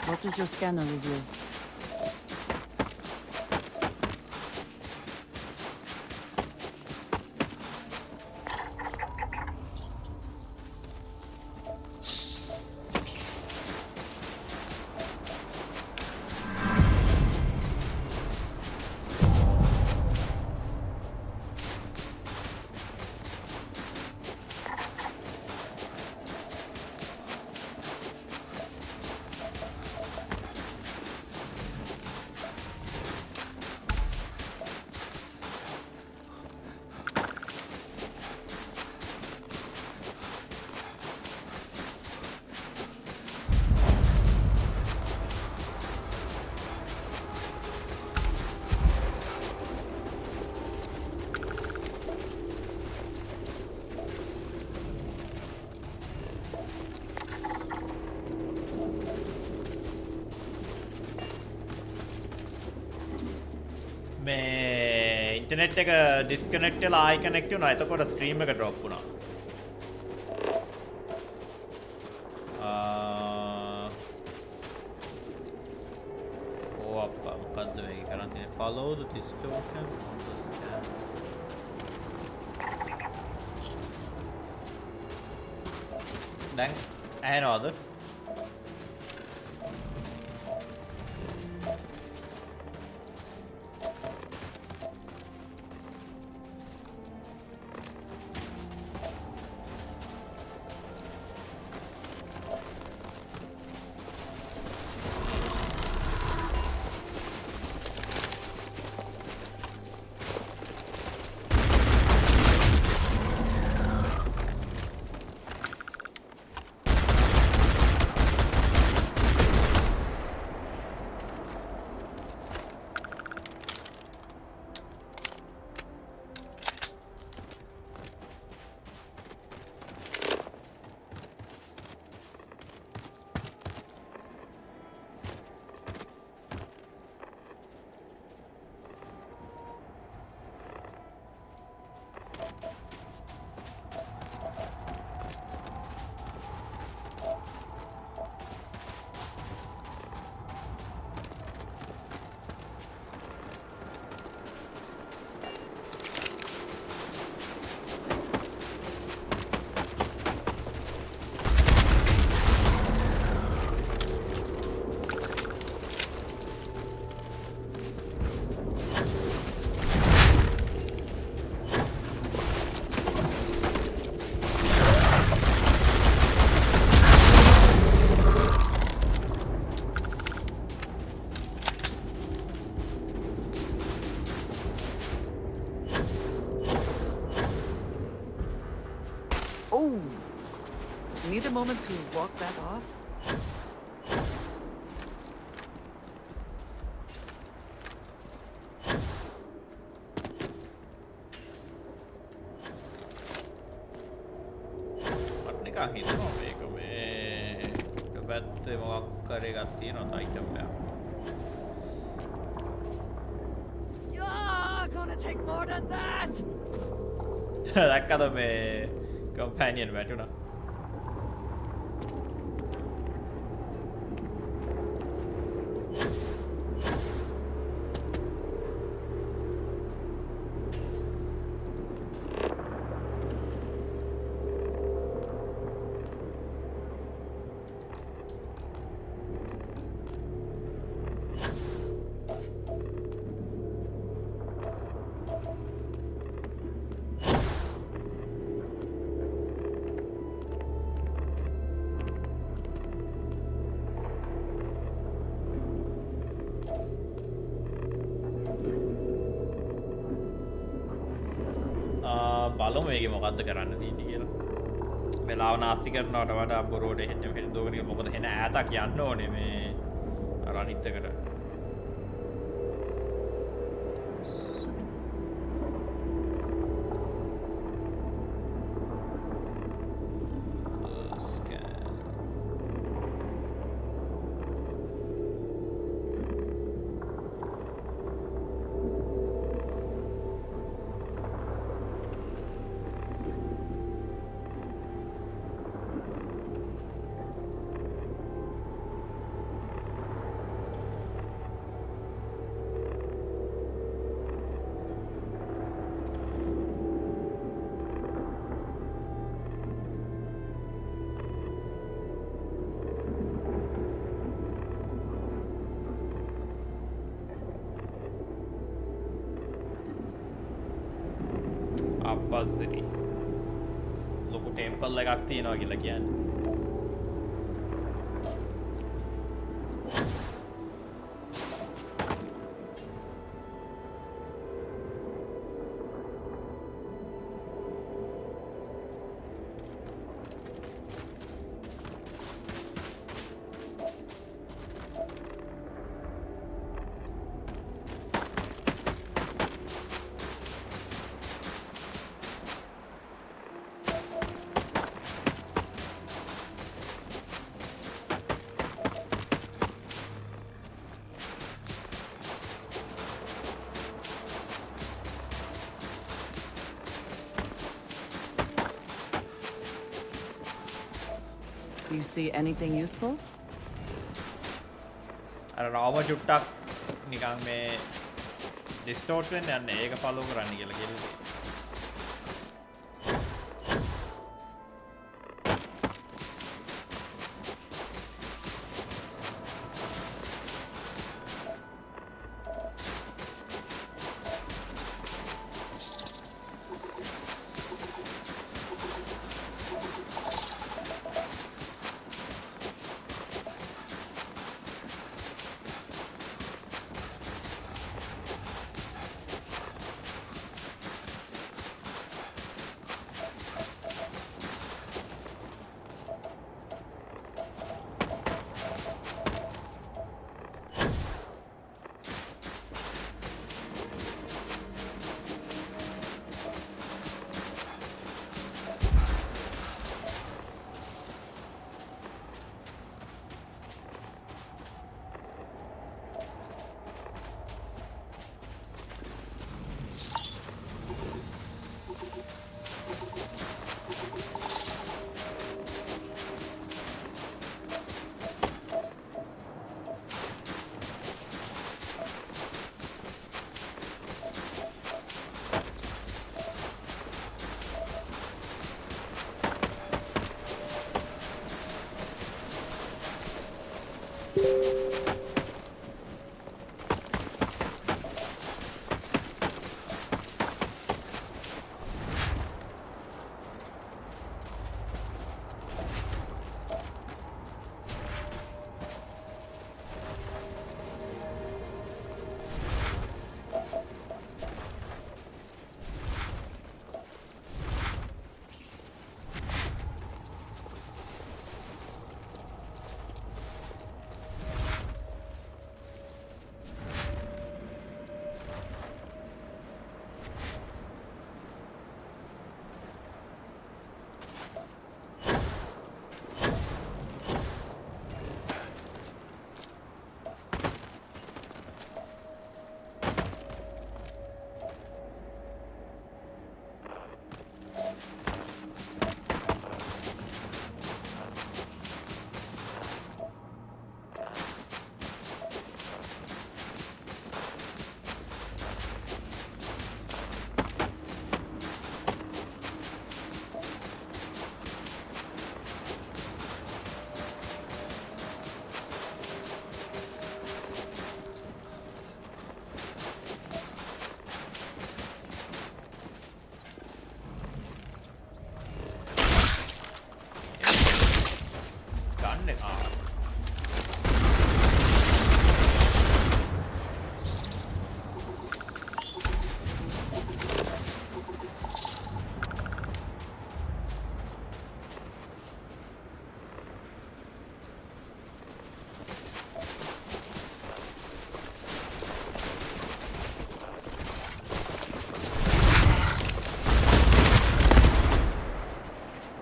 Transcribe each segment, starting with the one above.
What does your scanner reveal? මේ internet එක disconnect වෙලා ආයි කනෙක්ට් වුණා. එතකොට ස්ට්‍රීම් එක ඩ්‍රොප් වුණා. අප්පා මොකද්ද මේක කරන් තියෙන්නේ? Follow the distortion on the scan. දැන් ඇහෙනවද? Oh! Need a moment to walk that off? නිකන් හිතනවා මේක මේ පැත්තේ මොකක් කරේ එකක් තියෙනවා item එකක්. Yeah, gonna take more than that! දැක්කද මේ companion වැටුණා. බලමු මේකේ මොකද්ද කරන්න තියෙන්නේ කියලා. වෙලාව නාස්ති කරනවට වඩා බොරුවට හෙට මෙහෙට දෝගෙන මොකද හෙන ඈතක් යන්න ඕනේ මේ අර අනිත් එකට. compulsory. ලොකු ටෙම්පල් එකක් තියෙනවා කියලා කියන්නේ. You see anything useful? අර රාම චුට්ටක් නිකන් මේ ඩිස්ටෝට් වෙන්න යන්නේ ඒක ෆලෝ කරන්න කියලා කිව්වේ.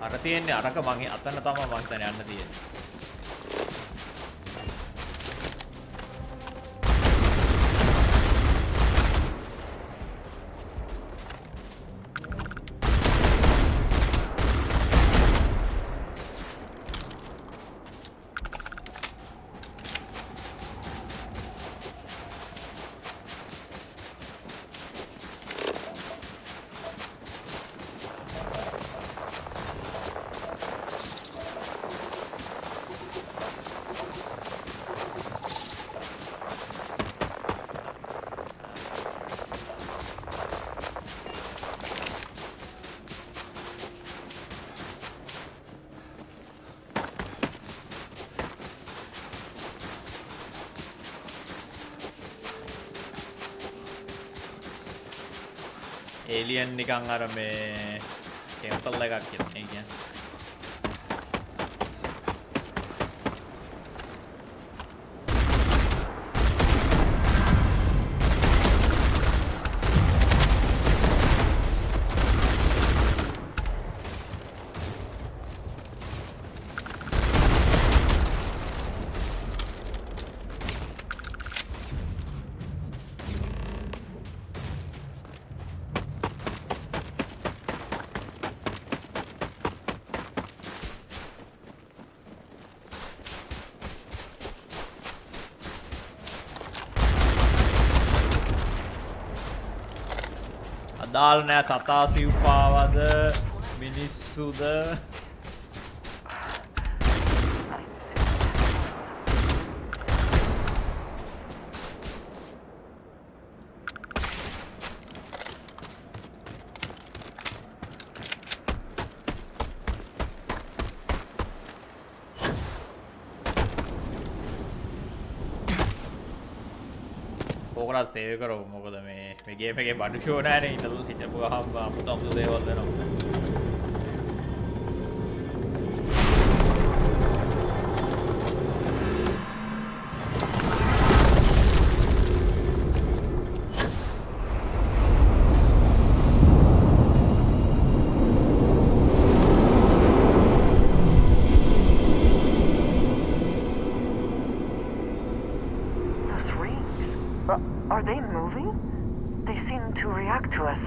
අර තියෙන්නේ අරක මගේ අතන තමයි මං හිතන්නේ යන්න තියෙන්නේ. ඒලියන් නිකන් අර මේ ටෙම්පල් එකක් කියන්නේ. අදාළ නෑ සතා සිව්පාවද මිනිස්සුද ඕකරත් සේව් කරමු මොකද මේ ගේම් එකේ බඩු ෂෝ නෑනේ ඉතල හිටපු ගහම අමුතු දේවල් වෙනවා. Are they moving? They seem to react to us.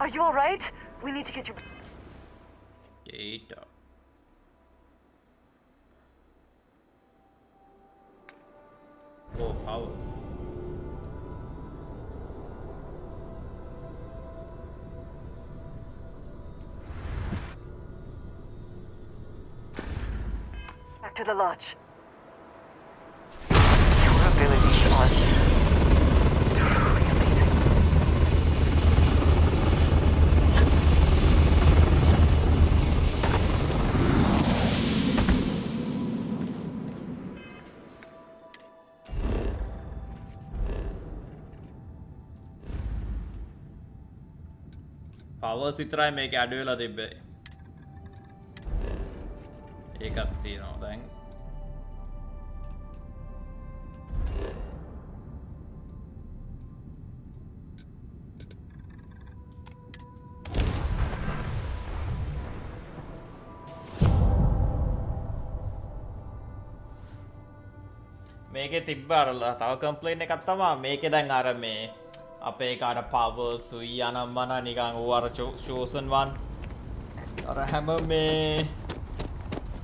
Are you alright? We need to get you. Data. Oh, powers. Back to the lodge. Your abilities are truly amazing. powers විතරයි මේක අඩු වෙලා තිබ්බේ. ඒකත් තියෙනවා දැන්. මේකේ තිබ්බ අර තව කම්ප්ලේන්ට් එකක් තමයි මේකේ දැන් අර මේ අපේ කාට පවර්ස් උයි අනම්මන නිකන් ඕ අර chosen one අර හැම මේ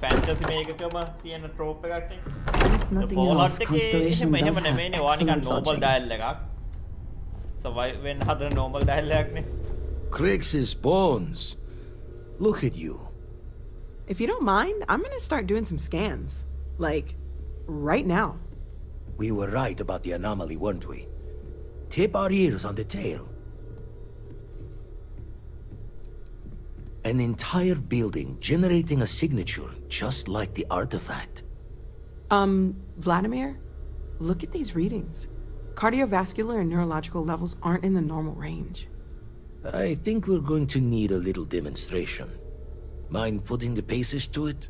ෆැන්ටසි මේකකම තියෙන ට්‍රෝප් එකක් නේ. Nothing else, Constellation does have නෙමෙයිනේ වා නිකන් excellent normal logic. dial එකක්. survive වෙන්න හදන normal dial එකක් නේ. Crix's bones. Look at you. If you don't mind, I'm gonna start doing some scans. Like, right now. We were right about the anomaly, weren't we? Tip our ears on the tail. An entire building generating a signature just like the artifact. Vladimir, look at these readings. Cardiovascular and neurological levels aren't in the normal range. I think we're going to need a little demonstration. Mind putting the paces to it?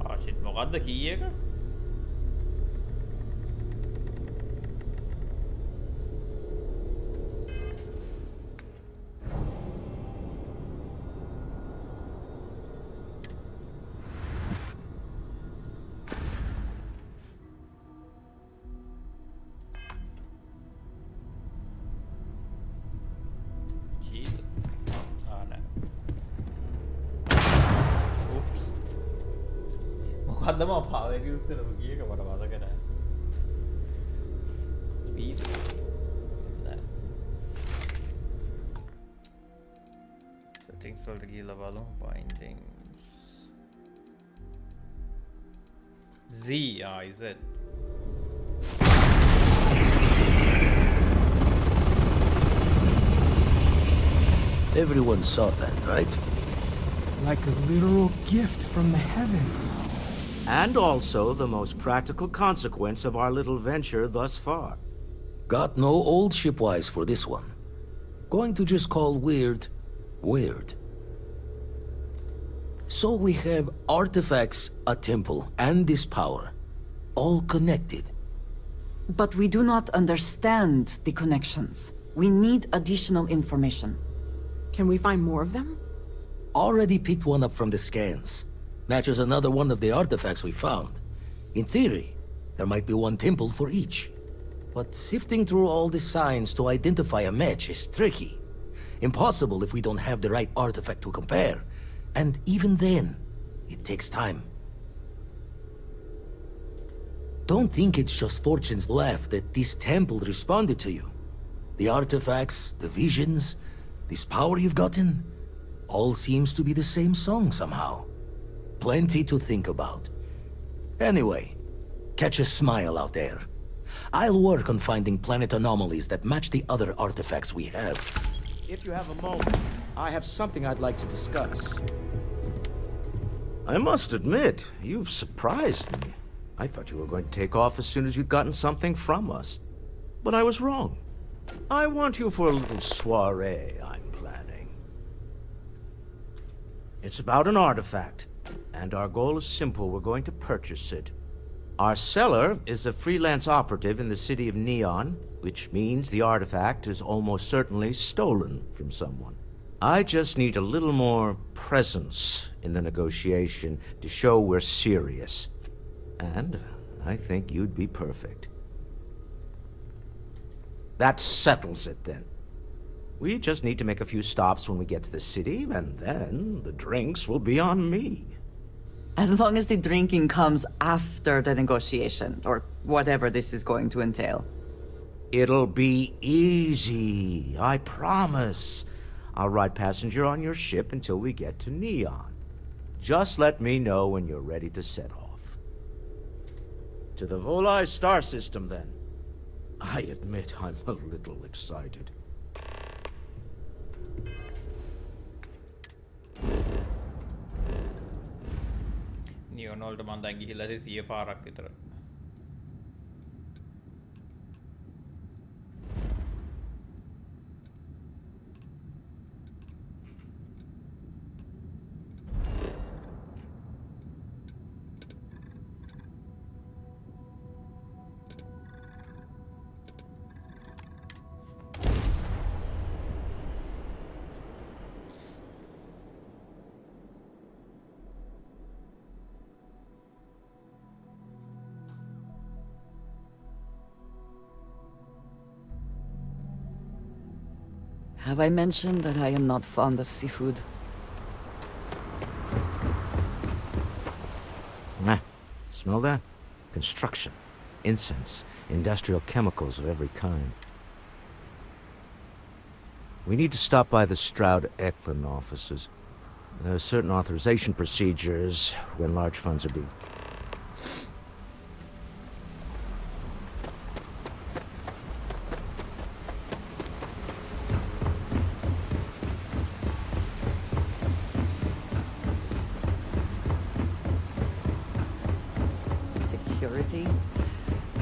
ආ shit මොකද්ද කී එක? මොකද්ද මම පාව එක use කරපු කී එක මට මතක නැහැ. ස්පීඩ් නෑ. settings වලට ගිහලා බලමු bindings. Z is it? Everyone saw that, right? Like a literal gift from the heavens. And also the most practical consequence of our little venture thus far. Got no old shipwise for this one. Going to just call weird, weird. So we have artifacts, a temple, and this power. All connected. But we do not understand the connections. We need additional information. Can we find more of them? Already picked one up from the scans. Matches another one of the artifacts we found. In theory, there might be one temple for each. But sifting through all the signs to identify a match is tricky. Impossible if we don't have the right artifact to compare. And even then, it takes time. Don't think it's just fortune's laugh that this temple responded to you. The artifacts, the visions, this power you've gotten, all seems to be the same song somehow. Plenty to think about. Anyway, catch a smile out there. I'll work on finding planet anomalies that match the other artifacts we have. If you have a moment, I have something I'd like to discuss. I must admit, you've surprised me. I thought you were going to take off as soon as you'd gotten something from us. But I was wrong. I want you for a little soiree I'm planning. It's about an artifact, and our goal is simple. We're going to purchase it. Our seller is a freelance operative in the city of Neon, which means the artifact is almost certainly stolen from someone. I just need a little more presence in the negotiation to show we're serious. And I think you'd be perfect. That settles it then. We just need to make a few stops when we get to the city, and then the drinks will be on me. As long as the drinking comes after the negotiation, or whatever this is going to entail. It'll be easy, I promise. I'll ride passenger on your ship until we get to Neon. Just let me know when you're ready to set off. To the Volai star system, then. I admit I'm a little excited. නියෝන් වලට මම දැන් ගිහිල්ලා 100 පාරක් විතර. Have I mentioned that I am not fond of seafood? Smell that? Construction, incense, industrial chemicals of every kind. We need to stop by the Stroud-Eklund offices. There are certain authorization procedures when large funds are being... Security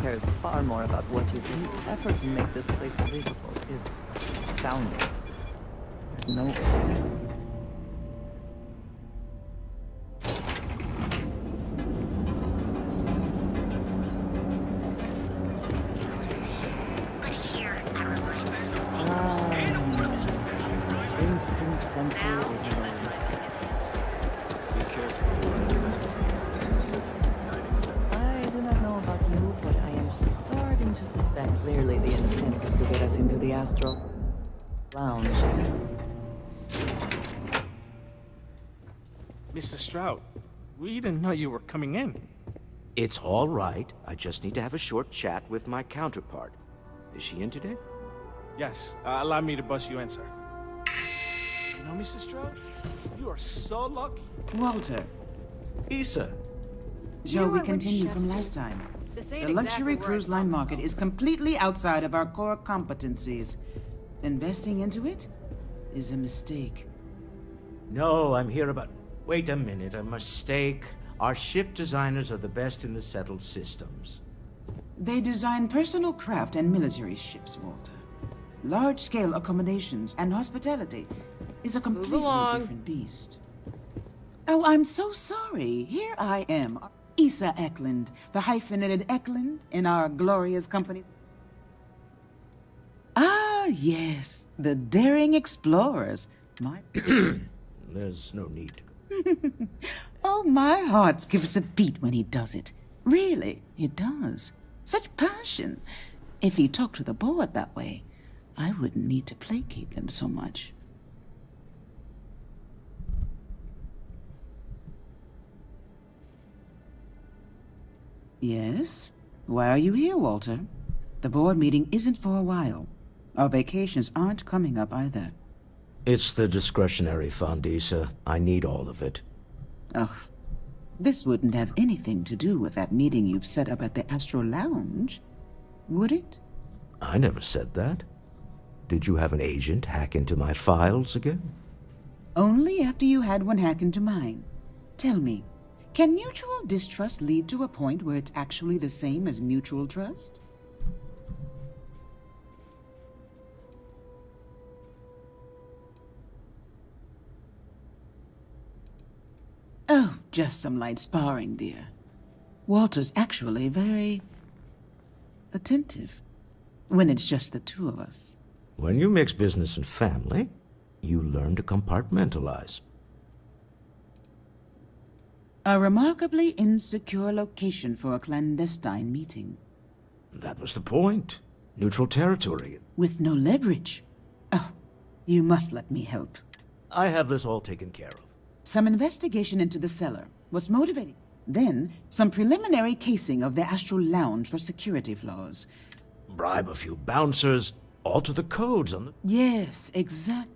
cares far more about what you do. The effort to make this place livable is astounding. There's no... Instant sensory overload. Be careful. I do not know about you, but I am starting to suspect clearly the intent is to get us into the Astro Lounge. Mr. Stroud, we didn't know you were coming in. It's all right. I just need to have a short chat with my counterpart. Is she in today? Yes, allow me to bust you in, sir. You know, Mr. Stroud, you are so lucky. Walter, Issa. shall we continue from last time? The luxury cruise line market is completely outside of our core competencies. Investing into it is a mistake. No, I'm here about... Wait a minute, a mistake. Our ship designers are the best in the settled systems. They design personal craft and military ships, Walter. Large-scale accommodations and hospitality is a completely different beast. Oh, I'm so sorry. Here I am, Issa Eklund, the hyphenated Eklund in our glorious company. Ah, yes, the daring explorers. My... There's no need to go. Oh, my heart skips a beat when he does it. Really, it does. Such passion. If he talked to the board that way, I wouldn't need to placate them so much. Yes? Why are you here, Walter? The board meeting isn't for a while. Our vacations aren't coming up either. It's the discretionary fund, Issa. I need all of it. Ugh. This wouldn't have anything to do with that meeting you've set up at the Astro Lounge, would it? I never said that. Did you have an agent hack into my files again? Only after you had one hack into mine. Tell me, can mutual distrust lead to a point where it's actually the same as mutual trust? Oh, just some light sparring, dear. Walter's actually very attentive when it's just the two of us. When you mix business and family, You learn to compartmentalize. A remarkably insecure location for a clandestine meeting. That was the point. Neutral territory. With no leverage. Oh, you must let me help. I have this all taken care of. Some investigation into the cellar. What's motivating? Then, some preliminary casing of the Astral Lounge for security flaws. Bribe a few bouncers, alter the codes on the... Yes, exact.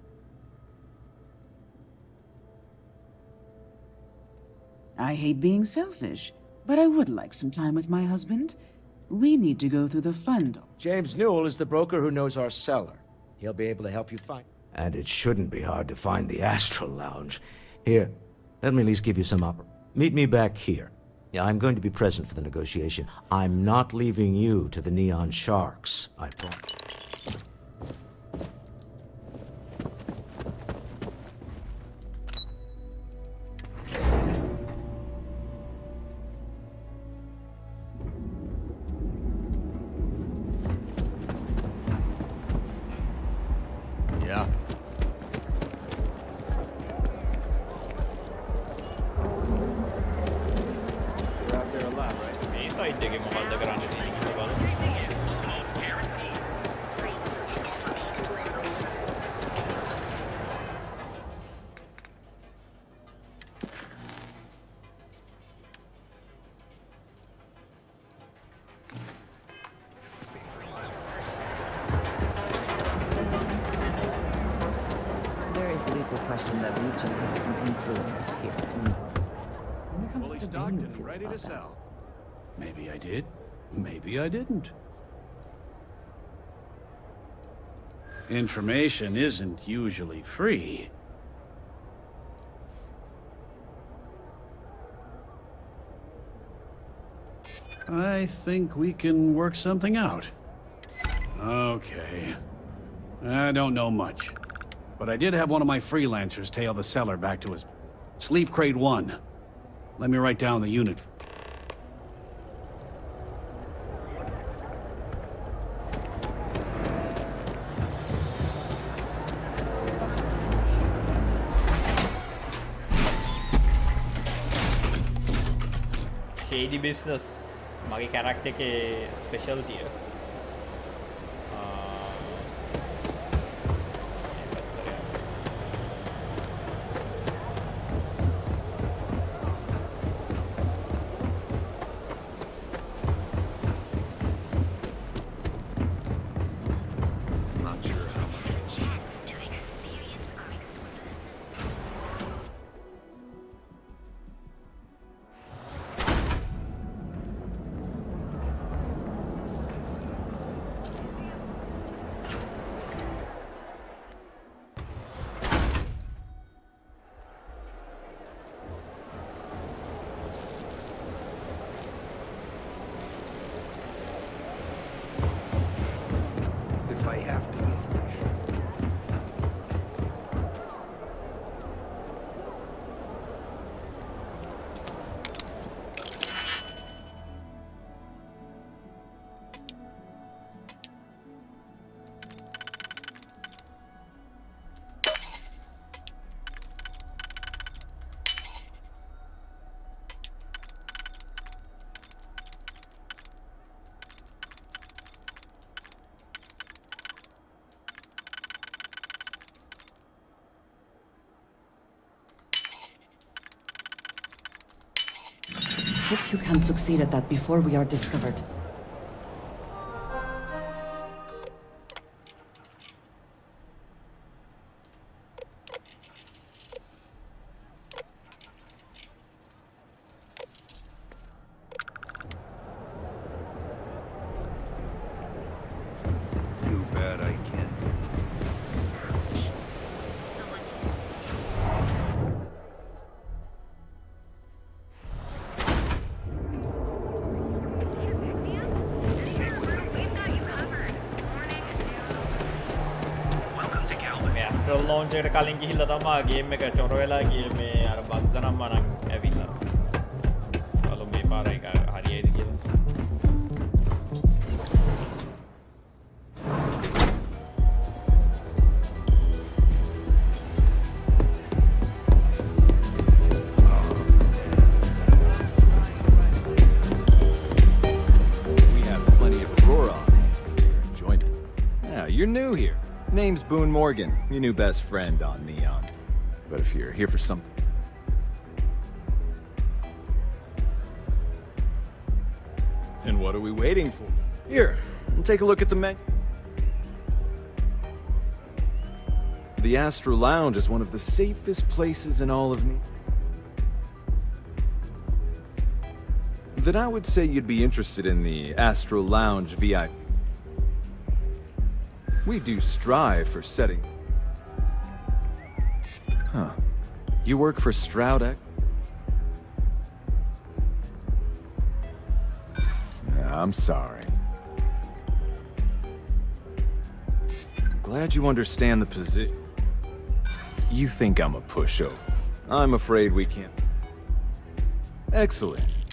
I hate being selfish, but I would like some time with my husband. We need to go through the fund. James Newell is the broker who knows our cellar. He'll be able to help you find... And it shouldn't be hard to find the Astral Lounge. Here, let me at least give you some Meet me back here. Yeah, I'm going to be present for the negotiation. I'm not leaving you to the Neon Sharks, I promise. Yeah. You're out there a lot, right? මේ site එකේ මොකද්ද කරන්න තියෙන්නේ කියලා බලමු. There is legal question that Regent has some influence here. When it comes Fully to stocked Bain, and feels ready to about that. sell. Maybe I did. Maybe I didn't. Information isn't usually free. I think we can work something out. Okay. I don't know much. But I did have one of my freelancers tail the seller back to his Sleep Crate 1. Let me write down the unit. Shady business. මගේ character එකේ ස්පෙෂල්ටිය. Not sure how much. If I have to eat fish. Hope you can succeed at that before we are discovered. Too bad I can't. මේ astral launch එකට කලින් ගිහිල්ලා තමා game එක චොර වෙලා ගියේ මේ අර බග්ස් නම් මනම් ඇවිල්ලා. බලමු මේ පාර එක හරියයිද කියලා. Name's Boone Morgan, your new best friend on Neon. But if you're here for something... Then what are we waiting for? Here, take a look at the menu. The Astro Lounge is one of the safest places in all of me. Then I would say you'd be interested in the Astro Lounge VIP. We do strive for setting... Huh. You work for Stroud X? I'm sorry. Glad you understand the position. You think I'm a pushover. I'm afraid we can't. Excellent.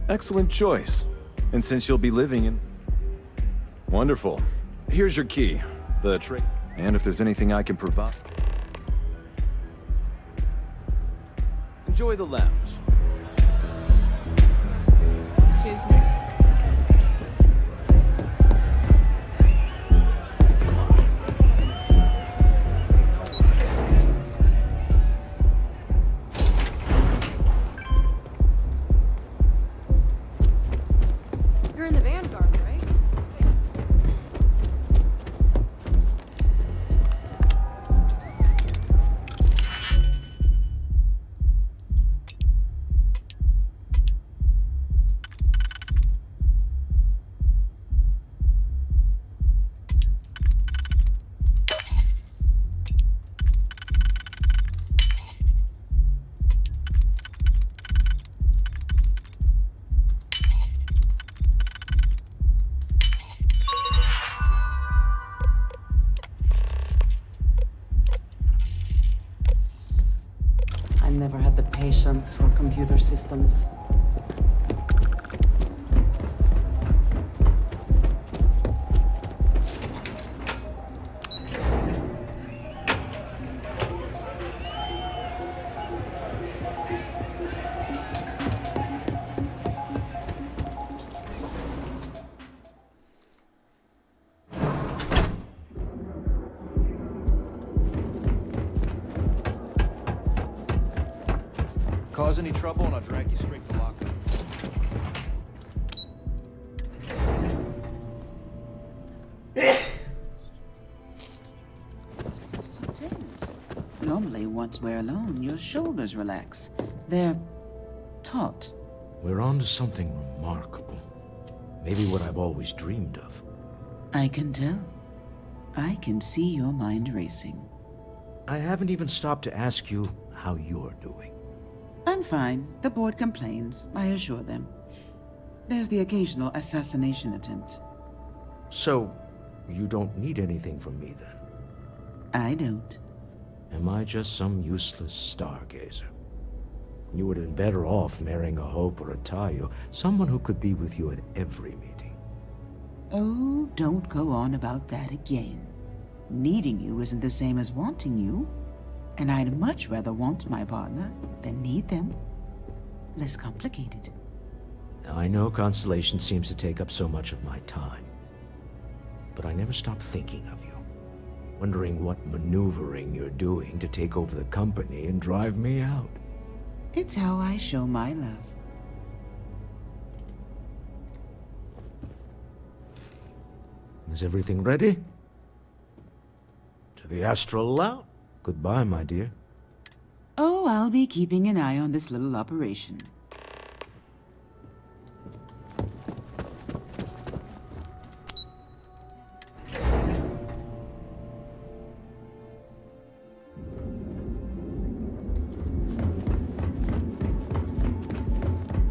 Excellent choice. And since you'll be living in... Wonderful. Here's your key. The trick. And if there's anything I can provide... Enjoy the lounge. Excuse me. You're in the Vanguard, right? I never had the patience for computer systems. Cause any trouble and I'll drag you straight to locker. Still so tense. Normally, once we're alone, your shoulders relax. They're taut. We're on to something remarkable. Maybe what I've always dreamed of. I can tell. I can see your mind racing. I haven't even stopped to ask you how you're doing. I'm fine. The board complains, I assure them. There's the occasional assassination attempt. So, you don't need anything from me then? I don't. Am I just some useless stargazer? You would have been better off marrying a Hope or a Tayo, someone who could be with you at every meeting. Oh, don't go on about that again. Needing you isn't the same as wanting you. And I'd much rather want my partner than need them. Less complicated. I know Constellation seems to take up so much of my time. But I never stop thinking of you. Wondering what maneuvering you're doing to take over the company and drive me out. It's how I show my love. Is everything ready? To the Astral Lounge. Goodbye, my dear. Oh, I'll be keeping an eye on this little operation.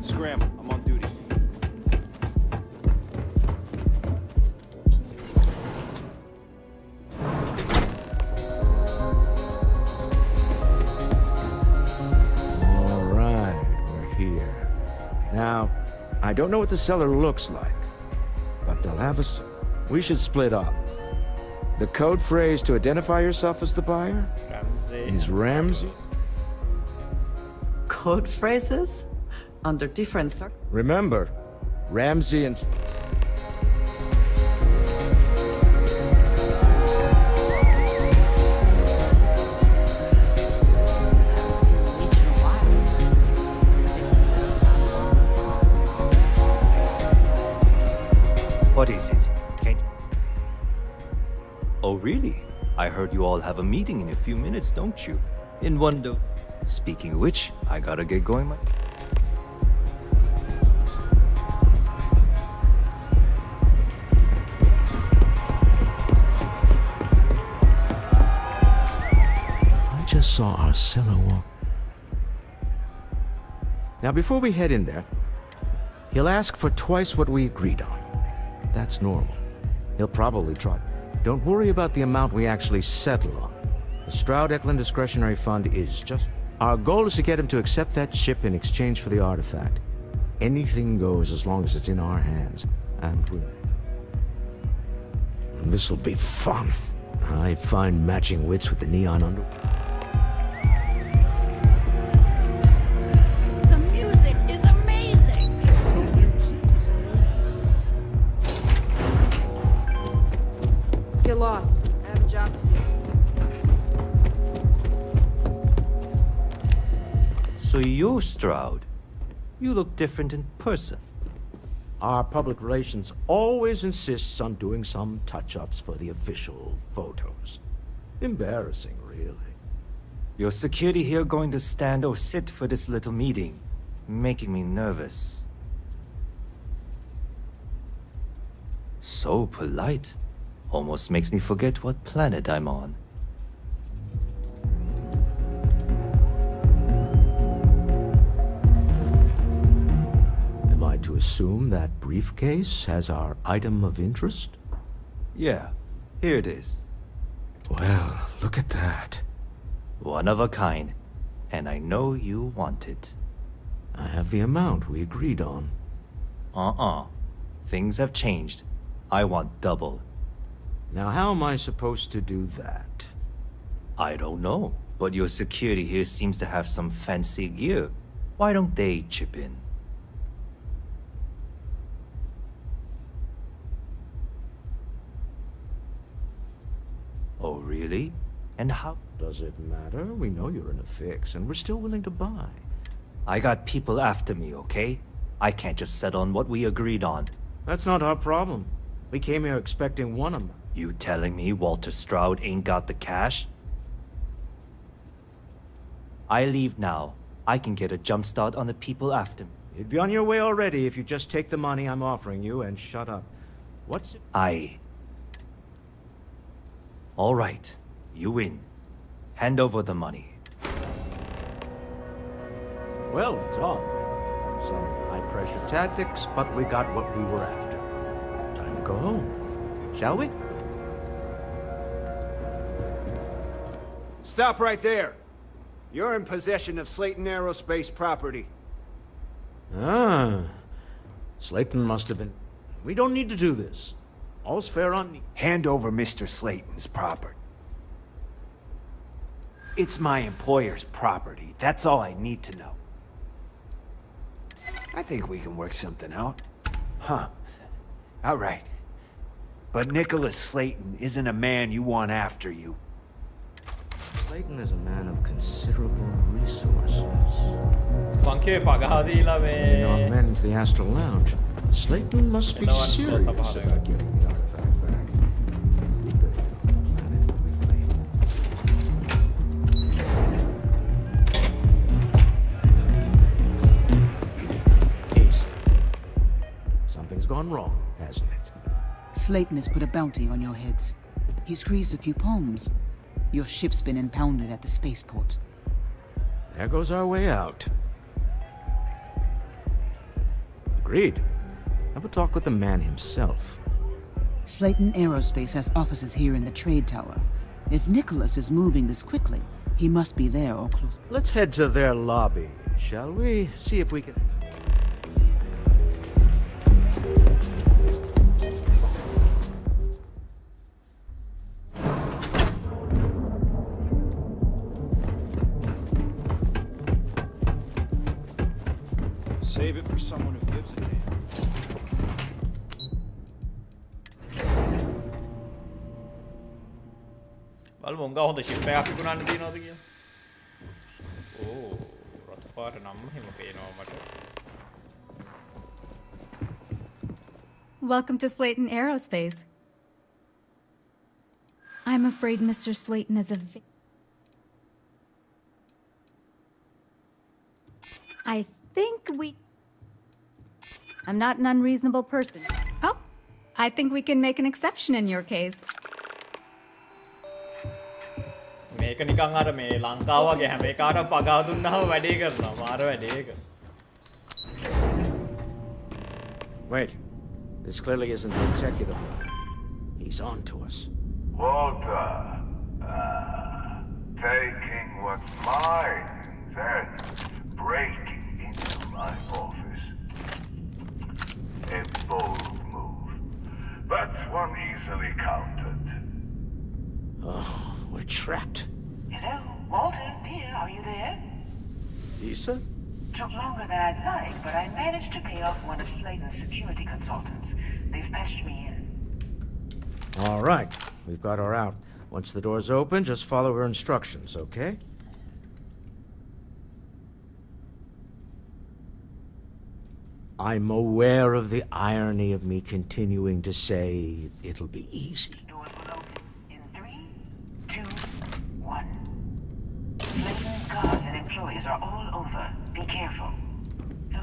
Scramble. I'm on duty. Now, I don't know what the cellar looks like, but they'll have us. We should split up. The code phrase to identify yourself as the buyer is Ramsey. Code phrases? Under different Remember, Ramsey and... What is it? Can't... Oh, really? I heard you all have a meeting in a few minutes, don't you? In wonder... Speaking of which, I gotta get going. I just saw our cellar walk. Now, before we head in there, he'll ask for twice what we agreed on. That's normal. He'll probably try. Don't worry about the amount we actually settle on. The Stroud-Eklund Discretionary Fund is just... Our goal is to get him to accept that ship in exchange for the artifact. Anything goes as long as it's in our hands. And this'll be fun. I find matching wits with the neon under... The music is amazing! Get lost. I have a job to do. So you're Stroud. You look different in person. Our public relations always insists on doing some touch-ups for the official photos. Embarrassing, really. Your security here going to stand or sit for this little meeting, making me nervous. So polite. Almost makes me forget what planet I'm on. Am I to assume that briefcase has our item of interest? Yeah, here it is. Well, look at that. One of a kind, and I know you want it. I have the amount we agreed on. Things have changed. I want double. Now, how am I supposed to do that? I don't know, but your security here seems to have some fancy gear. Why don't they chip in? Oh, really? And how? Does it matter? We know you're in a fix, and we're still willing to buy. I got people after me, okay? I can't just settle on what we agreed on. That's not our problem. We came here expecting one amount. You telling me Walter Stroud ain't got the cash? I leave now. I can get a jump start on the people after me. You'd be on your way already if you just take the money I'm offering you and shut up. What's it? All right. You win. Hand over the money. Well done. Some high-pressure tactics, but we got what we were after. Time to go home. Shall we? Stop right there. You're in possession of Slayton Aerospace property. Ah. Slayton must have been... We don't need to do this. All's fair on me. Hand over Mr. Slayton's property. It's my employer's property. That's all I need to know. I think we can work something out. Huh. All right. But Nicholas Slayton isn't a man you want after you. Slayton is a man of considerable resources. Monkey pagahadila Bringing our men into the Astral Lounge. Slayton must be serious about getting the artifact back. We better get off the planet quickly. Ace. Something's gone wrong, hasn't it? Slayton has put a bounty on your heads. He's greased a few palms. Your ship's been impounded at the spaceport. There goes our way out. Agreed. Have a talk with the man himself. Slayton Aerospace has offices here in the trade tower. If Nicholas is moving this quickly, he must be there or close. Let's head to their lobby, shall we? See if we can... Save it for someone who gives a damn. බලමු උංගා හොඳ sheep එකක් විකුණන්න තියනවද කියලා. ඕ රතු පාට නම් එහෙම පේනවා මට. Welcome to Slayton Aerospace. I'm afraid Mr. Slayton is I think I'm not an unreasonable person. Oh, I think we can make an exception in your case. මේක නිකන් අර මේ ලංකාව වගේ හැම එකාටම පගා දුන්නාම වැඩේ කරනවා මාර වැඩේ ඒක. Wait. This clearly isn't the executive. He's on to us. Walter. Taking what's mine, then breaking into my office. A bold move, but one easily countered. Oh, we're trapped. Hello, Walter, dear, are you there? Issa? Took longer than I'd like, but I managed to pay off one of Slayton's security consultants. They've patched me in. All right. We've got her out. Once the door's open, just follow her instructions, okay? I'm aware of the irony of me continuing to say it'll be easy. Doors will open in 3, 2, 1. Slayton's guards and employees are all over. Be careful.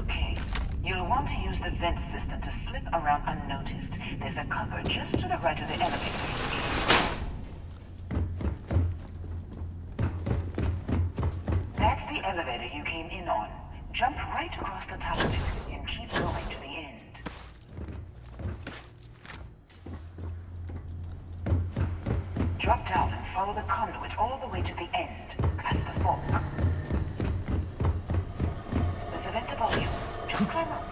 Okay. You'll want to use the vent system to slip around unnoticed. There's a cupboard just to the right of the elevator. That's the elevator you came in on. Jump right across the top of it and keep going to the end. Drop down and follow the conduit all the way to the end. Past the fork. There's a vent above you. Just climb up.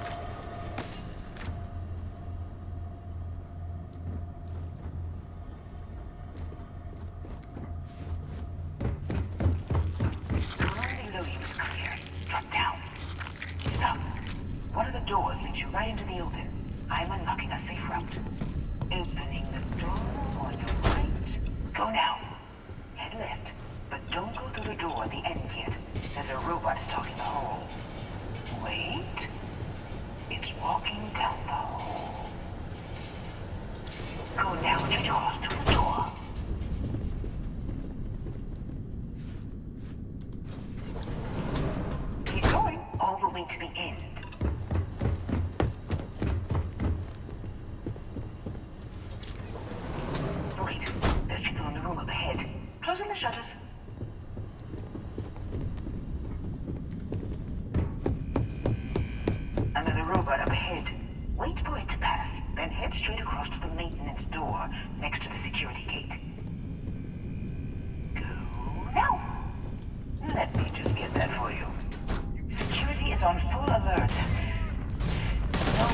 The room below you is clear. Drop down. Stop. One of the doors leads you right into the open. I'm unlocking a safe route. Opening the door on your right. Go now. Head left, but don't go through the door at the end yet. There's a robot stalking the hole. Wait. It's walking down the hole. Go now with your jaws to the door. Keep going all the way to the end. Wait, there's people in the room up ahead. Closing the shutters. Another robot up ahead. Wait for it to pass, then head straight across to the maintenance door next to the security gate. Go now. Let me just get that for you. Security is on full alert. No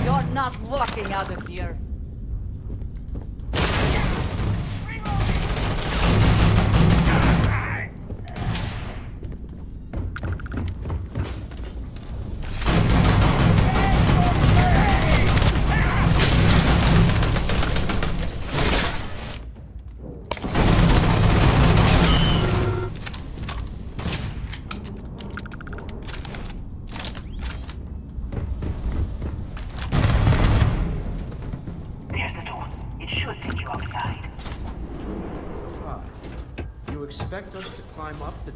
You're not walking out of here. There's the door. It should take you outside. You expect us to climb up the...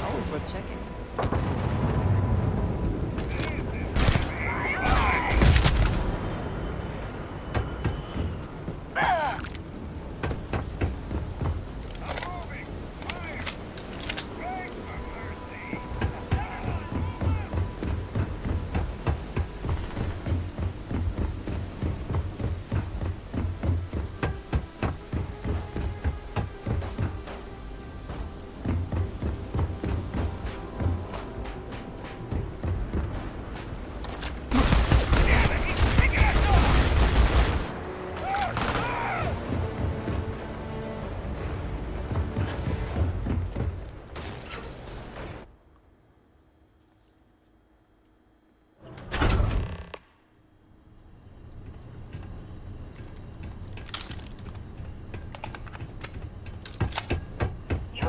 Always worth checking.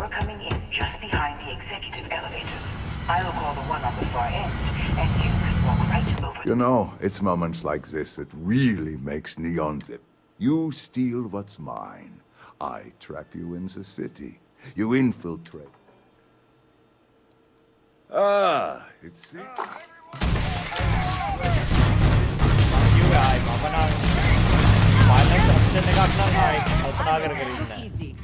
are coming in just behind the executive elevators. I'll call the one on the far end, and you can walk right over. You know, it's moments like this that really makes Neon zip. You steal what's mine. I trap you in the city. You infiltrate. Ah, it's it. Easy.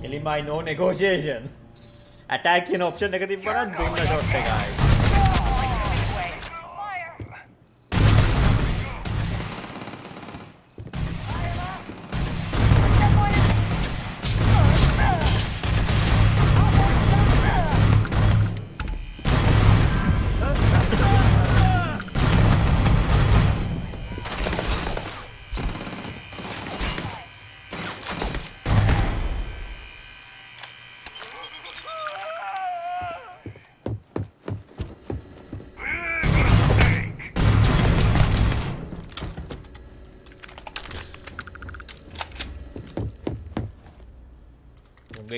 එලිමයි no negotiation. Attack කියන option එක තිබ්බනම් දුන්න shot එකයි.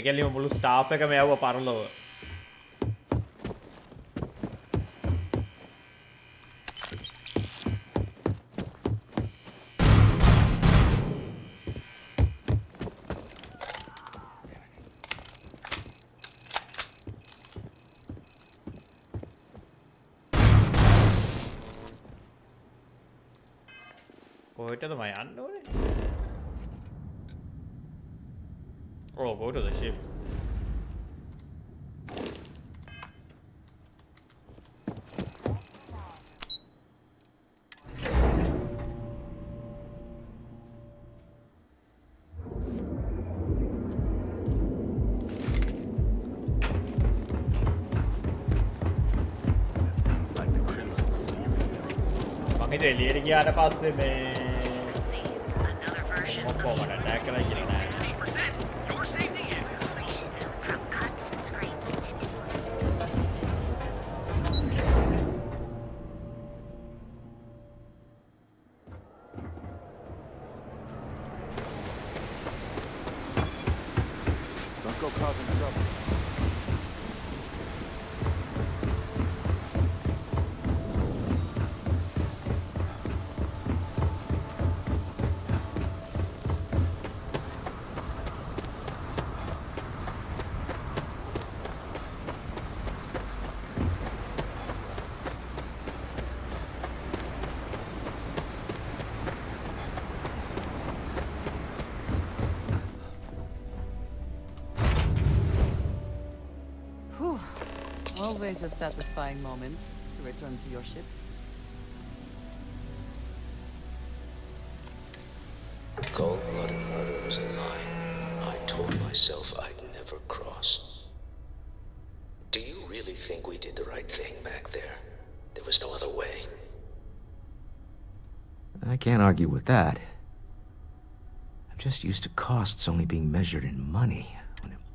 කෙලිම මුළු staff එකම යවුව පරලොව. කොහෙටද මම යන්න ඕනේ? Oh, go to the ship. Seems like the crimson. මම හිතුවේ එළියට ගියාට පස්සේ මේ මොකක්ද attack කරලා ඉන්නේ නැහැ. Don't go causing trouble. Whew. Always a satisfying moment to return to your ship. Cold-blooded murder was a line I told myself I'd never cross. Do you really think we did the right thing back there? There was no other way. I can't argue with that. I'm just used to costs only being measured in money.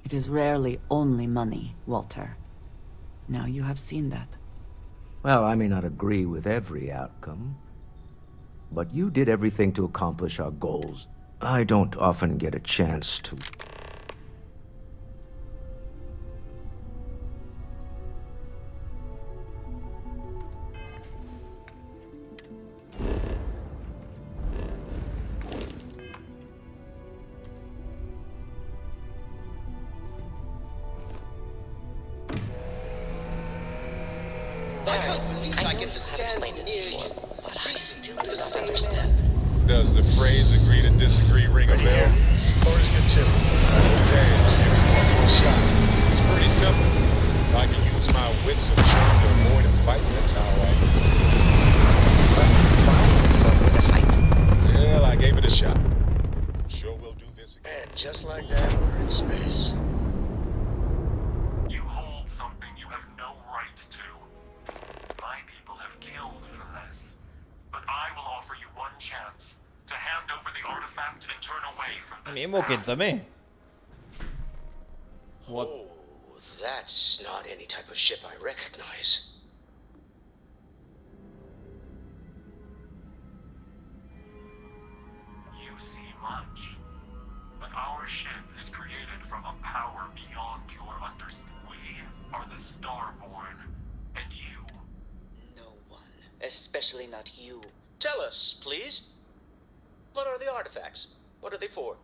It is rarely only money, Walter. Now you have seen that. Well, I may not agree with every outcome, but you did everything to accomplish our goals. I don't often get a chance to... I can't believe I get to stand near you, but I still do not understand. Does the phrase agree to disagree ring a bell? Or is it too? Damn, one more shot. It's pretty simple. If I can use my wits and charm to avoid a fight, that's how I... Avoid a fight? Well, I gave it a shot. I'm sure we'll do this again. And just like that, we're in space. You hold something you have no right to. My people have killed for less. But I will offer you one chance to hand over the artifact and turn away from this. මේ මොකෙද්ද මේ? What? Oh, that's not any type of ship I recognize. You see much. But our ship is created from a power beyond your understanding. We are the Starborn. And you. No one, especially not you. Tell us, please. What are the artifacts? What are they for?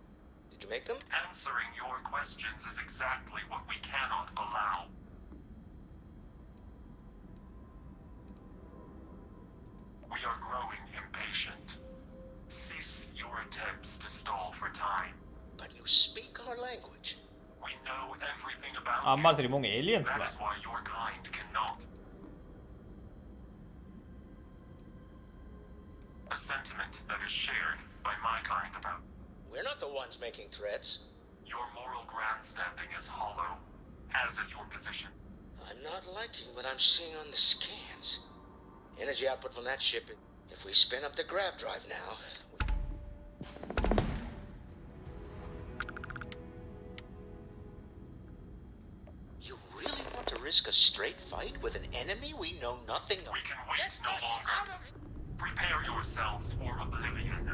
Did you make them? Answering your questions is exactly what we cannot allow. We are growing impatient. Cease your attempts to stall for time. But you speak our language. We know everything about අම්මා මුන් aliens That ලා. is why your kind cannot. A sentiment that is shared by my kind about. We're not the ones making threats. Your moral grandstanding is hollow, as is your position. I'm not liking what I'm seeing on the scans. Energy output from that ship, if we spin up the grav drive now... You really want to risk a straight fight with an enemy we know nothing of? We can wait no longer. Prepare yourselves for oblivion.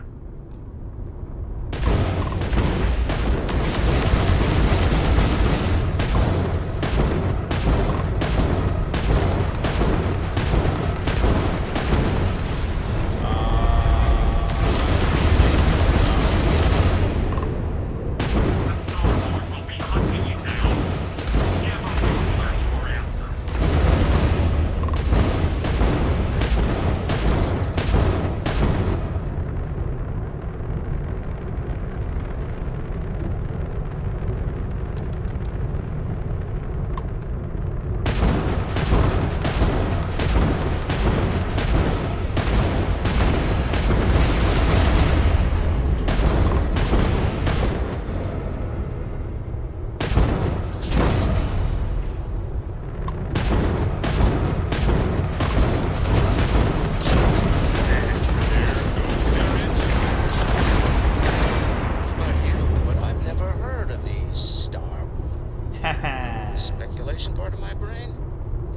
Speculation part of my brain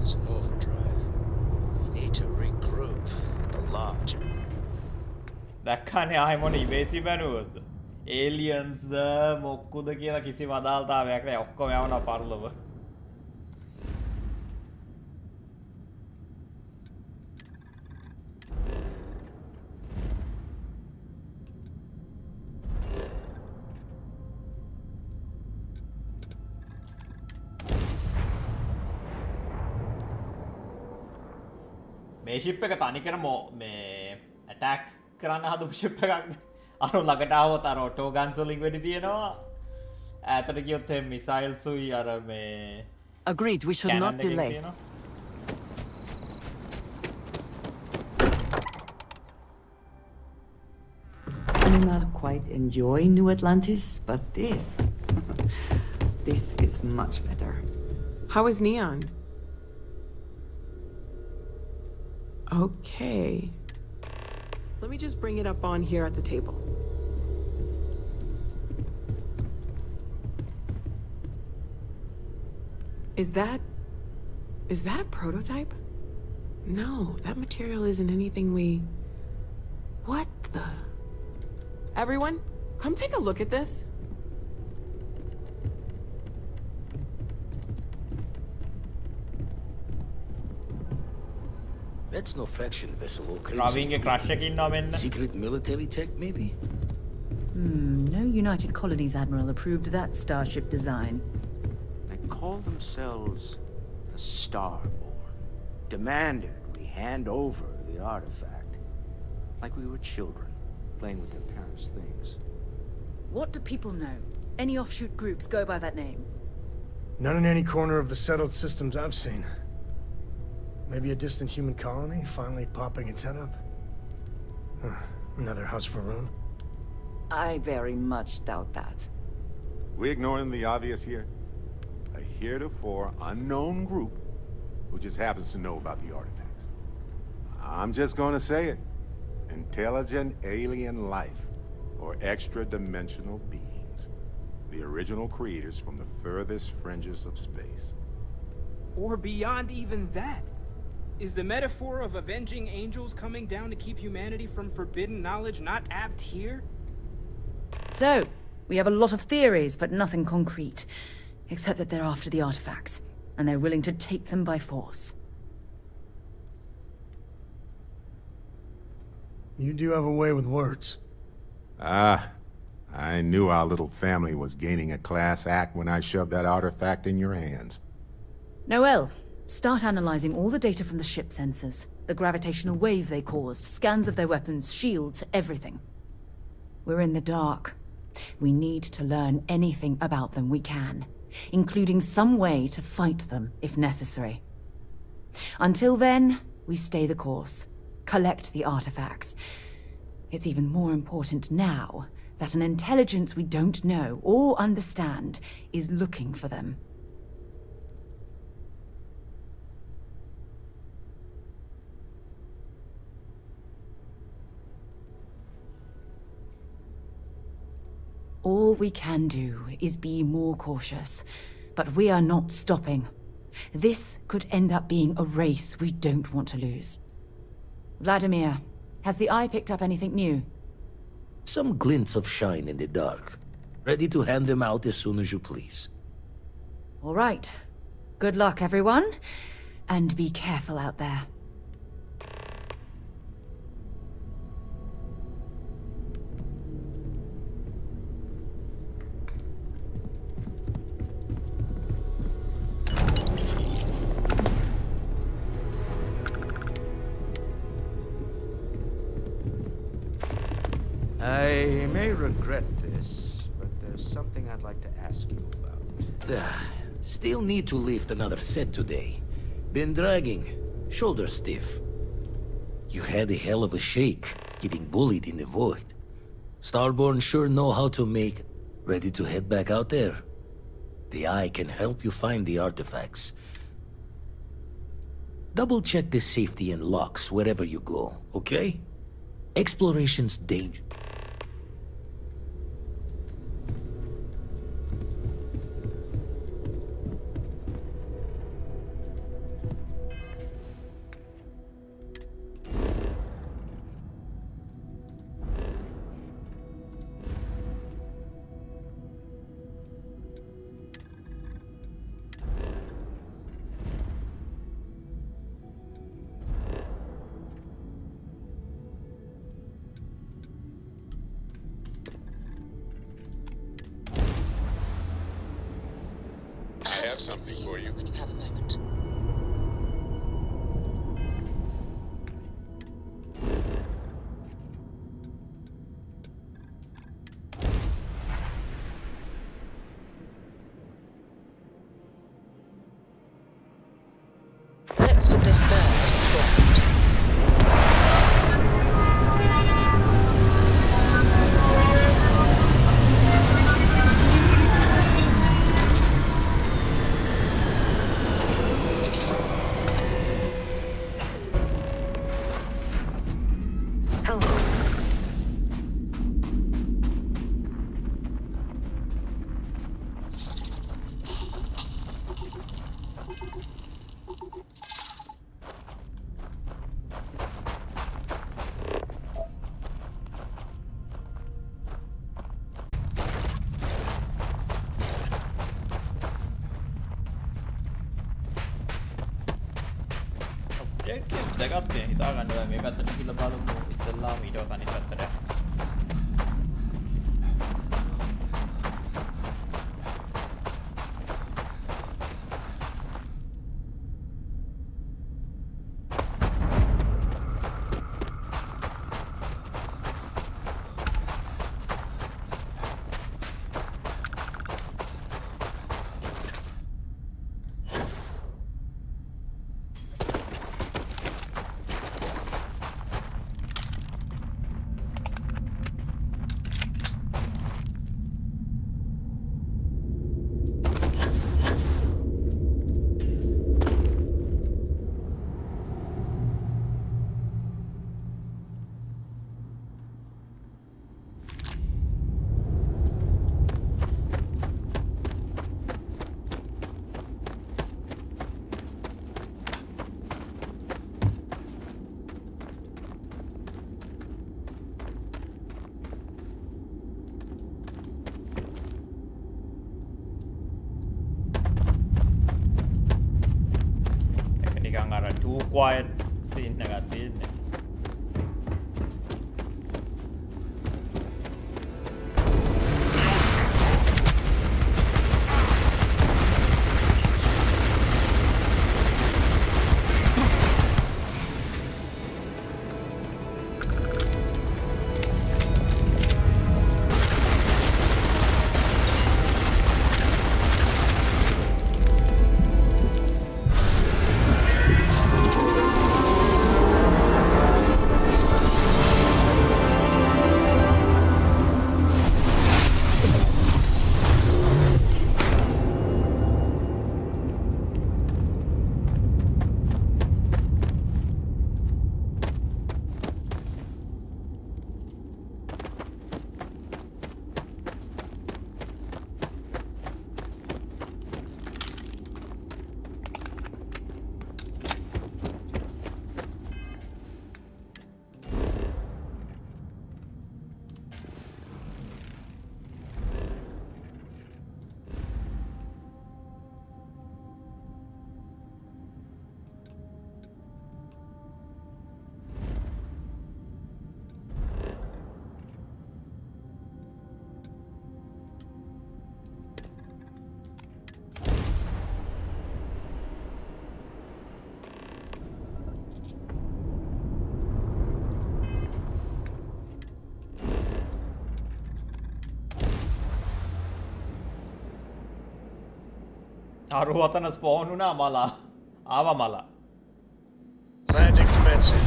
is in overdrive. We need to regroup at the lodge. දැක්කන්නේ ආයෙ මොන ඉවේසි බැනුවස. aliens ද මොක්කුද කියලා කිසි වදාල්තාවයක් නැහැ. ඔක්කොම යවනවා පරලොව. මේ sheep එක තනිකර මේ ඇටැක් කරන්න හදපු ෂිප් එකක් අර ළඟට ආවොත් අර ඔටෝ ගන්ස් වලින් වෙඩි තියෙනවා ඈතට ගියොත් එහෙම මිසයිල්ස් උයි අර මේ Agreed, we should not delay. I may not quite enjoy New Atlantis, but this is much better. How is Neon? Okay. Let me just bring it up on here at the table. Is that a prototype? No, that material isn't anything we... What the... Everyone, come take a look at this. That's no faction vessel or රවින්ගේ crush එකකින් ඉන්නවා මෙන්න. Secret military tech, maybe? No United Colonies Admiral approved that starship design. They call themselves the Starborn. Demanded we hand over the artifact. Like we were children. playing with their parents' things. What do people know? Any offshoot groups go by that name? None in any corner of the settled systems I've seen. Maybe a distant human colony finally popping its head up? Another house for Rune? I very much doubt that. We ignoring the obvious here? A heretofore unknown group who just happens to know about the artifacts. I'm just gonna say it. Intelligent alien life, or extra-dimensional beings. The original creators from the furthest fringes of space. Or beyond even that. Is the metaphor of avenging angels coming down to keep humanity from forbidden knowledge not apt here? So, we have a lot of theories, but nothing concrete. Except that they're after the artifacts, and they're willing to take them by force. You do have a way with words. Ah, I knew our little family was gaining a class act when I shoved that artifact in your hands. Noel, start analyzing all the data from the ship sensors. The gravitational wave they caused, scans of their weapons, shields, everything. We're in the dark. We need to learn anything about them we can, including some way to fight them if necessary. Until then, we stay the course, collect the artifacts. It's even more important now that an intelligence we don't know or understand is looking for them. All we can do is be more cautious, but we are not stopping. This could end up being a race we don't want to lose. Vladimir, has the Eye picked up anything new? Some glints of shine in the dark. Ready to hand them out as soon as you please. All right. Good luck, everyone. And be careful out there. I may regret this, but there's something I'd like to ask you about. Still need to lift another set today. Been dragging. Shoulder stiff. You had a hell of a shake, getting bullied in the void. Starborn sure know how to make... Ready to head back out there? The Eye can help you find the artifacts. Double check the safety and locks wherever you go, okay? Exploration's dangerous. I have something for you. When you have a moment. Let's put this bird forward. objectives දෙකක් තියෙන හිතා ගන්න මේ පැත්තට ගිහලා බලමු ඉස්සෙල්ලාම ඊට පස්සේ අනිත් පැත්තට too quiet scene එකක් තියෙන්නේ. අරු අතන ස්පෝන් වුණා මලා. ආවා මලා. Landing commencing.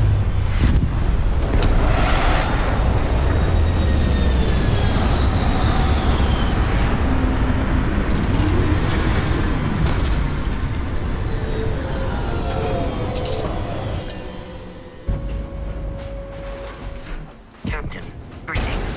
Captain, greetings.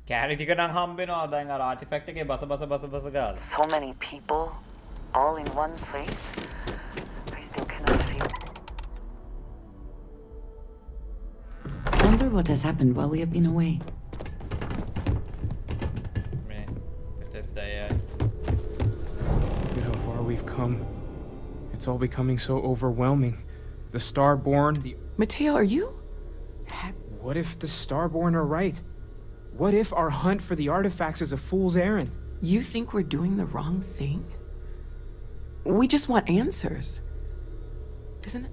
කෑලි ටික නම් හම්බෙනවා දැන් අර ආටිෆැක්ට් එකේ බස ගාලා. So many people, all in one place. I still cannot feel. Wonder what has happened while we have been away. Look at how far we've come. It's all becoming so overwhelming. The Starborn, the... Mateo, are you? What if the Starborn are right? What if our hunt for the artifacts is a fool's errand? You think we're doing the wrong thing? We just want answers. Isn't it?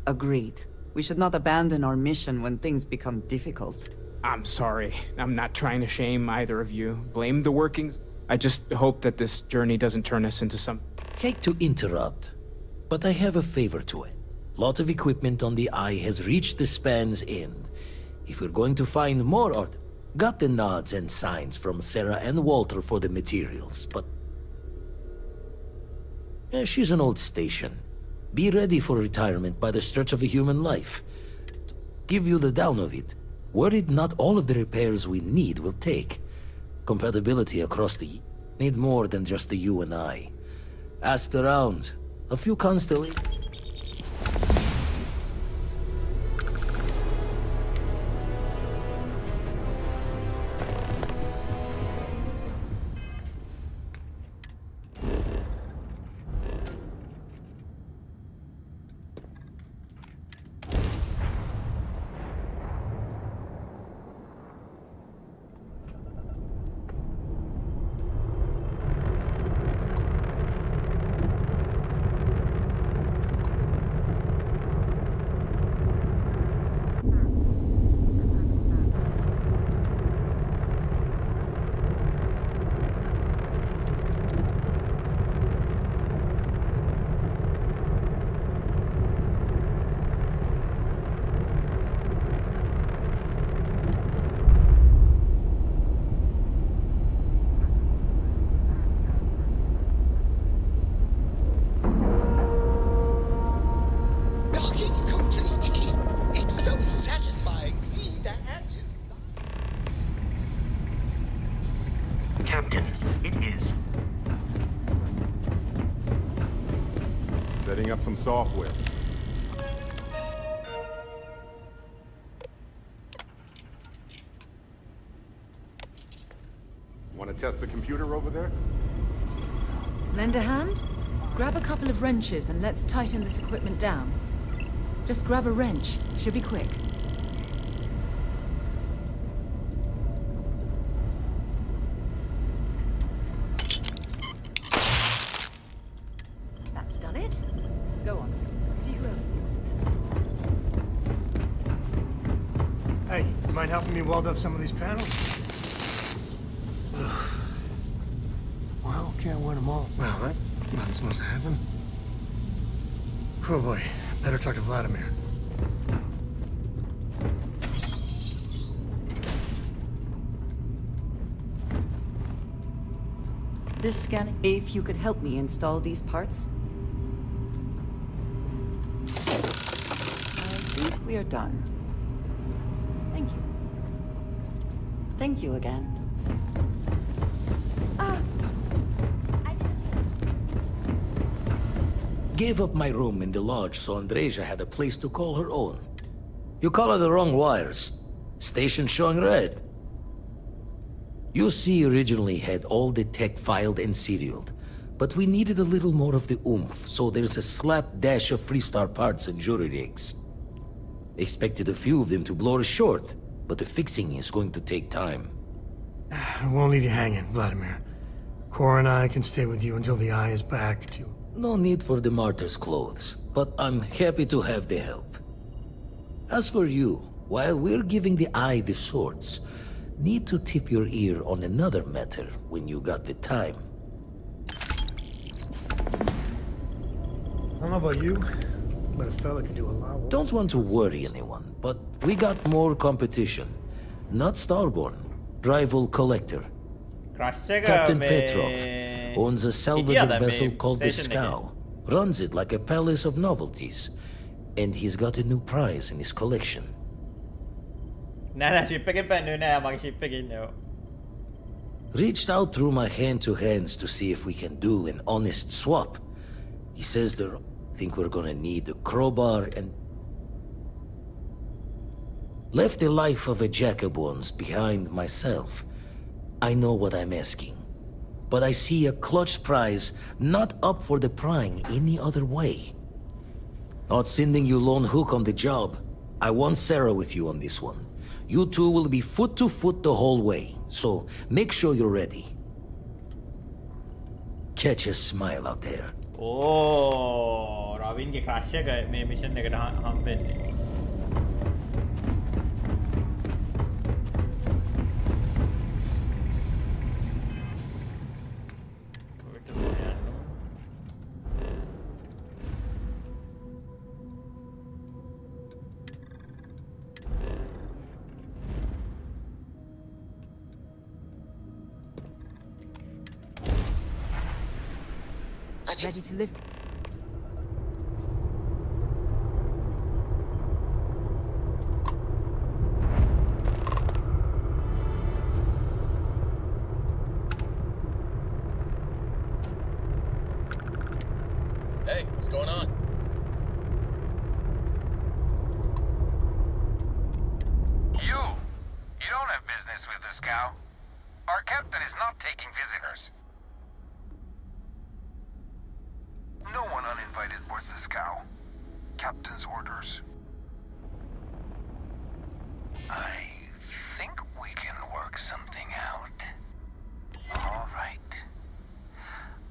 Agreed. We should not abandon our mission when things become difficult. I'm sorry. I'm not trying to shame either of you. Blame the workings. I just hope that this journey doesn't turn us into some... Hate to interrupt, but I have a favor to it. Lot of equipment on the Eye has reached the span's end. If we're going to find more art, got the nods and signs from Sarah and Walter for the materials, but... she's an old station. Be ready for retirement by the stretch of a human life. Give you the down of it. Worried not all of the repairs we need will take. Compatibility across the... need more than just the you and I. Asked around. A few constellations... Captain, it is. Setting up some software. Want to test the computer over there? Lend a hand? Grab a couple of wrenches and let's tighten this equipment down. Just grab a wrench. Should be quick. That's done it. Go on. See who else needs. Hey, you mind helping me weld up some of these panels? Well, can't win them all. Well, nothing's supposed to happen. Oh boy, better talk to Vladimir. This scanning, if you could help me install these parts. I think we are done. Thank you. Thank you again. Gave up my room in the lodge so Andreja had a place to call her own. You color the wrong wires. Station showing red. UC originally had all the tech filed and serialed, but we needed a little more of the oomph, so there's a slapdash of Freestar parts and jury rigs. Expected a few of them to blow us short, but the fixing is going to take time. I won't leave you hanging, Vladimir. Cora and I can stay with you until the Eye is back to... No need for the martyr's clothes, but I'm happy to have the help. As for you, while we're giving the Eye the swords, need to tip your ear on another matter when you got the time. I don't know about you, but a fella could do a lot worse. Don't want to worry anyone, but we got more competition. Not Starborn, rival collector. Captain Petrov owns a salvaged vessel called the Scow. Runs it like a palace of novelties. And he's got a new prize in his collection. Nää shippekin penny nää maki shippekin joo. Reached out through my hand-to-hands to see if we can do an honest swap. He says they think we're gonna need a crowbar and... Left the life of a Jacobons behind myself. I know what I'm asking. But I see a clutch prize not up for the prying any other way. Not sending you lone hook on the job. I want Sarah with you on this one. You two will be foot to foot the whole way, so make sure you're ready. Catch a smile out there. Oh, Robin ke crash එක මේ mission එකට හම්බෙන්නේ. Ready to lift. Hey, what's going on? You don't have business with the scow. Our captain is not taking visitors. No one uninvited board the scow. Captain's orders. I think we can work something out. All right.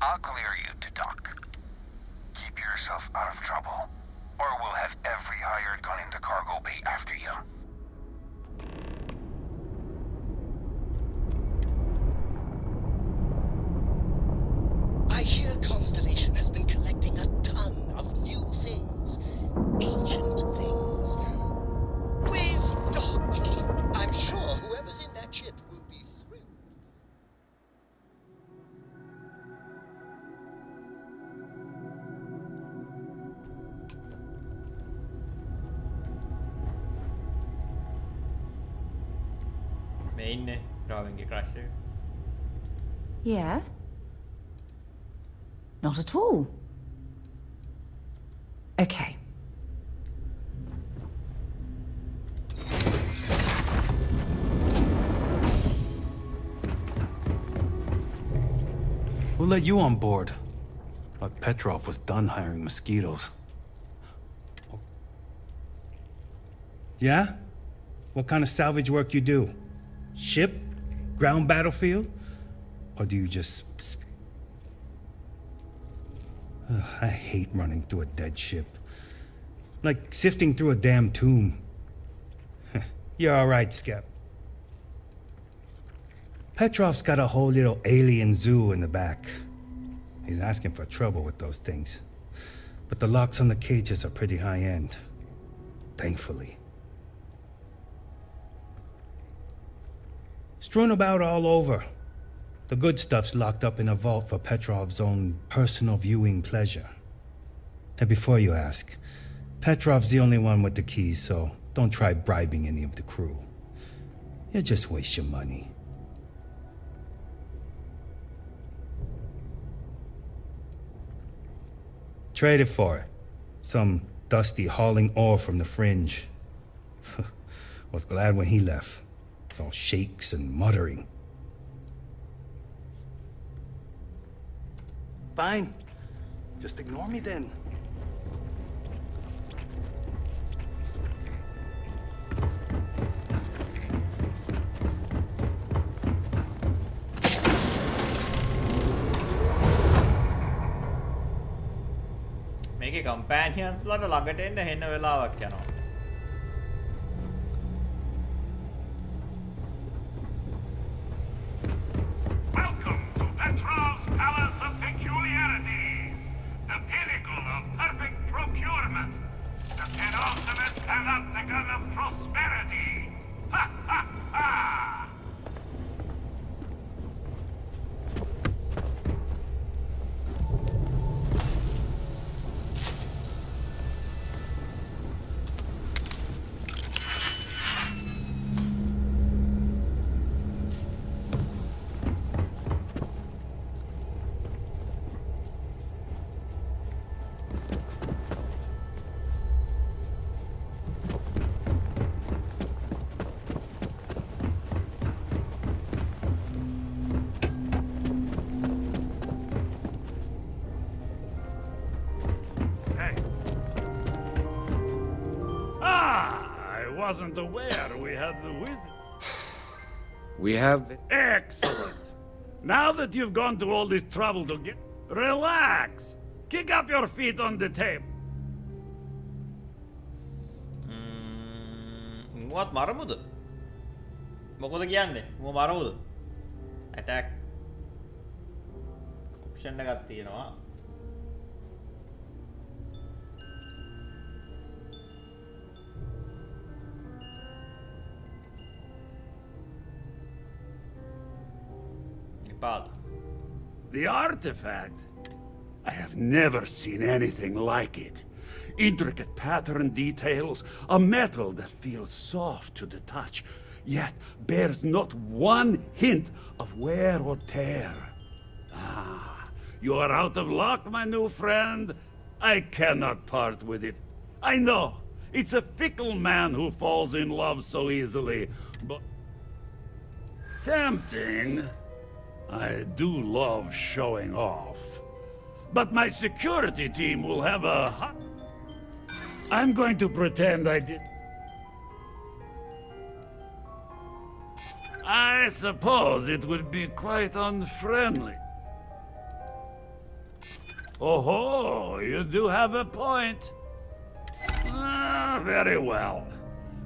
I'll clear you to dock. Keep yourself out of trouble, or we'll have every hired gun in the cargo bay after you. I hear Constellation has been collecting a ton of new things. Ancient things. We've docked. I'm sure whoever's in that ship will be thrilled. මේ ඉන්නේ Robin ke crash එක. Yeah? Not at all. Okay. Who let you on board? But Petrov was done hiring mosquitoes. Yeah? What kind of salvage work you do? Ship? Ground battlefield? Or do you just... Ugh, I hate running through a dead ship. Like sifting through a damn tomb. You're all right, Skep. Petrov's got a whole little alien zoo in the back. He's asking for trouble with those things. But the locks on the cages are pretty high-end. Thankfully. Strewn about all over. The good stuff's locked up in a vault for Petrov's own personal viewing pleasure. And before you ask, Petrov's the only one with the keys, so don't try bribing any of the crew. You'll just waste your money. Traded for it. Some dusty hauling ore from the fringe. Was glad when he left. It's all shakes and muttering. Fine. Just ignore me then. මේකේ කම්පෑනියන්ස් ලාට ළඟට එන්න හෙන්න වෙලාවක් යනවා. Welcome to Petrov's Palace of Peculiarities, the pinnacle of perfect procurement, the penultimate panopticon of prosperity. Ha ha ha! wasn't aware we had the wizard. We have... Excellent. Now that you've gone to all this trouble to get... Relax! Kick up your feet on the table. මුවත් මරමුද? මොකද කියන්නේ? මම මරමුද? Attack option එකක් තියෙනවා. The artifact? I have never seen anything like it. Intricate pattern details, a metal that feels soft to the touch, yet bears not one hint of wear or tear. Ah, you are out of luck, my new friend. I cannot part with it. I know, it's a fickle man who falls in love so easily, but... Tempting. I do love showing off. But my security team will have a... I'm going to pretend I did... I suppose it would be quite unfriendly. Oh, you do have a point. Ah, very well.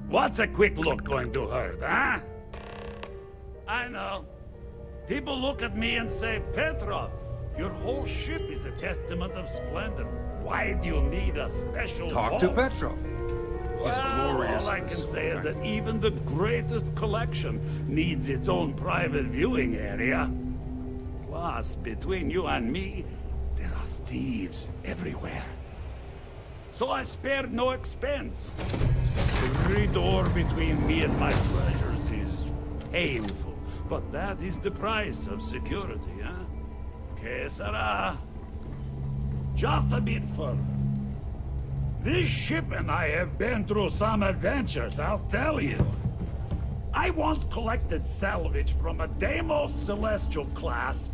What's a quick look going to hurt, huh? I know. People look at me and say, Petrov, your whole ship is a testament of splendor. Why do you need a special Talk to vault? Petrov. His glorious. All I can say is that even the greatest collection needs its own private viewing area. Plus, between you and me, there are thieves everywhere. So I spared no expense. Every door between me and my treasures is painful. But that is the price of security, huh? Que sera? Just a bit further. This ship and I have been through some adventures, I'll tell you. I once collected salvage from a Deimos Celestial class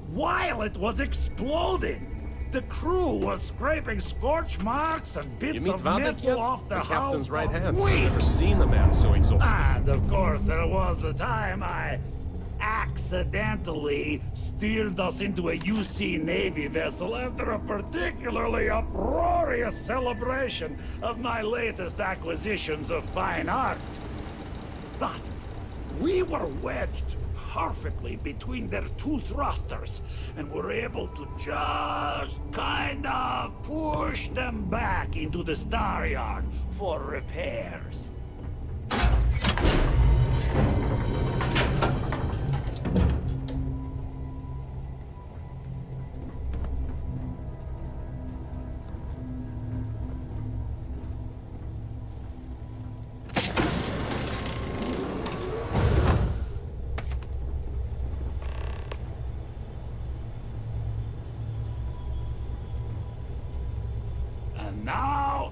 while it was exploding. The crew was scraping scorch marks and bits of metal off the captain's hull right for hand. weeks. I've never seen the man so exhausted. And of course, there was the time I accidentally steered us into a UC Navy vessel after a particularly uproarious celebration of my latest acquisitions of fine art. But we were wedged perfectly between their two thrusters and were able to just kind of push them back into the star yard for repairs. And now,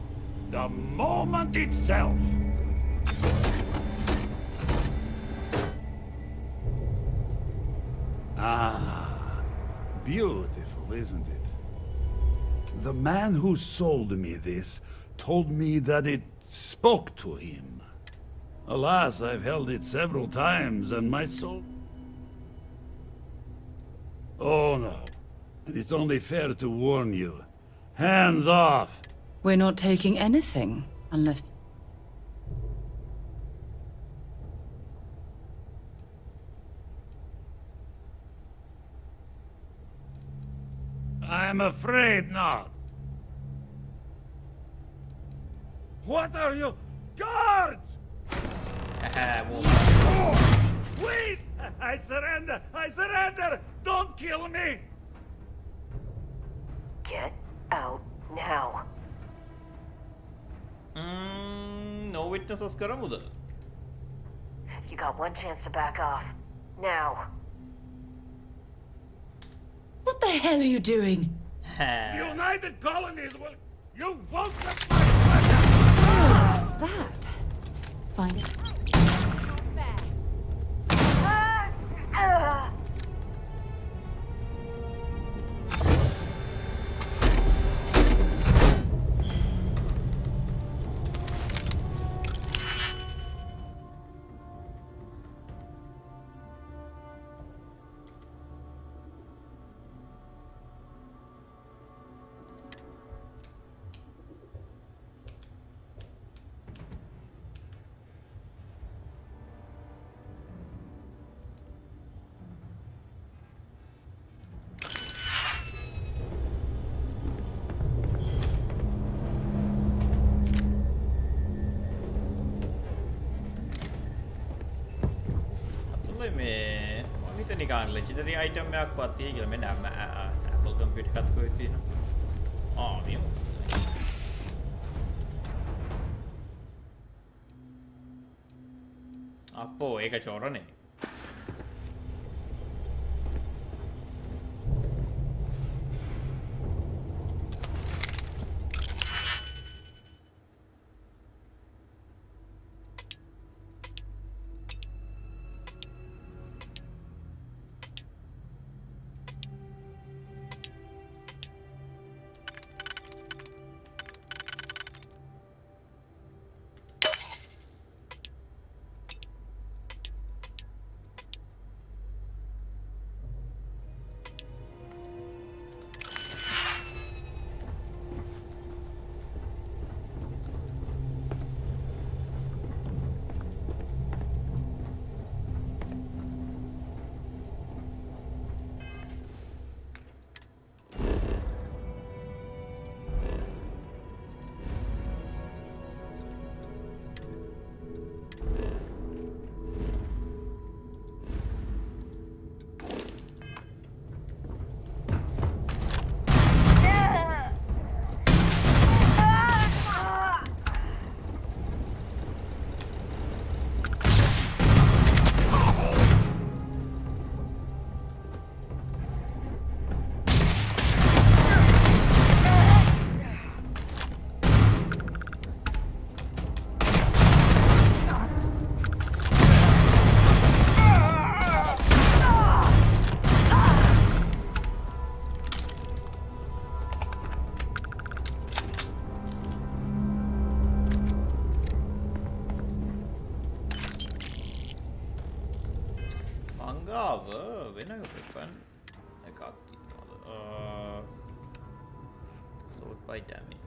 the moment itself. Ah, beautiful, isn't it? The man who sold me this told me that it spoke to him. Alas, I've held it several times, and my soul... Oh no, and it's only fair to warn you. Hands off! We're not taking anything, unless... I'm afraid not. What are you? Guards! Oh, wait! I surrender! I surrender! Don't kill me! Get out now. No witnesses කරමුද? You got one chance to back off. Now. What the hell are you doing? The United Colonies will... You won't get What's that? Find it. මේ මම හිතුවේ නිකන් legendary item එකක් වත් තියෙයි කියලා. මෙන්න Apple computer එකත් කොහෙද තියෙනවා. මේ අපෝ ඒක චෝරනේ. වෙන weapon එකක් තියෙනවා. Sort by damage.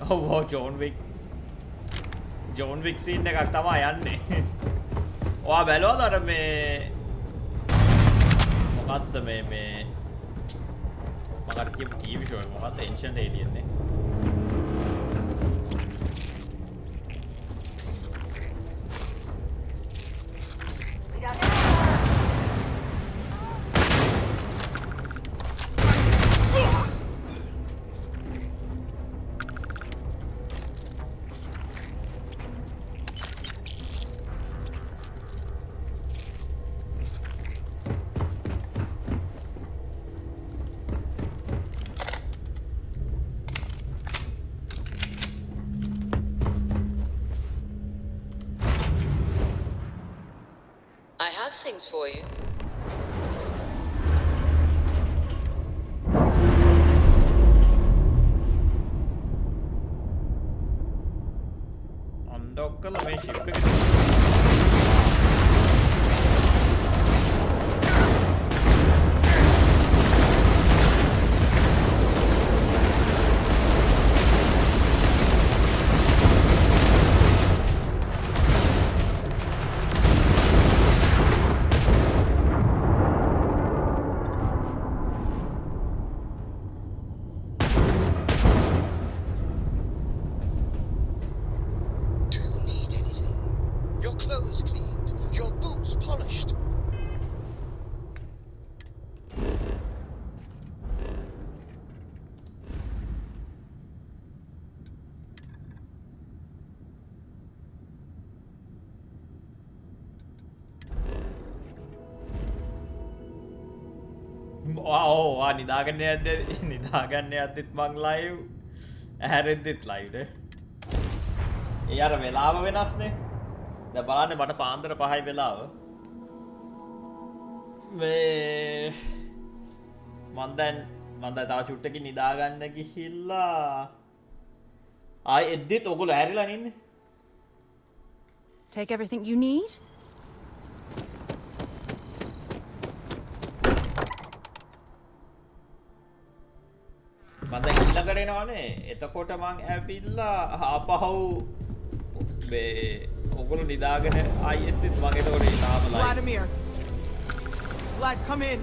Oh, John Wick scene එකක් තමයි යන්නේ. ඔයා බැලුවද අර මේ මොකක්ද මේ මම අර කියපු TV show එක මොකක්ද Ancient Alien නේ. I have things for you. Undock කළා මේ ship එක. නිදාගන්න යද්දිත් මං ලයිව් ඇහැරෙද්දිත් ලයිව් නේ. ඒ අර වෙලාව වෙනස්නේ. දැන් බලන්න මට පාන්දර 5යි වෙලාව. මේ මං දැන් තව චුට්ටකින් නිදාගන්න ගිහිල්ලා ආයි එද්දිත් ඔයගොල්ලෝ ඇහැරිලා ඉන්නේ. Take everything you need? මම දැන් ඊළඟට එනවනේ. එතකොට මං ඇවිල්ලා ආපහු මේ ඔගොල්ලෝ නිදාගෙන ආයෙත් මම එතකොට තාම live. Vladimir. Vlad, come in.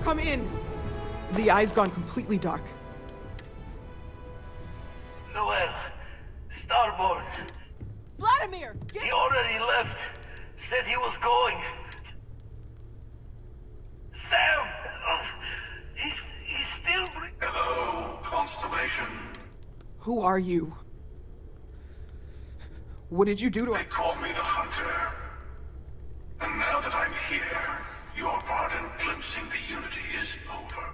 Come in. The eye's gone completely dark. Noel, Starborn. Vladimir, He already left. Said he was going. Sam! He's still... Hello, Constellation. Who are you? What did you do to They call me the Hunter. And now that I'm here, your part in glimpsing the Unity is over.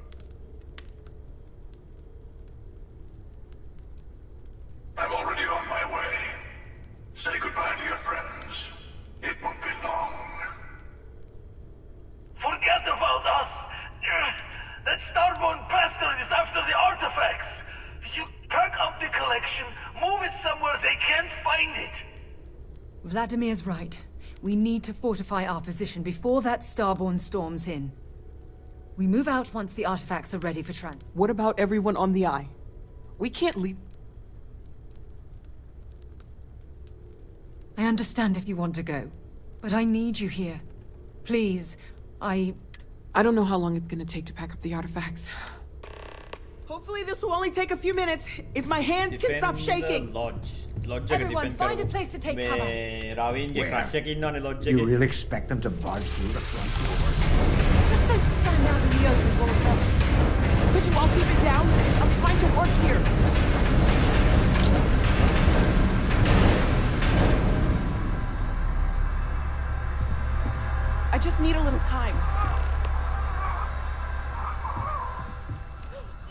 I'm already on my way. Say goodbye to your friends. It won't be long. Forget about us! That Starborn bastard is after the artifacts! You pack up the collection, move it somewhere they can't find it! Vladimir's right. We need to fortify our position before that Starborn storms in. We move out once the artifacts are ready for transport. What about everyone on the Eye? We can't leave. I understand if you want to go, but I need you here. Please, I don't know how long it's gonna take to pack up the artifacts. Hopefully this will only take a few minutes, if my hands can stop shaking. Everyone, find a place to take cover. You really expect them to barge through the front door? Just don't stand out in the open, Walter. Could you all keep it down? I'm trying to work here. I just need a little time.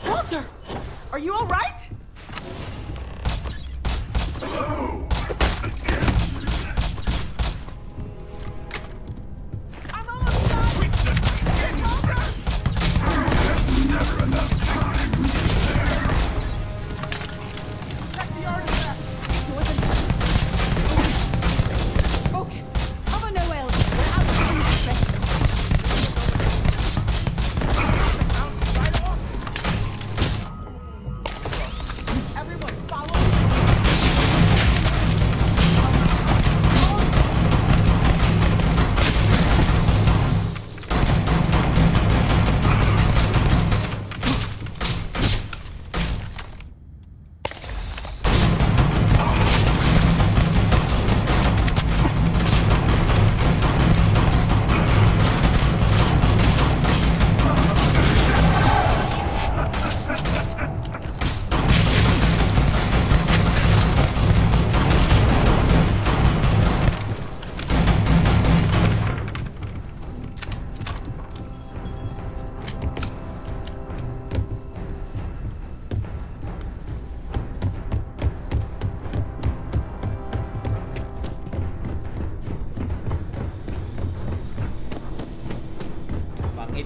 Walter! Are you all right? Hello! I'm almost done! There's never enough time there. Check the artifact! Focus! Cover Noel! We're out of space.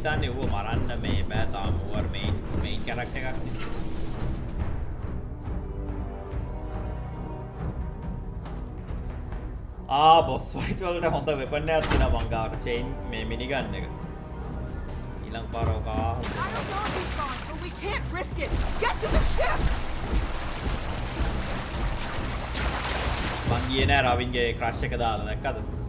හිතන්නේ ඌව මරන්න මේ බෑ තාම ඌවර් මේන් character එකක් නේ. boss fight වලට හොඳ weapon එකක් තියෙනවා මං ගාවට chain මේ minigun එක. ඊළඟ පාර ඔක We can't risk it. Get to the ship. මං ගියේ නෑ රවින්ගේ crush එක දාලා දැක්කද?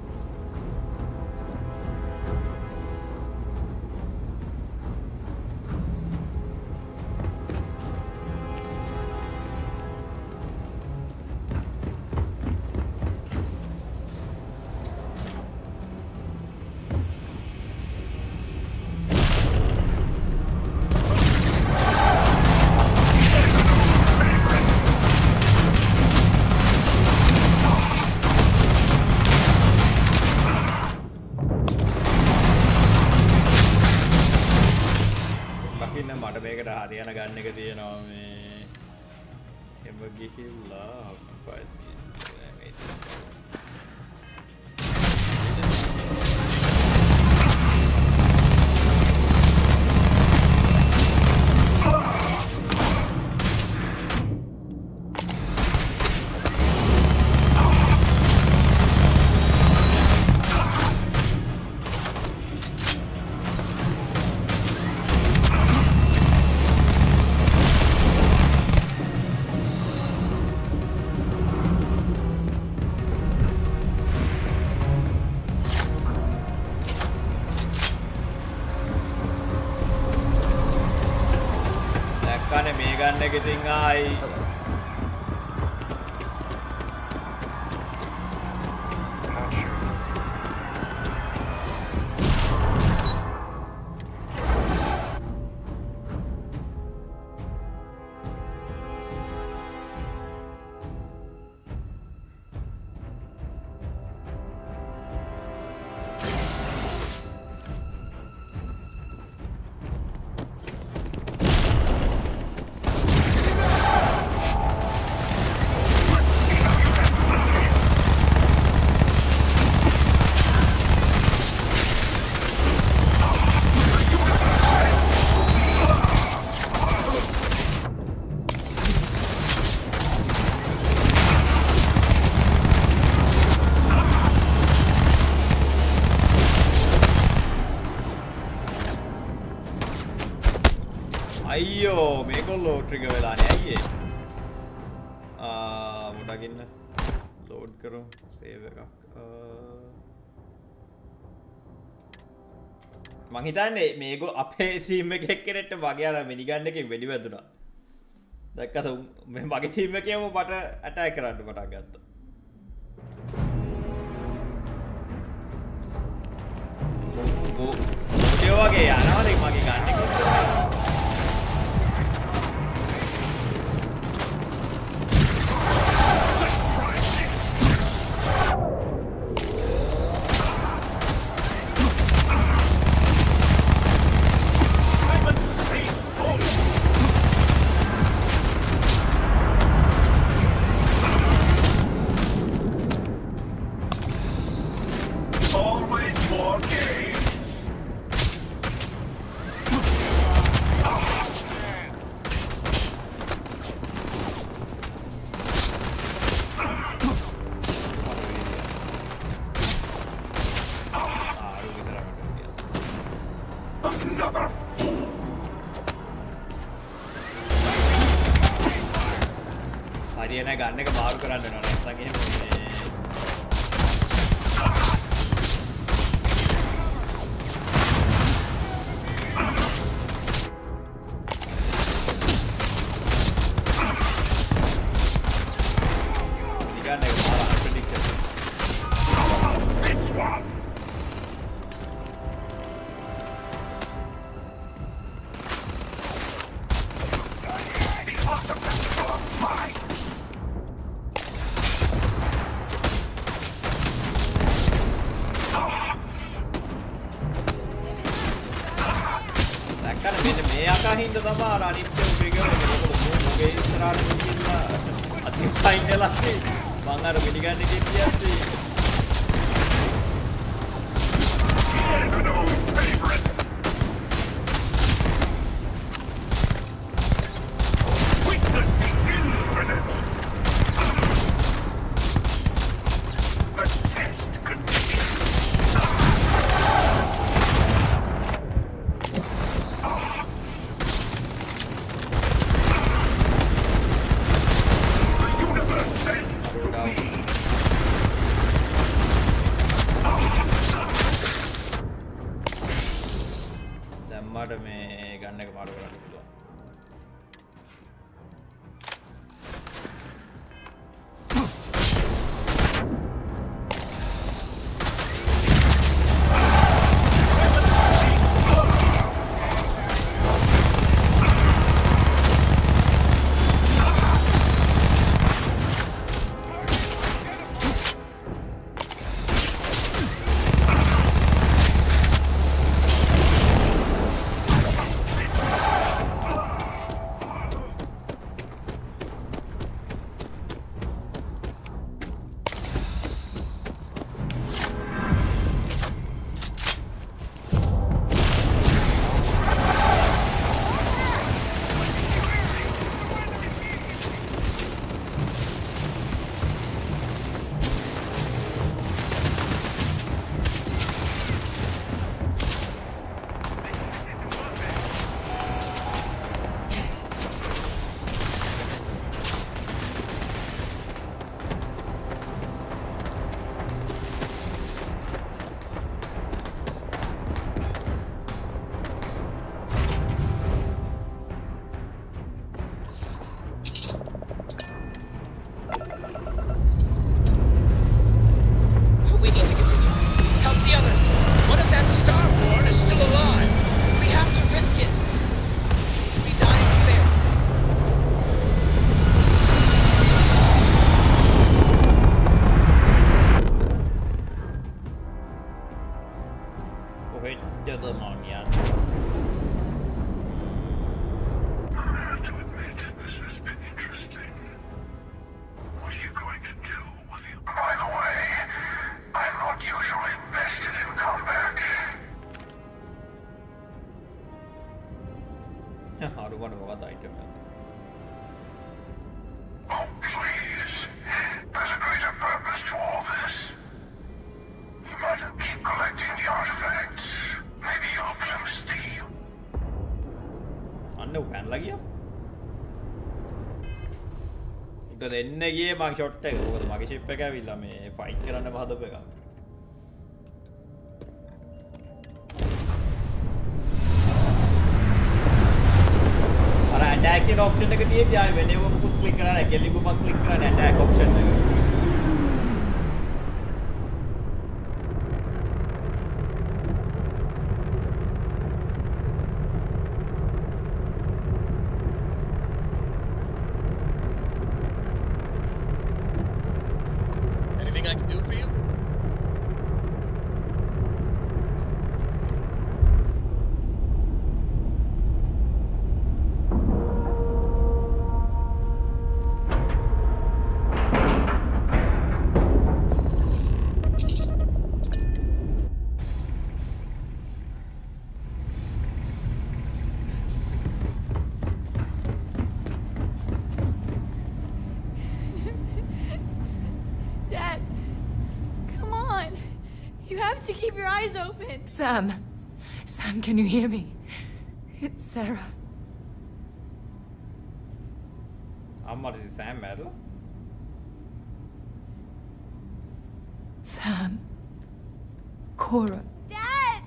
හරියන ගන්න එක තියෙනවා මේ එම ගිහිල්ලා පයිස් ඉතින් ආයි අයියෝ මේගොල්ලෝ ට්‍රිගර් වෙලා නේ අයියේ මොඩගින්න ලෝඩ් කරමු සේව් එකක් මං හිතන්නේ මේගොල්ලෝ අපේ ටීම් එකේ එක්කෙනෙක්ට වගේ අර මිනිගන් එකෙන් වෙඩි වැදුනා දැක්කද මේ මගේ ටීම් එකේම මට ඇටැක් කරන්න පටන් ගත්තා ඒ වගේ යනවා නේ මගේ ගන්න එක හරියන ගන්න එක මාරු කරන්න වෙනවා නැත්නම් එහෙම හින්ද තමයි අර අනිත් ට්‍රිගර් එක මොකද මගේ ඉස්සරහට ගිහිල්ලා අතින් පයින් ගලා මං අර මිනිගන් එකේ තියද්දි මොනවද item එක? Oh, please. There's a greater purpose to all this. You might keep collecting the artifacts. Maybe you'll some steal. අන්න උපැන්ලා ගියා. උට දෙන්න ගියේ මං ෂොට් එක. මොකද මගේ ෂිප් එක ඇවිල්ලා මේ ෆයිට් කරන්න හදපු එක. අර ඇටැක් කියන ඔප්ෂන් එක තියෙද්දි ආයෙ වෙනම මොකුත් ක්ලික් කරලා නැහැ. කෙලින්ම මං ක්ලික් කරන්නේ ඇටැක් ඔප්ෂන් එක. Anything I can do for you? Dad, come on. You have to keep your eyes open. Sam. Sam, can you hear me? It's Sarah. අම්මට සෑම් මැරලා? Sam. Cora. Dad!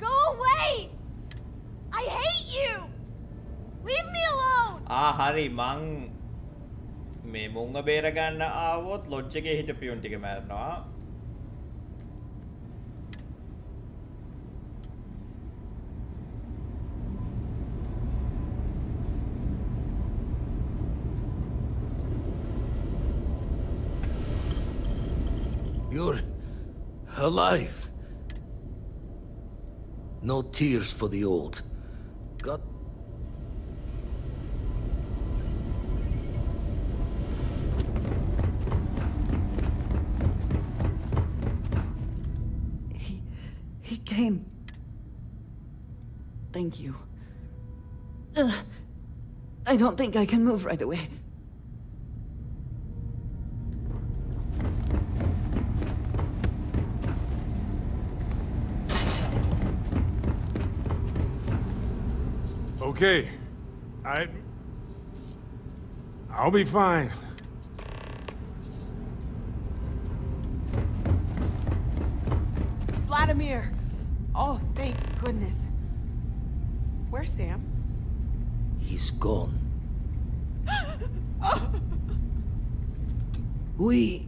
Go away! I hate you! Leave me alone! හරි මං මේ මුංග බේර ගන්න ආවොත් lodge එකේ හිට පියුන් ටික මැරෙනවා. You're alive. No tears for the old. God. He came. Thank you. I don't think I can move right away. Okay. I'll be fine. Vladimir! Oh, thank goodness. Where's Sam? He's gone. We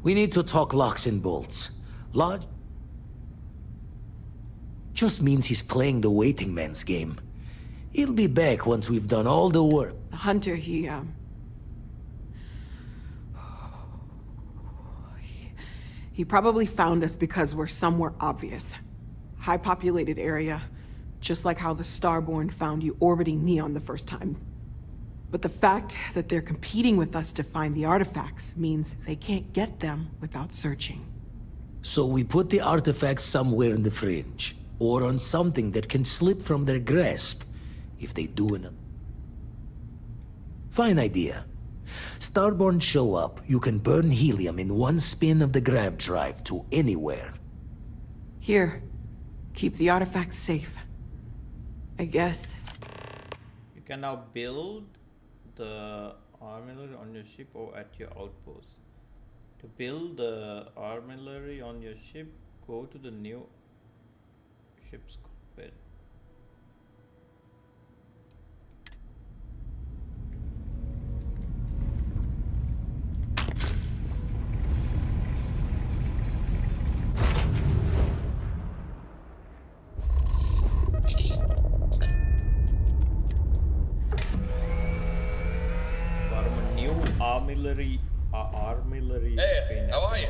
need to talk locks and bolts. Lodge just means he's playing the waiting man's game. He'll be back once we've done all the work. Hunter, he probably found us because we're somewhere obvious. High-populated area, just like how the Starborn found you orbiting Neon the first time. But the fact that they're competing with us to find the artifacts means they can't get them without searching. So we put the artifacts somewhere in the fringe, or on something that can slip from their grasp, if they do enough. Fine idea. Starborn show up, you can burn helium in one spin of the grav drive to anywhere. Here, keep the artifacts safe. I guess. You can now build the armillary on your ship or at your outpost. To build the armillary on your ship, go to the new ship's cockpit. Armillary. Hey, how are you?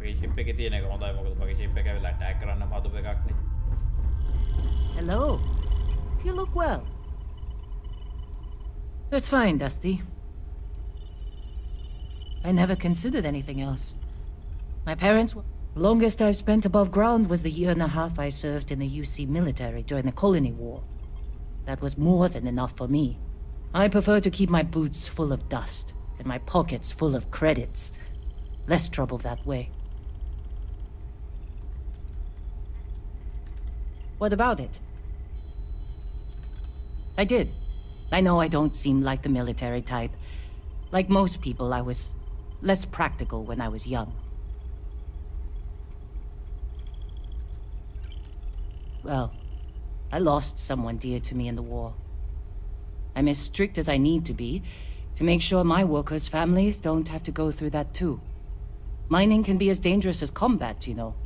මගේ ship එකේ තියෙන එක හොඳයි මොකද මගේ ship එක ඇවිල්ලා attack කරන්න හදපු එකක් නේ. Hello. You look well. That's fine, Dusty. I never considered anything else. My parents were... Longest I've spent above ground was the year and a half I served in the UC military during the Colony War. That was more than enough for me. I prefer to keep my boots full of dust and my pockets full of credits. Less trouble that way. What about it? I did. I know I don't seem like the military type. Like most people, I was less practical when I was young. Well, I lost someone dear to me in the war. I'm as strict as I need to be to make sure my workers' families don't have to go through that too. Mining can be as dangerous as combat, you know.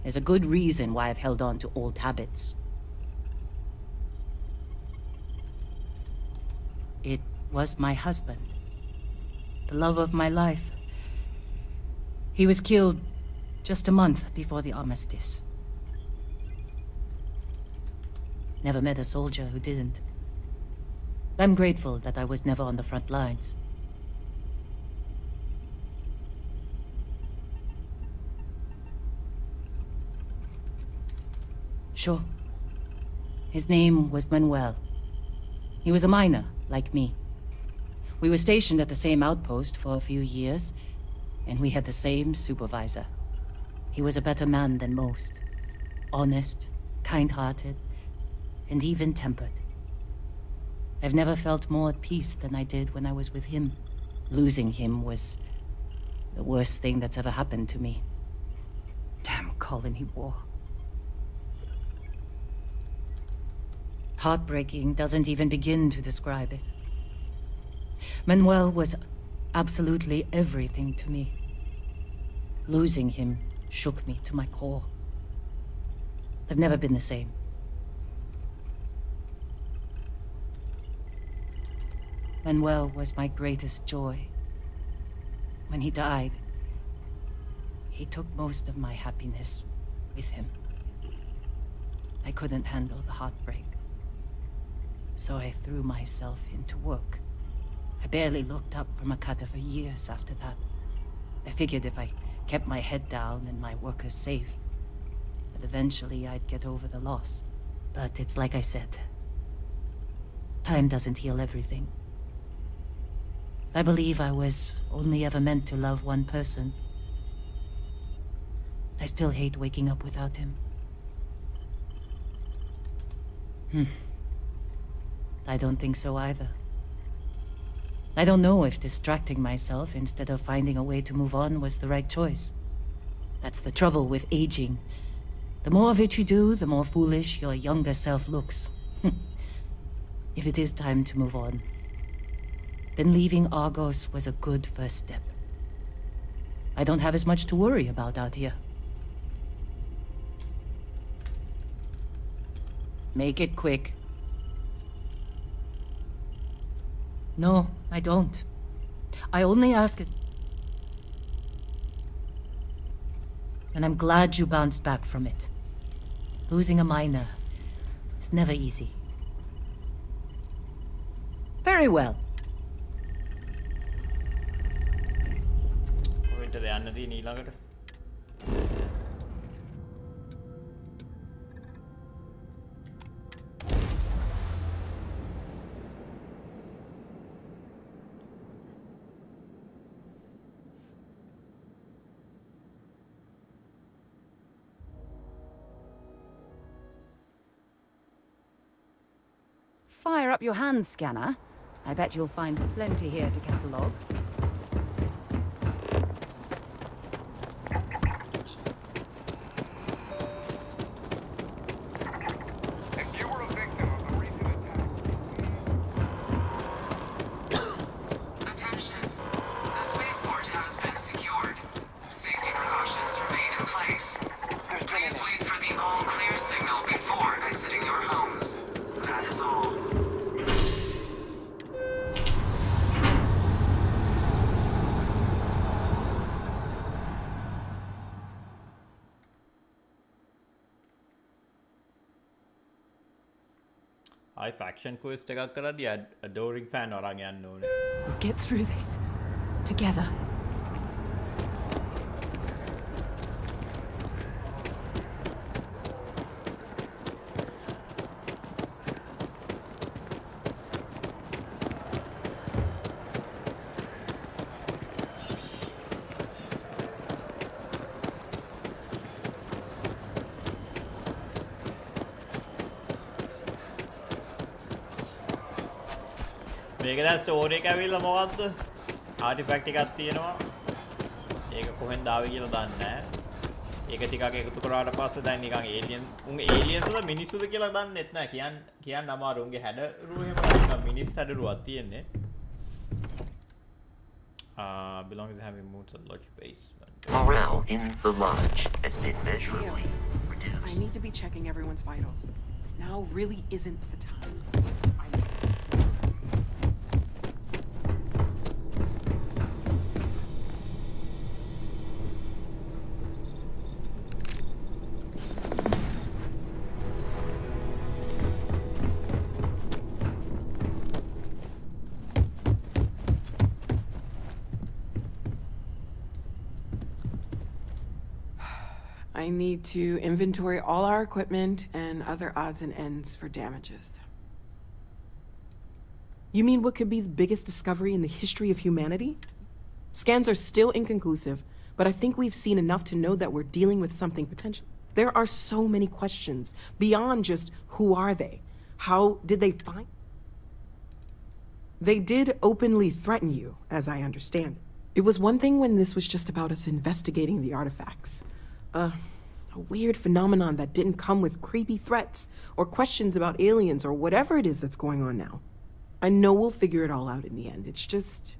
There's a good reason why I've held on to old habits. It was my husband. The love of my life. He was killed just a month before the armistice. Never met a soldier who didn't. I'm grateful that I was never on the front lines. Sure. His name was Manuel. He was a miner, like me. We were stationed at the same outpost for a few years, and we had the same supervisor. He was a better man than most. Honest, kind-hearted, and even-tempered. I've never felt more at peace than I did when I was with him. Losing him was the worst thing that's ever happened to me. Damn Colony War. Heartbreaking doesn't even begin to describe it. Manuel was absolutely everything to me. Losing him shook me to my core. I've never been the same. Manuel was my greatest joy. When he died, he took most of my happiness with him. I couldn't handle the heartbreak, so I threw myself into work. I barely looked up from a cutter for years after that. I figured if I kept my head down and my workers safe, that eventually I'd get over the loss. But it's like I said, time doesn't heal everything. I believe I was only ever meant to love one person. I still hate waking up without him. I don't think so either. I don't know if distracting myself instead of finding a way to move on was the right choice. That's the trouble with aging. The more of it you do, the more foolish your younger self looks. If it is time to move on, then leaving Argos was a good first step. I don't have as much to worry about out here. Make it quick. No, I don't. I only ask as... And I'm glad you bounced back from it. Losing a miner is never easy. Very well. Winter යන්න තියෙන ඊළඟට. Fire up your hands, scanner. I bet you'll find plenty here to catalogue. I faction quest එකක් කරද්දී adoring fan අරන් යන්න ඕනේ. We'll get through this. Together. මේක දැන් ස්ටෝරි එක ඇවිල්ලා මොකද්ද? ආටිෆැක්ට් එකක් තියෙනවා. ඒක කොහෙන්ද ආවේ කියලා දන්නේ නැහැ. ඒක ටිකක් එකතු කරාට පස්සේ දැන් නිකන් ඒලියන්ස්ද මිනිස්සුද කියලා දන්නෙත් නැහැ. කියන්න අමාරු. උන්ගේ හැඩරුව එහෙම නිකන් මිනිස් හැඩරුවක් තියෙන්නේ. Belongs to having moved to the lodge base. Morale in the lodge has been measurably reduced. I need to be checking everyone's vitals. Now really isn't the time. I need to inventory all our equipment and other odds and ends for damages. You mean what could be the biggest discovery in the history of humanity? Scans are still inconclusive, but I think we've seen enough to know that we're dealing with something potential. There are so many questions beyond just who are they? How did they find? They did openly threaten you, as I understand it. It was one thing when this was just about us investigating the artifacts. A weird phenomenon that didn't come with creepy threats or questions about aliens or whatever it is that's going on now. I know we'll figure it all out in the end. It's just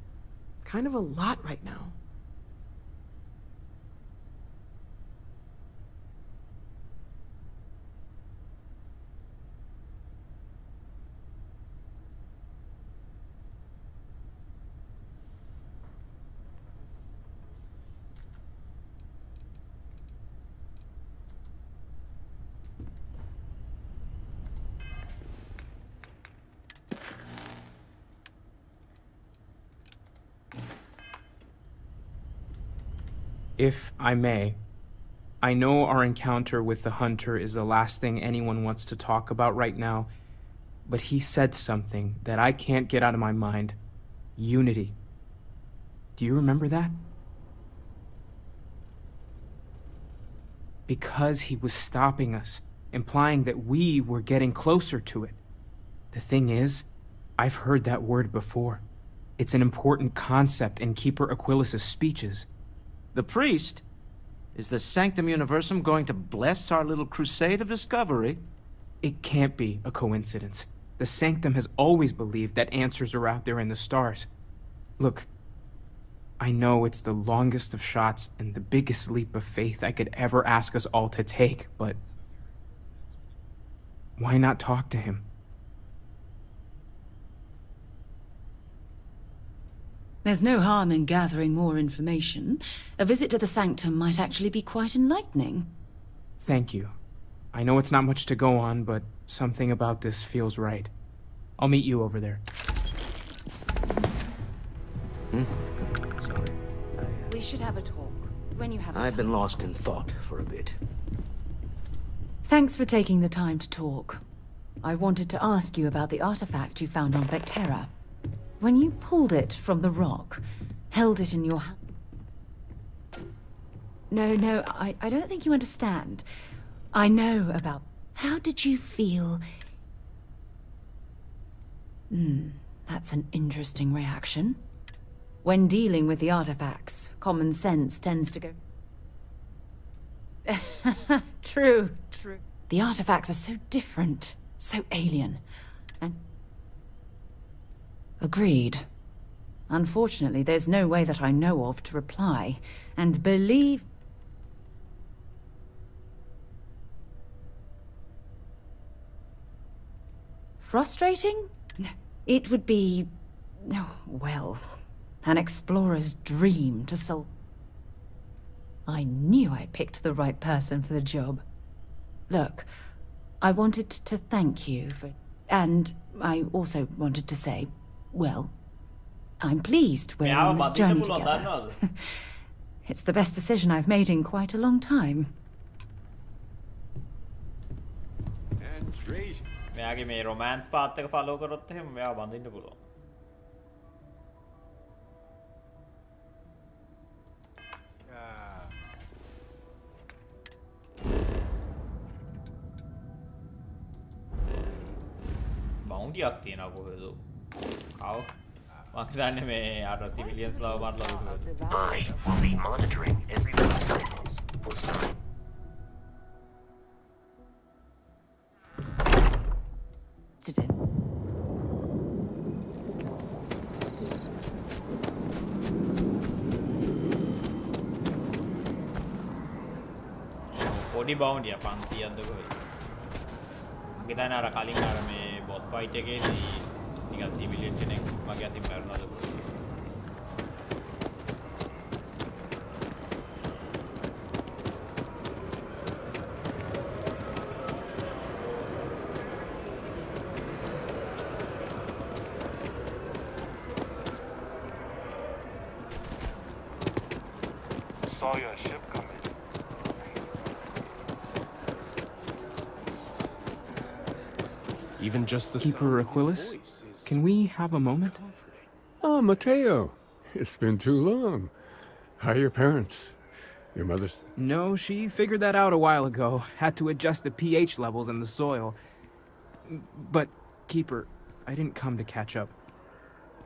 kind of a lot right now. If I may, I know our encounter with the hunter is the last thing anyone wants to talk about right now, but he said something that I can't get out of my mind. Unity. Do you remember that? Because he was stopping us, implying that we were getting closer to it. The thing is, I've heard that word before. It's an important concept in Keeper Aquilas's speeches. The priest? Is the Sanctum Universum going to bless our little crusade of discovery? It can't be a coincidence. The Sanctum has always believed that answers are out there in the stars. Look, I know it's the longest of shots and the biggest leap of faith I could ever ask us all to take, but why not talk to him? There's no harm in gathering more information. A visit to the Sanctum might actually be quite enlightening. Thank you. I know it's not much to go on, but something about this feels right. I'll meet you over there. Sorry. We should have a talk when you have I've been lost in thought for a bit. Thanks for taking the time to talk. I wanted to ask you about the artifact you found on Vectera. When you pulled it from the rock, held it in your hand... No, I don't think you understand. I know about... How did you feel? That's an interesting reaction. When dealing with the artifacts, common sense tends to go... True. The artifacts are so different, so alien, and... Agreed. Unfortunately, there's no way that I know of to reply, and believe... Frustrating? No, it would be... well, an explorer's dream to solve... I knew I picked the right person for the job. Look, I wanted to thank you for... And I also wanted to say, well, I'm pleased we're මෙයාව on this බඳින්න journey පුළුවන් together. දන්නවද? It's the best decision I've made in quite a long time. මෙයාගේ මේ romance පාත් එක follow කරොත් එහෙම මෙයාව බඳින්න පුළුවන්. බවුන්ඩියක් තියෙනවා කොහෙද? ආව. මම හිතන්නේ මේ අර සිවිලියන්ස් ලාව මරලා දුන්නා. I will be monitoring everyone's vitals for signs. පොඩි බවුන්ඩිය 500ක්ද කොහෙද? මම හිතන්නේ අර කලින් අර මේ බොස් ෆයිට් එකේදී නිකන් සිවිලියන් කෙනෙක් මගේ අතින් මැරුණාද කොහෙද? Saw your ship come in. Even just the Keeper Aquilus, can we have a moment? Oh, Mateo. It's been too long. How are your parents? Your mother's... No, she figured that out a while ago. Had to adjust the pH levels in the soil. But, Keeper, I didn't come to catch up.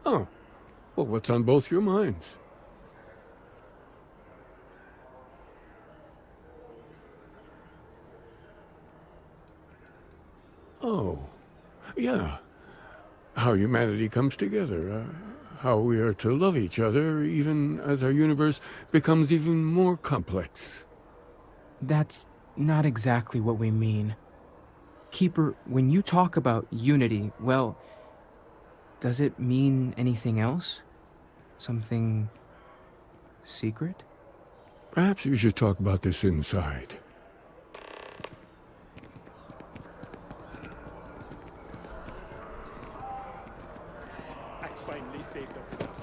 Oh. Well, what's on both your minds? Oh. Yeah. How humanity comes together. How we are to love each other even as our universe becomes even more complex. That's not exactly what we mean. Keeper, when you talk about unity, well, does it mean anything else? Something secret? Perhaps we should talk about this inside. I finally saved up enough.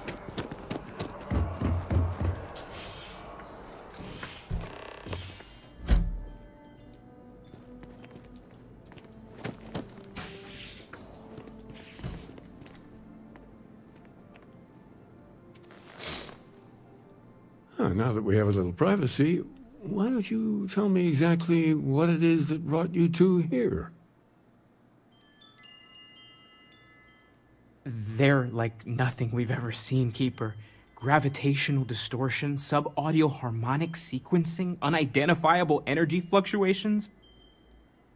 Now that we have a little privacy, why don't you tell me exactly what it is that brought you two here? They're like nothing we've ever seen, Keeper. Gravitational distortion, sub-audio harmonic sequencing, unidentifiable energy fluctuations.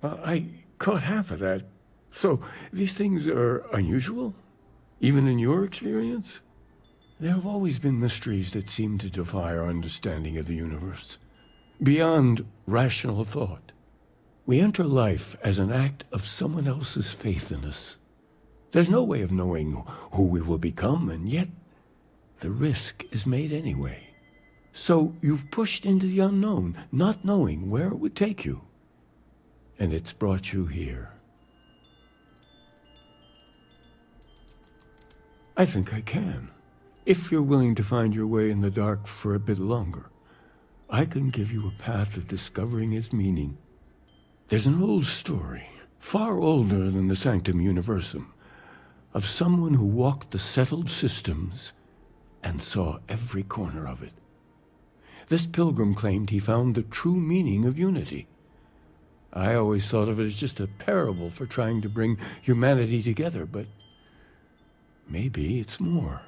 I caught half of that. So, these things are unusual? Even in your experience? There have always been mysteries that seem to defy our understanding of the universe. Beyond rational thought. We enter life as an act of someone else's faith in us. There's no way of knowing who we will become, and yet the risk is made anyway. So you've pushed into the unknown, not knowing where it would take you. And it's brought you here. I think I can. If you're willing to find your way in the dark for a bit longer, I can give you a path to discovering its meaning. There's an old story, far older than the Sanctum Universum, of someone who walked the settled systems and saw every corner of it. This pilgrim claimed he found the true meaning of unity. I always thought of it as just a parable for trying to bring humanity together, but maybe it's more.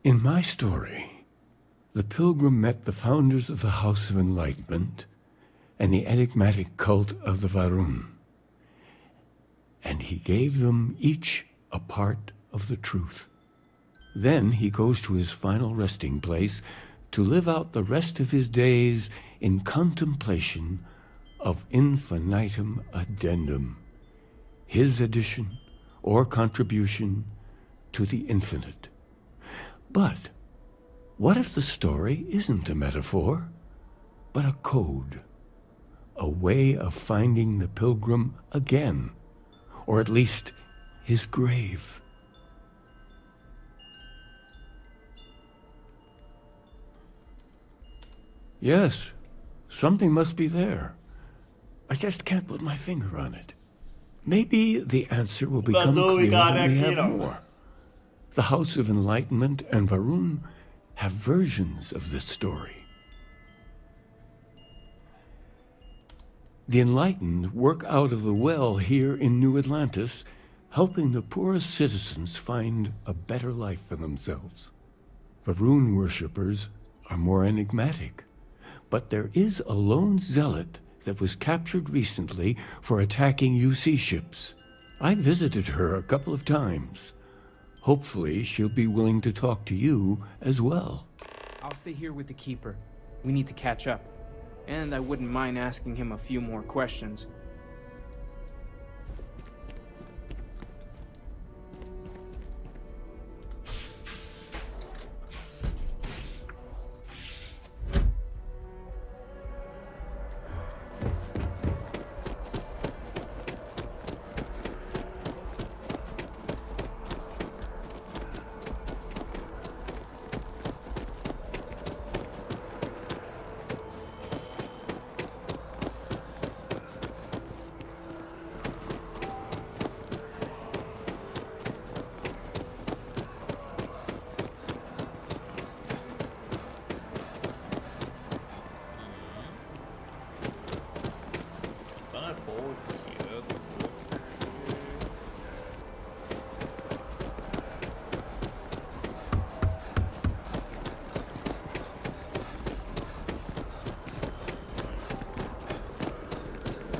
In my story, the pilgrim met the founders of the House of Enlightenment and the enigmatic cult of the Varun, and he gave them each a part of the truth. Then he goes to his final resting place to live out the rest of his days in contemplation of infinitum addendum, his addition or contribution to the infinite. But what if the story isn't a metaphor, but a code? a way of finding the pilgrim again, or at least his grave. Yes, something must be there. I just can't put my finger on it. Maybe the answer will become clear when we have more. The House of Enlightenment and Varun have versions of this story. The Enlightened work out of the well here in New Atlantis, helping the poorest citizens find a better life for themselves. Varun worshippers are more enigmatic, but there is a lone zealot that was captured recently for attacking UC ships. I visited her a couple of times. Hopefully, she'll be willing to talk to you as well. I'll stay here with the Keeper. We need to catch up. And I wouldn't mind asking him a few more questions.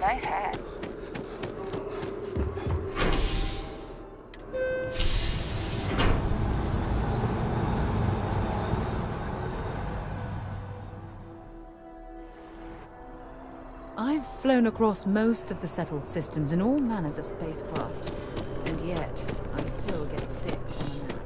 Nice hat. I've flown across most of the settled systems in all manners of spacecraft, and yet I still get sick on a mat.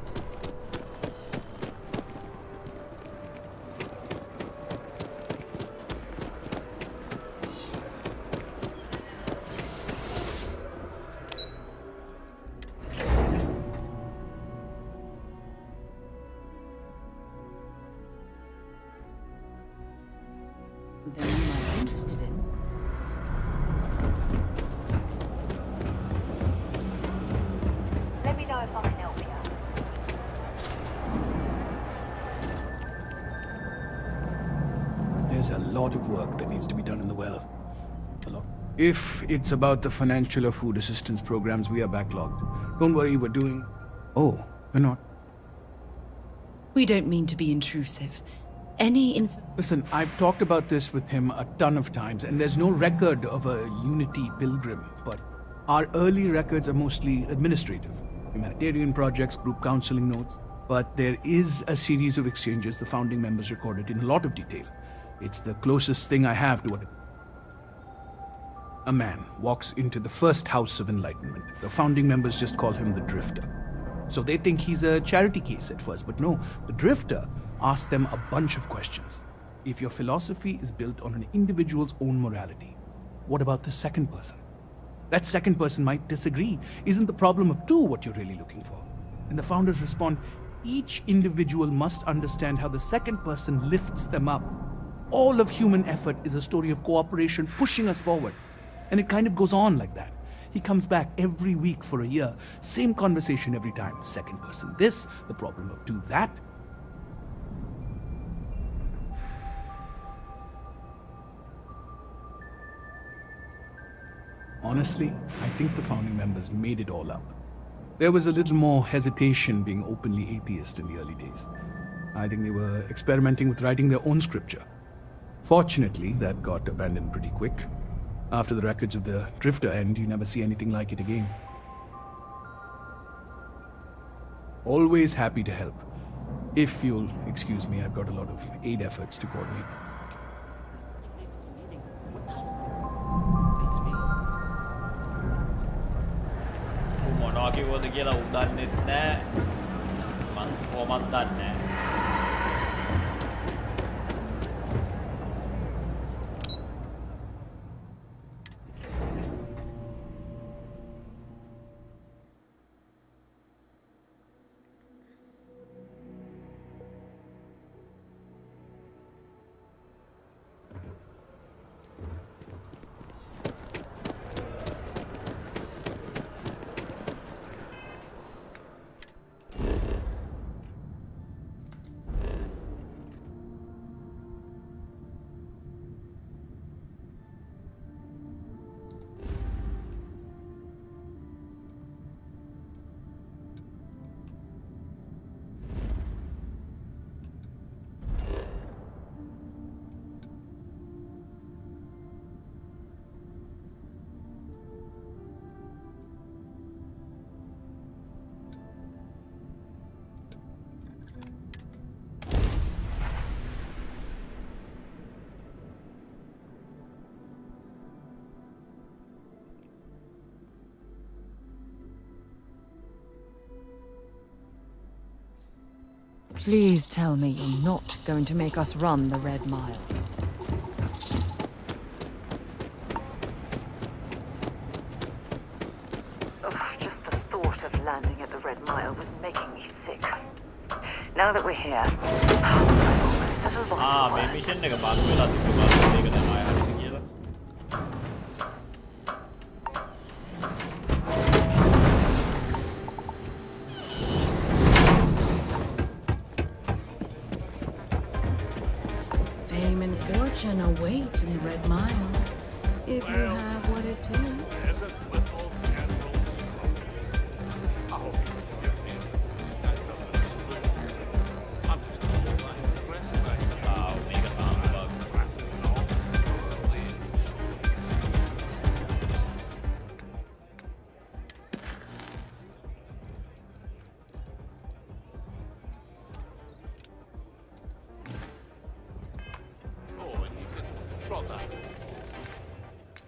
Then am I interested in? Let me know if I can help you. There's a lot of work that needs to be done in the well. A lot. If it's about the financial or food assistance programs, we are backlogged. Don't worry, we're doing... Oh, we're not. We don't mean to be intrusive. Listen, I've talked about this with him a ton of times, and there's no record of a Unity pilgrim, but our early records are mostly administrative. Humanitarian projects, group counseling notes, but there is a series of exchanges the founding members recorded in a lot of detail. It's the closest thing I have to what... A man walks into the first House of Enlightenment. The founding members just call him the Drifter. So they think he's a charity case at first, but no, the Drifter asks them a bunch of questions. If your philosophy is built on an individual's own morality, what about the second person? That second person might disagree. Isn't the problem of two what you're really looking for? And the founders respond, each individual must understand how the second person lifts them up. All of human effort is a story of cooperation pushing us forward. And it kind of goes on like that. He comes back every week for a year. Same conversation every time. Second person this, the problem of do that. Honestly, I think the founding members made it all up. There was a little more hesitation being openly atheist in the early days. I think they were experimenting with writing their own scripture. Fortunately, that got abandoned pretty quick. After the records of the Drifter end, you never see anything like it again. Always happy to help. If you'll excuse me, I've got a lot of aid efforts to coordinate. මොනවා කිව්වද කියලා උදන්නෙත් නෑ මං කොහොමද දන්නේ Please tell me you're not going to make us run the Red Mile. Just the thought of landing at the Red Mile was making me sick. Now that we're here, I'm almost at a loss for මේ words. Mission එක bus වෙලා තිබ්බ bus එක තමයි හරිද කියලා. Fame and fortune await in the Red Mile, if you have what it takes.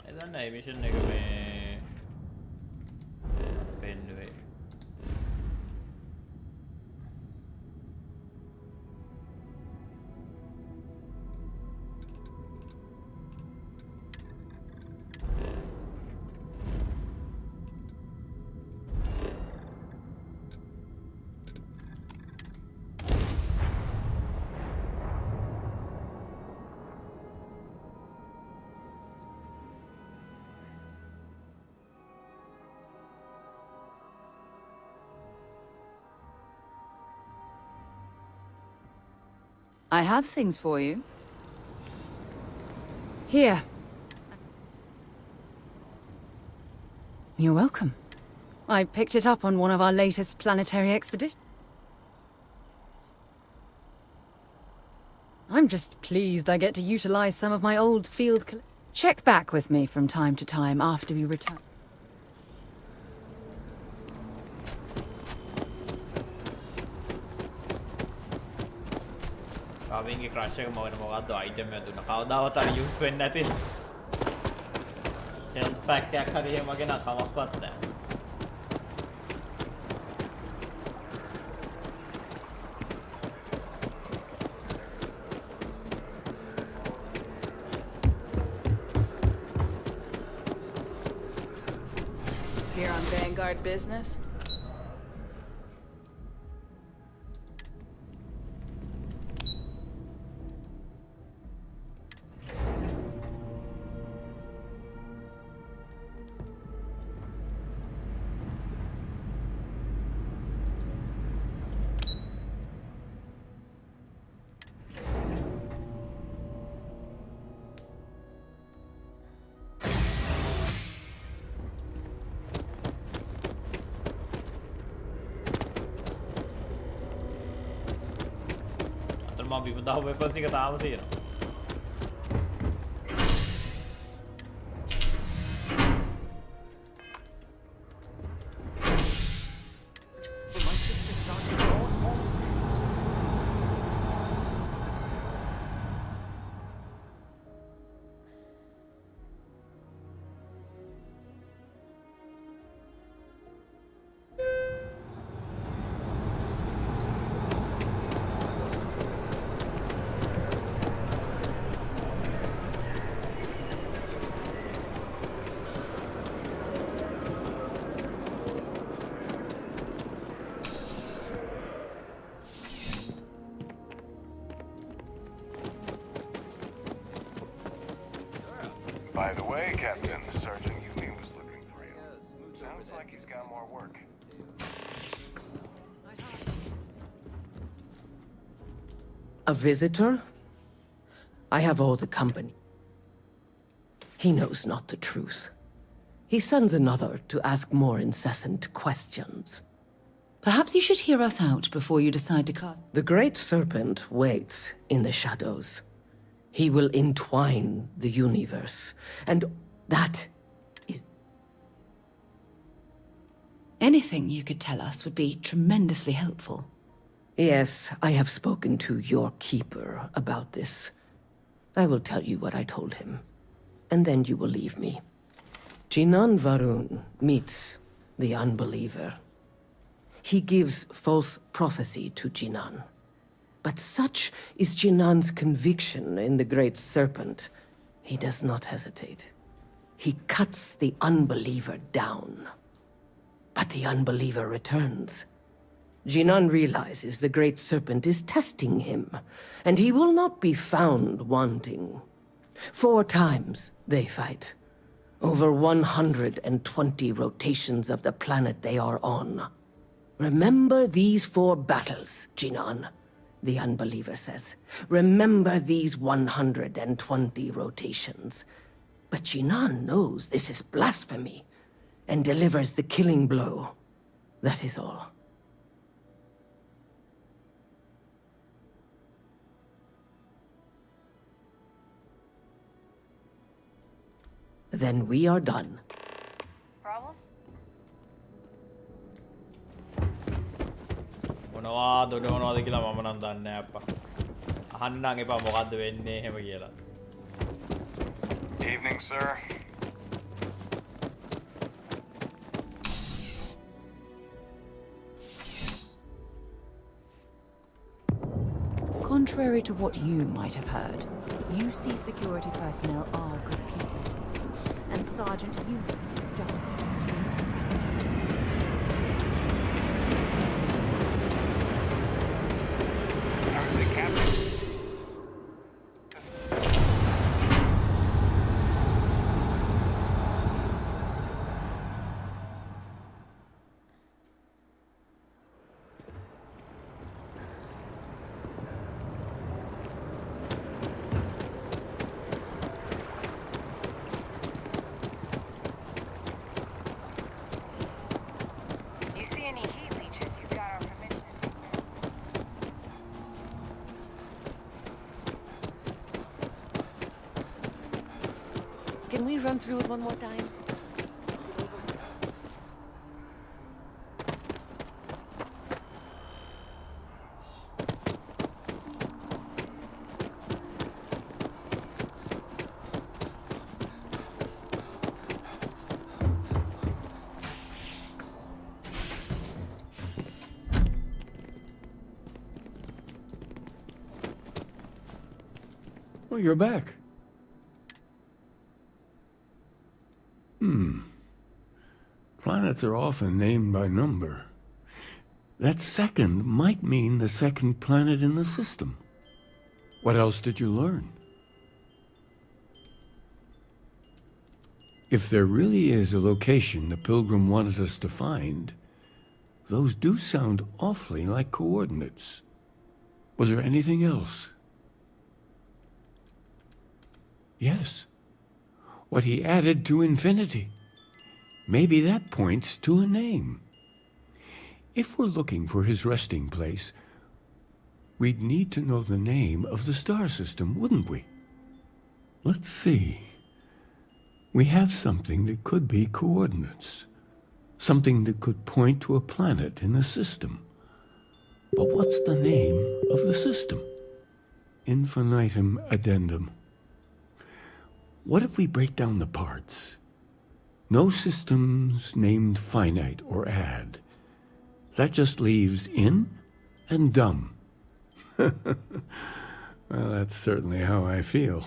එදන්න ඒ මිෂන් එක මේ පෙන්නුවේ. I have things for you. Here. You're welcome. I picked it up on one of our latest planetary expeditions. I'm just pleased I get to utilize some of my old field. Check back with me from time to time after we return. කාවින්ගේ crush එක මොකද්ද item එක දුන්නා. කවදාවත් අර use වෙන්නේ නැති. Health pack එකක් හරි එහෙම වගේ නම් කමක්වත් නැහැ. Here on Vanguard business? මම විපදාව වෙපස් එක තාම තියෙනවා. By the way, Captain, Sergeant Yumi was looking for you. Sounds like he's got more work. A visitor? I have all the company. He knows not the truth. He sends another to ask more incessant questions. Perhaps you should hear us out before you decide to cast. The Great Serpent waits in the shadows. He will entwine the universe, and that is... Anything you could tell us would be tremendously helpful. Yes, I have spoken to your keeper about this. I will tell you what I told him, and then you will leave me. Jinan Varun meets the unbeliever. He gives false prophecy to Jinan. But such is Jinan's conviction in the Great Serpent. He does not hesitate. He cuts the unbeliever down. But the unbeliever returns. Jinan realizes the Great Serpent is testing him, and he will not be found wanting. 4 times they fight. Over 120 rotations of the planet they are on. Remember these 4 battles, Jinan, the unbeliever says. Remember these 120 rotations. But Jinan knows this is blasphemy, and delivers the killing blow. That is all. Then we are done. මොනවාද මොනවද කියලා මම නම් දන්නේ නැහැ අප්පා. අහන්නම් එපා මොකද්ද වෙන්නේ එහෙම කියලා. Evening, sir. Contrary to what you might have heard, UC security personnel are good people. And Sergeant Ewan doesn't want us to be The captain. You see any heat leeches, you've got our permission. Can we run through it one more time? Well, you're back. Planets are often named by number. That second might mean the second planet in the system. What else did you learn? If there really is a location the Pilgrim wanted us to find, those do sound awfully like coordinates. Was there anything else? Yes. What he added to infinity. Maybe that points to a name. If we're looking for his resting place, we'd need to know the name of the star system, wouldn't we? Let's see. We have something that could be coordinates. Something that could point to a planet in the system. But what's the name of the system? Infinitum addendum. What if we break down the parts? No systems named finite or add. That just leaves in and dumb. Well, that's certainly how I feel.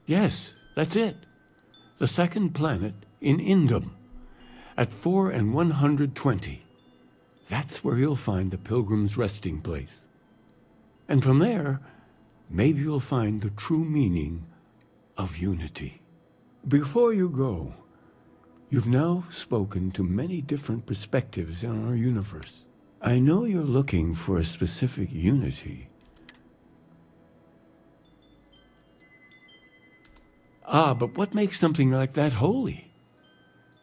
Yes, that's it. The second planet in Indum, at 4 and 120. That's where you'll find the Pilgrim's resting place. And from there, maybe you'll find the true meaning of unity. Before you go, you've now spoken to many different perspectives in our universe. I know you're looking for a specific unity. Ah, but what makes something like that holy?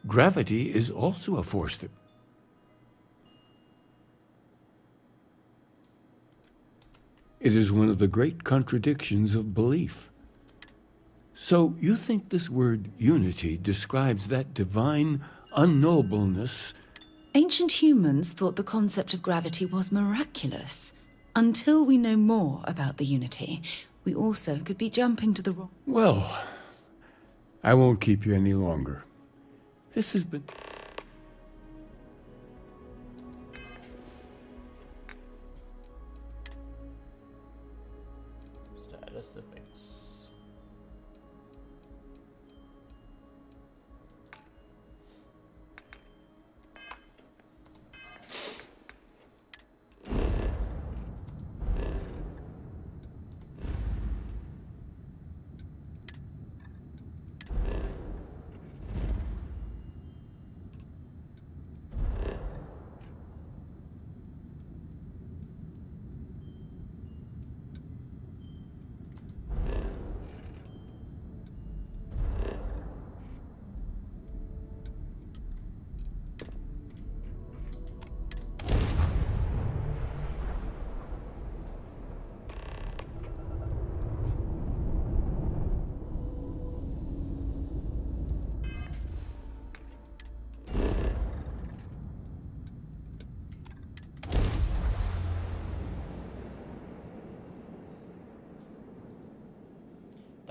Gravity is also a force that... It is one of the great contradictions of belief. So you think this word unity describes that divine unknowableness? Ancient humans thought the concept of gravity was miraculous. Until we know more about the unity, we also could be jumping to the wrong... Well, I won't keep you any longer. This has been... Status effects.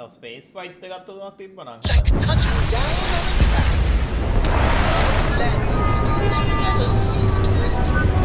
Tää on Space Fights දෙකක් තුනක් තිබ්බනම්. Landing skills never cease to improve.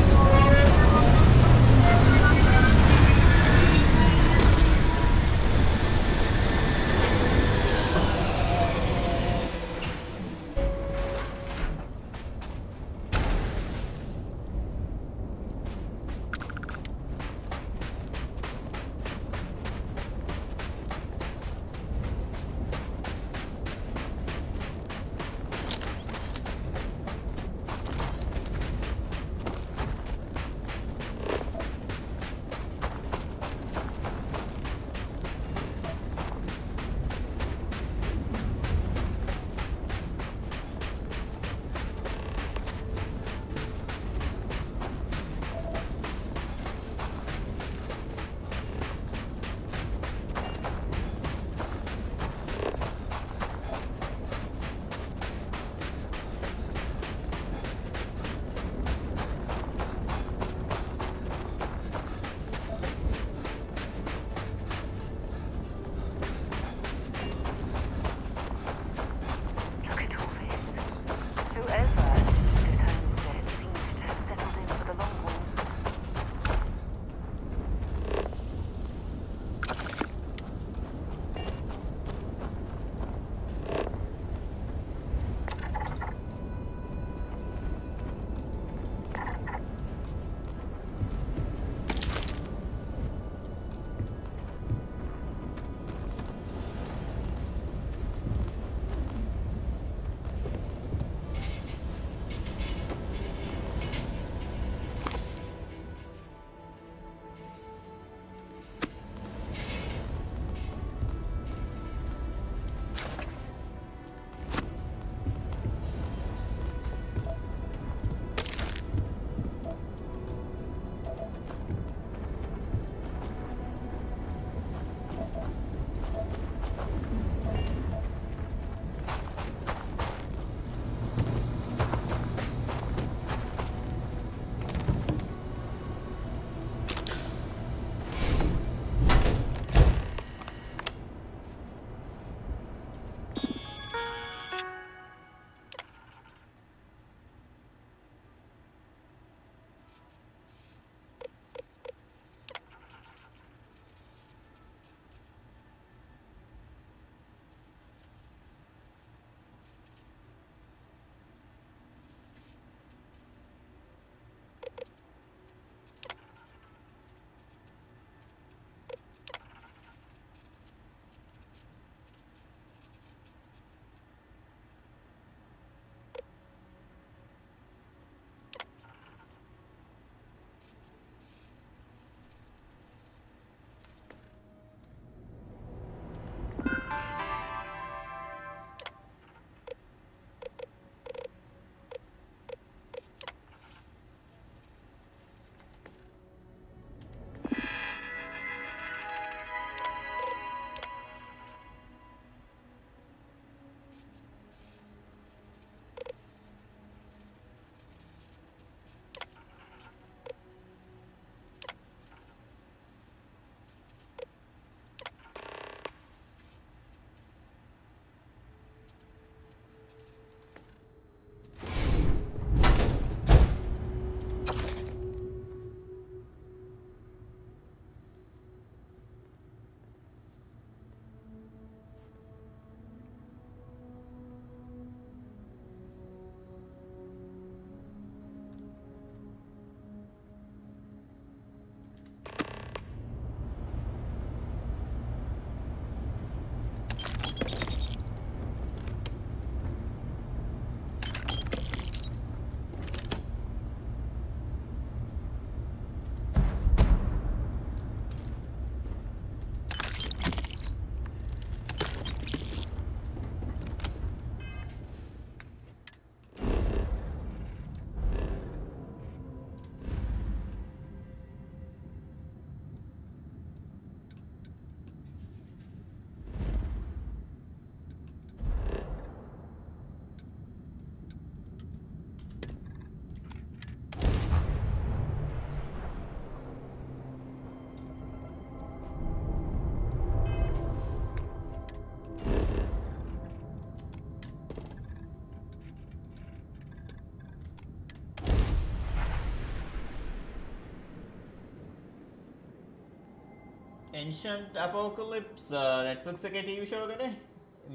Ancient Apocalypse Netflix එකේ TV show එකනේ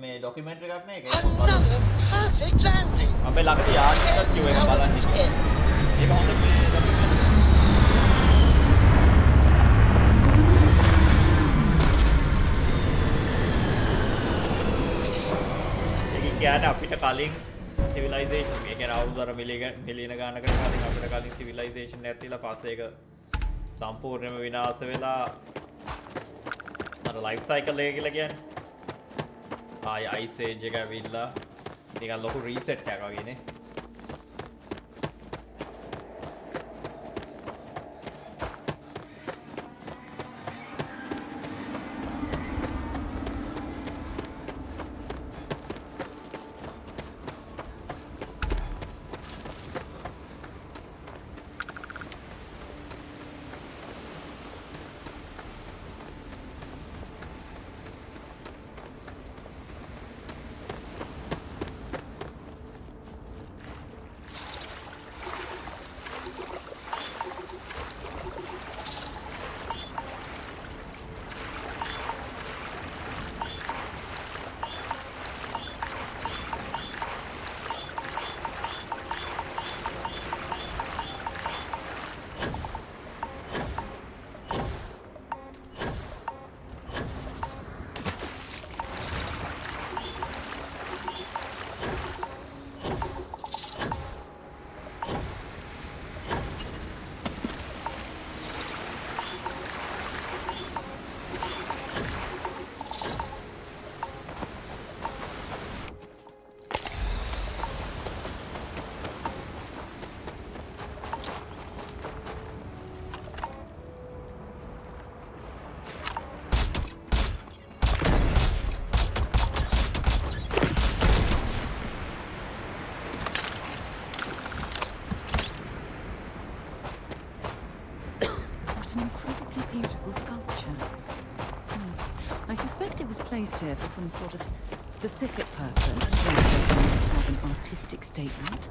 මේ documentary එකක් නේ ඒක. Another perfect landing. අපි ළඟදී යාළුවෙක්ට කිව්ව එක බලන්න කියලා. ඒක හොඳ කියන්නේ අපිට කලින් civilization මේ කියන්නේ අවුරුදු මිලියන ගානකට කලින් අපිට කලින් civilization නැතිලා පස්සේ ඒක සම්පූර්ණයෙන්ම විනාශ වෙලා අර life cycle එක කියලා කියන්නේ ආයි ice age එක ඇවිල්ලා නිකන් ලොකු reset එකක් වගේ නේ. Placed here for some sort of specific purpose, rather than as an artistic statement.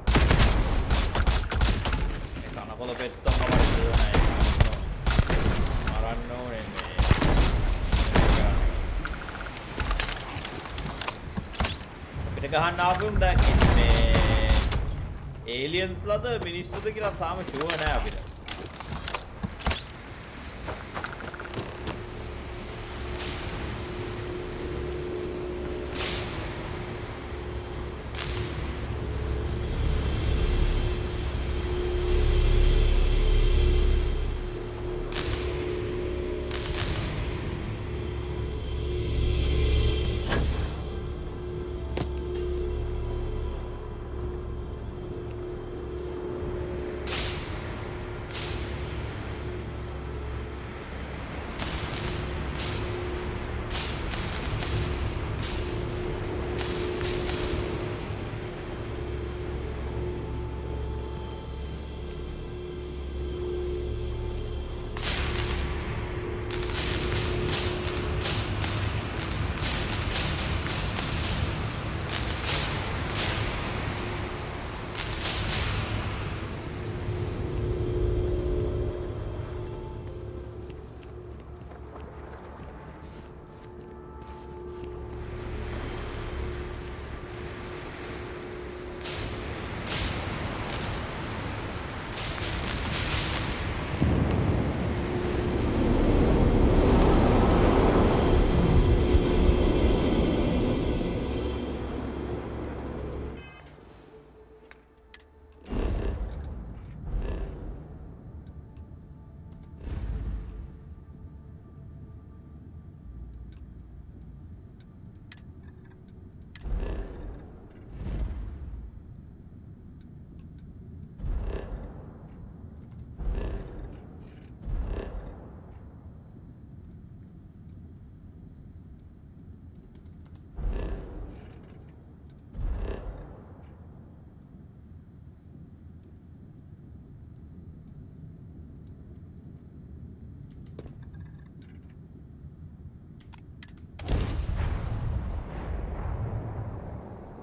අපිට ගහන්න ආපුම් දැන් ඉන්නේ aliens ලද මිනිස්සුද කියලා තාම ෂුවර් නෑ අපිට.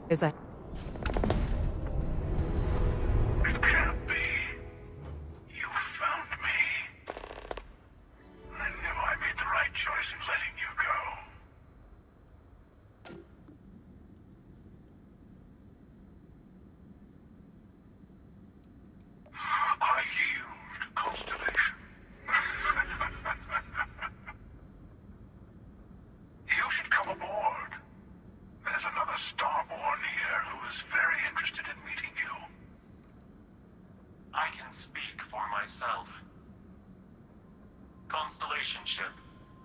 Is that? It can't be. You found me. I knew I made the right choice can speak for myself. Constellation ship,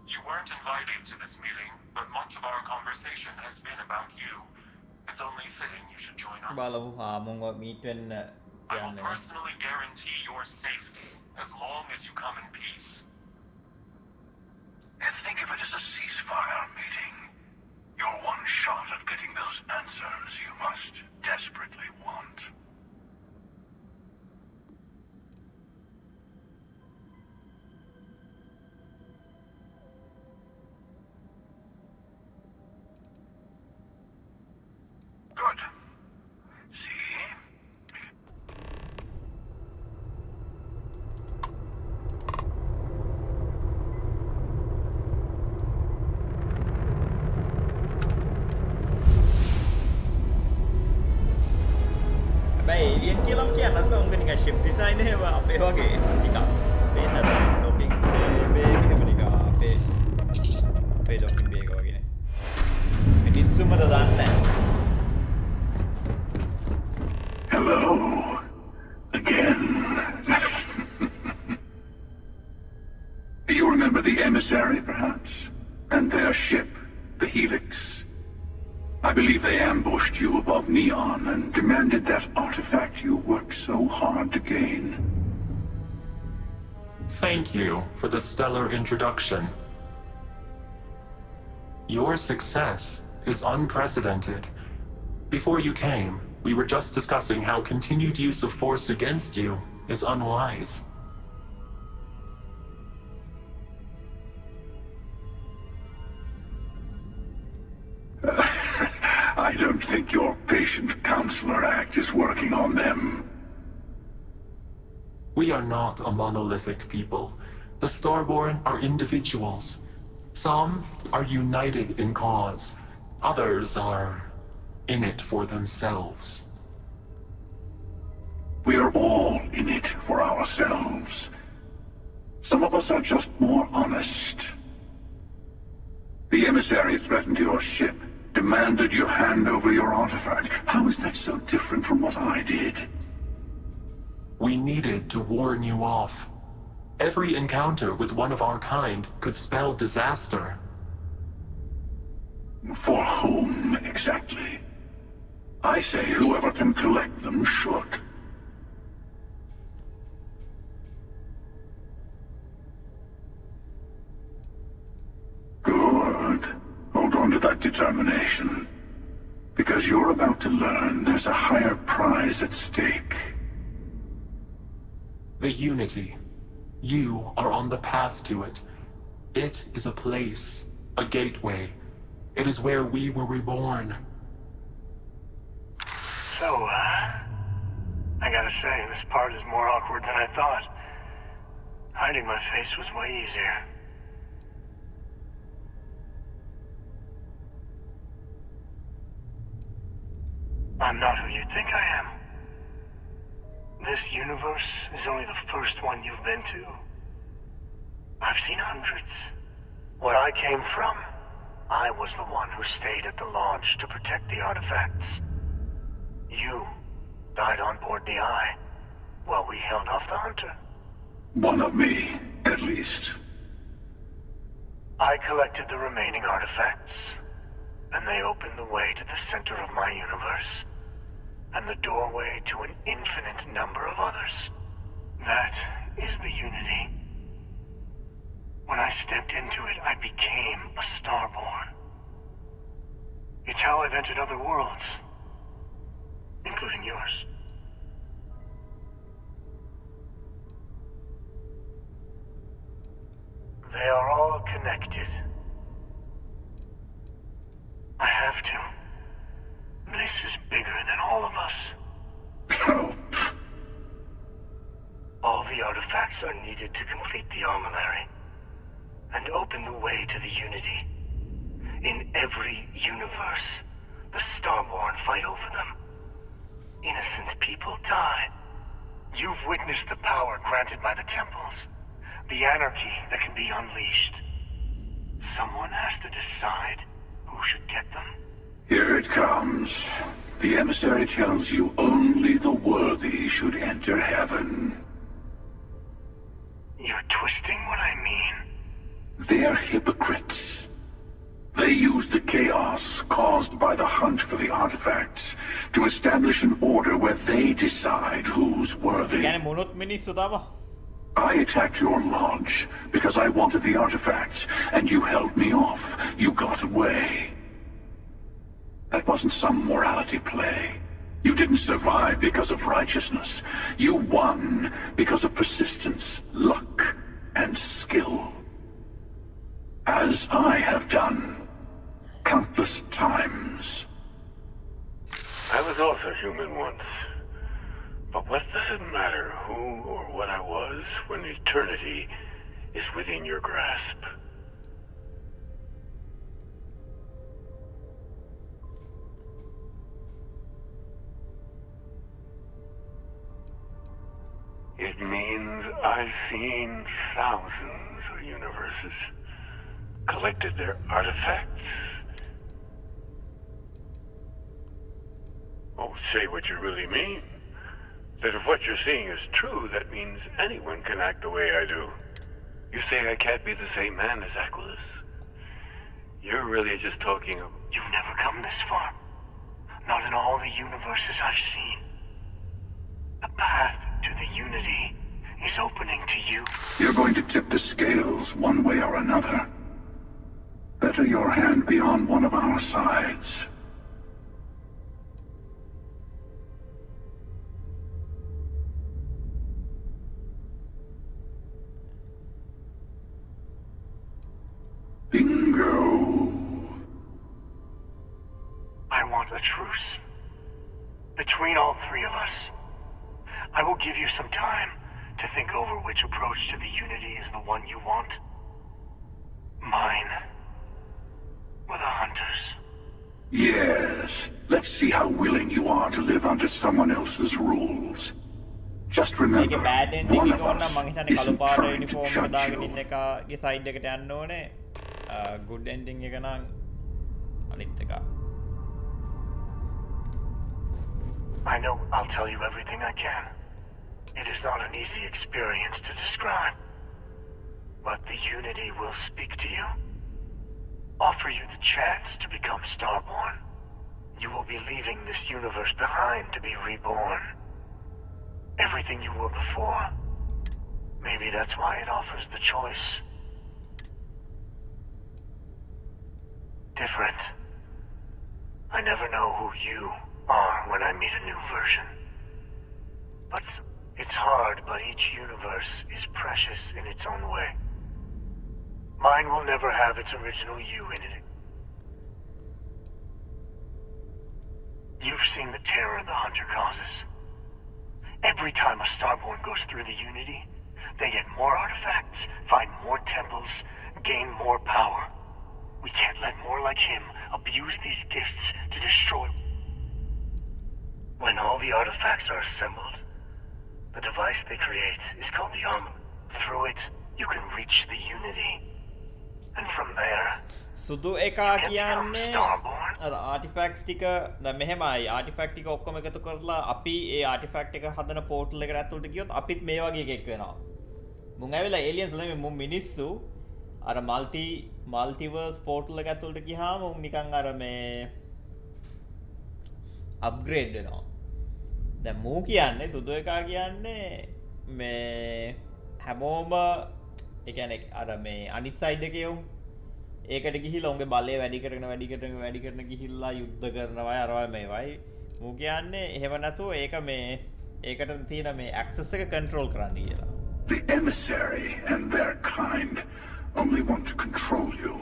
you weren't invited to this meeting, but much of our conversation has been about you. It's only fitting you should join us. ว่าเราหามึงว่ามีเป็นอ I ย่าง will หนึ่ง personally guarantee your safety as long as you come in peace. And think of it as a ceasefire meeting. Your one shot at getting those answers you must desperately want. Good. See? හැබැයි alien කියලා කියන්නත් බෑ උන්ගේ නිකන් sheep design එක අපේ වගේ නිකන් පේන්න ඩොකින් බේග් එහෙම නිකන් අපේ ඩොකින් බේග් වගේ නේ මිනිස්සුමද දන්නේ Hello. Again. You remember the emissary, perhaps? And their ship, the Helix? I believe they ambushed you above Neon and demanded that artifact you worked so hard to gain. Thank you for the stellar introduction. Your success is unprecedented. Before you came, we were just discussing how continued use of force against you is unwise. I don't think your patient counselor act is working on them. We are not a monolithic people. The Starborn are individuals. Some are united in cause. Others are in it for themselves. We are all in it for ourselves. Some of us are just more honest. The emissary threatened your ship, demanded you hand over your artifact. How is that so different from what I did? We needed to warn you off. Every encounter with one of our kind could spell disaster. For whom, exactly? I say whoever can collect them should. Good. Hold on to that determination. Because you're about to learn there's a higher prize at stake. The Unity. You are on the path to it. It is a place, a gateway. It is where we were reborn. So, I gotta say, this part is more awkward than I thought. Hiding my face was way easier. I'm not who you think I am. This universe is only the first one you've been to. I've seen hundreds. Where I came from, I was the one who stayed at the launch to protect the artifacts. You died on board the Eye, while we held off the Hunter. One of me, at least. I collected the remaining artifacts, and they opened the way to the center of my universe, and the doorway to an infinite number of others. That is the Unity. When I stepped into it, I became a Starborn. It's how I've entered other worlds, including yours. They are all connected. I have to. This is bigger than all of us. All the artifacts are needed to complete the armillary and open the way to the Unity. In every universe, the Starborn fight over them. Innocent people die. You've witnessed the power granted by the temples, the anarchy that can be unleashed. Someone has to decide who should get them. Here it comes. The emissary tells you only the worthy should enter heaven. You're twisting what I mean. They're hypocrites. They use the chaos caused by the hunt for the artifacts to establish an order where they decide who's worthy. I attacked your lodge because I wanted the artifacts, and you held me off. You got away. That wasn't some morality play. You didn't survive because of righteousness. You won because of persistence, luck, and skill. As I have done countless times. I was also human once. But what does it matter who or what I was when eternity is within your grasp? It means I've seen thousands of universes, collected their artifacts. Oh, say what you really mean. That if what you're seeing is true, that means anyone can act the way I do. You say I can't be the same man as Aquilus? You're really just talking of... You've never come this far. Not in all the universes I've seen. The path to the Unity is opening to you. You're going to tip the scales one way or another. Better your hand be on one of our sides. Bingo. I want a truce. Between all three of us. I will give you some time to think over which approach to the Unity is the one you want. Mine. Or the Hunters. Yes. Let's see how willing you are to live under someone else's rules. Just remember, one of us isn't trying to judge you. good ending එක නම් අනිත් එක. I know I'll tell you everything I can. It is not an easy experience to describe. But the Unity will speak to you. Offer you the chance to become Starborn. You will be leaving this universe behind to be reborn. Everything you were before. Maybe that's why it offers the choice. Different. I never know who you are when I meet a new version. But it's hard, but each universe is precious in its own way. Mine will never have its original you in it. You've seen the terror the Hunter causes. Every time a Starborn goes through the Unity, they get more artifacts, find more temples, gain more power. We can't let more like him abuse these gifts to destroy. When all the artifacts are assembled, the device they create is called the Armor. Through it, you can reach the Unity. And from there, සුදු එකා කියන්නේ අර ආටිෆැක්ට්ස් ටික දැන් මෙහෙමයි ආටිෆැක්ට් ටික ඔක්කොම එකතු කරලා අපි ඒ ආටිෆැක්ට් එක හදන පෝර්ටල් එකට ඇතුළට ගියොත් අපිත් මේ වගේ එකෙක් වෙනවා. මුන් ඇවිල්ලා ඒලියන්ස් නෙමෙයි මුන් මිනිස්සු අර මල්ටිවර්ස් පෝර්ටල් එක ඇතුළට ගියාම උන් නිකන් අර මේ අප්ග්‍රේඩ් වෙනවා. දැන් මූ කියන්නේ සුදු එකා කියන්නේ මේ හැමෝම ඒ කියන්නේ අර මේ අනිත් සයිඩ් එකේ උන් ඒකට ගිහිල්ලා උන්ගේ බලය වැඩි කරන ගිහිල්ලා යුද්ධ කරනවා අරවයි මේවයි මූ කියන්නේ එහෙම නැතුව ඒක මේ ඒකට තියෙන මේ ඇක්සස් එක කන්ට්‍රෝල් කරන්න කියලා. The emissary and their kind only want to control you.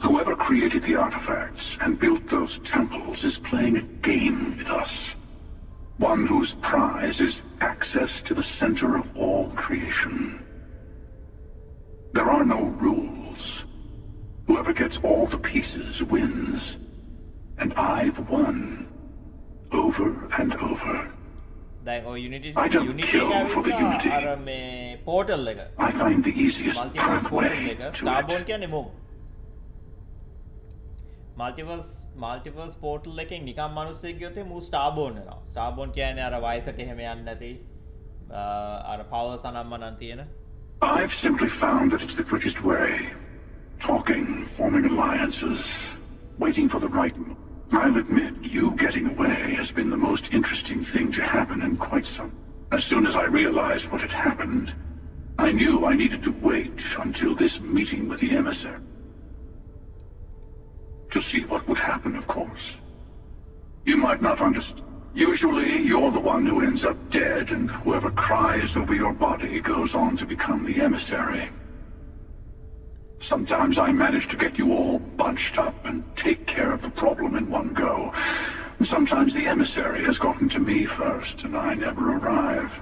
Whoever created the artifacts and built those temples is playing a game with us. One whose prize is access to the center of all creation. There are no rules. Whoever gets all the pieces wins. And I've won. Over and over. I don't kill for the Unity. I find the easiest pathway to it. Multiverse portal එකෙන් නිකම් මිනිස්සෙක් ගියොත් මූ ස්ටාර්බෝන් වෙනවා. ස්ටාර්බෝන් කියන්නේ අර වයසට එහෙම යන්නේ නැති අර පවර් සනම්මනන් තියෙන. I've simply found that it's the quickest way. Talking, forming alliances, waiting for the right moment. I'll admit, you getting away has been the most interesting thing to happen in quite some... As soon as I realized what had happened, I knew I needed to wait until this meeting with the emissary. To see what would happen, of course. You might not understand. Usually, you're the one who ends up dead, and whoever cries over your body goes on to become the emissary. Sometimes I manage to get you all bunched up and take care of the problem in one go. Sometimes the emissary has gotten to me first, and I never arrive.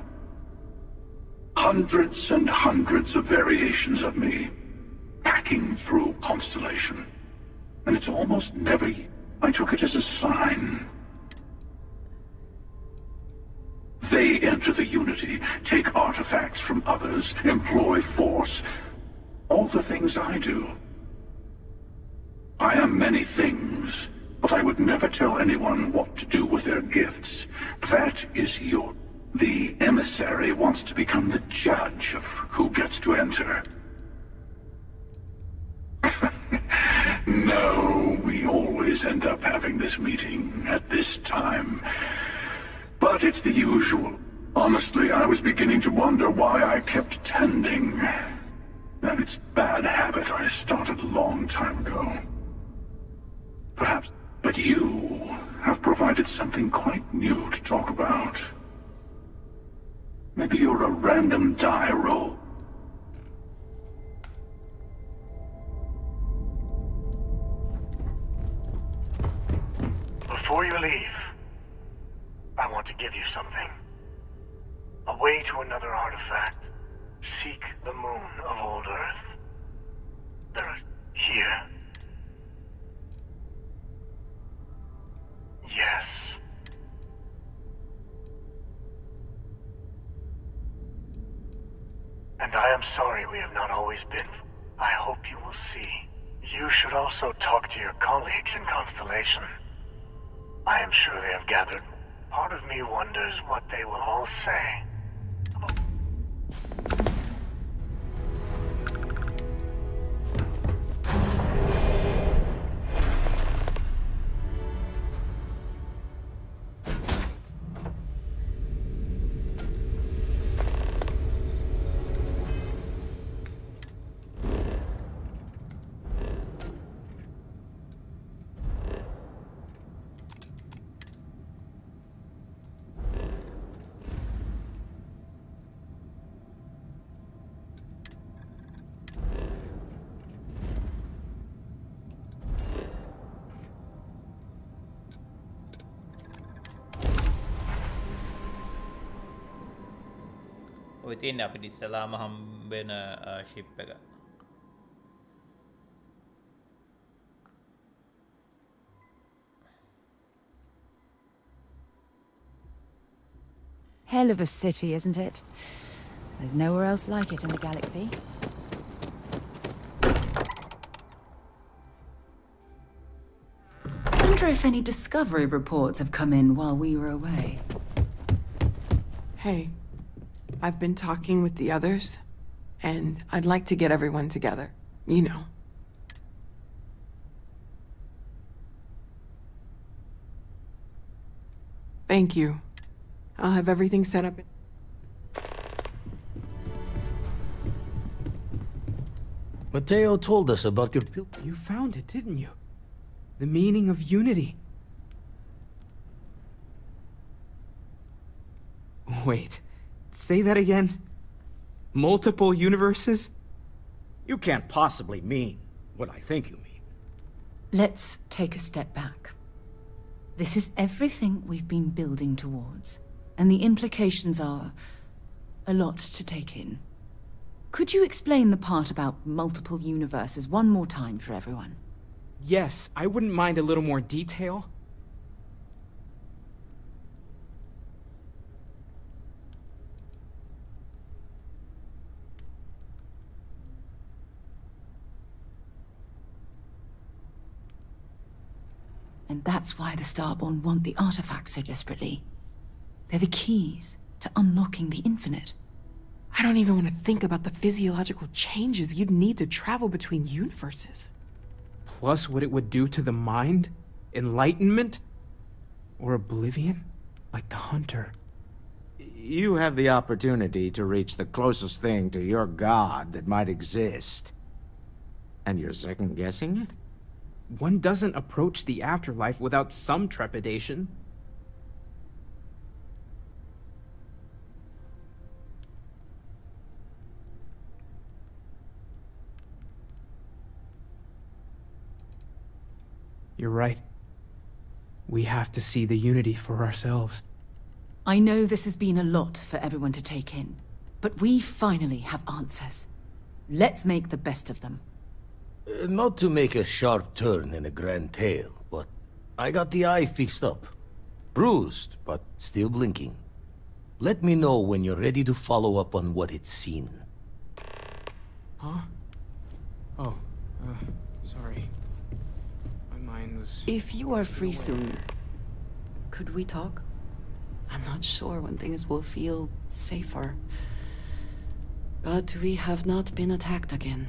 Hundreds and hundreds of variations of me, hacking through Constellation. And it's almost never... I took it as a sign. They enter the Unity, take artifacts from others, employ force. All the things I do. I am many things, but I would never tell anyone what to do with their gifts. That is your... The emissary wants to become the judge of who gets to enter. No, we always end up having this meeting at this time. But it's the usual. Honestly, I was beginning to wonder why I kept attending. That it's bad habit I started a long time ago. Perhaps, but you have provided something quite new to talk about. Maybe you're a random die roll. Before you leave, I want to give you something. A way to another artifact. Seek the moon of old Earth. There is... here. Yes. And I am sorry we have not always been... I hope you will see. You should also talk to your colleagues in Constellation. I am sure they have gathered. Part of me wonders what they will all say. ඔය තියෙන්නේ අපිට ඉස්සලාම හම්බෙන sheep එක. Hell of a city, isn't it? There's nowhere else like it in the galaxy. I wonder if any discovery reports have come in while we were away. Hey, I've been talking with the others, and I'd like to get everyone together. You know. Thank you. I'll have everything set up. Mateo told us about your You found it, didn't you? The meaning of unity. Wait, say that again? Multiple universes? You can't possibly mean what I think you mean. Let's take a step back. This is everything we've been building towards, and the implications are a lot to take in. Could you explain the part about multiple universes one more time for everyone? Yes, I wouldn't mind a little more detail. And that's why the Starborn want the artifacts so desperately. They're the keys to unlocking the infinite. I don't even want to think about the physiological changes you'd need to travel between universes. Plus what it would do to the mind? Enlightenment? Or oblivion? Like the Hunter. You have the opportunity to reach the closest thing to your god that might exist. And you're second-guessing it? One doesn't approach the afterlife without some trepidation. You're right. We have to see the unity for ourselves. I know this has been a lot for everyone to take in, but we finally have answers. Let's make the best of them. Not to make a sharp turn in a grand tale, but I got the eye fixed up. Bruised, but still blinking. Let me know when you're ready to follow up on what it's seen. Huh? Oh, sorry. My mind was... If you are free soon, could we talk? I'm not sure when things will feel safer. But we have not been attacked again.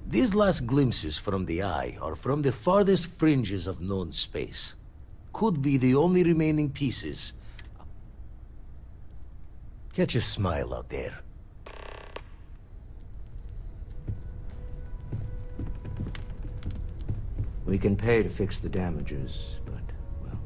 These last glimpses from the eye are from the farthest fringes of known space. Could be the only remaining pieces. Catch a smile out there. We can pay to fix the damages, but, well...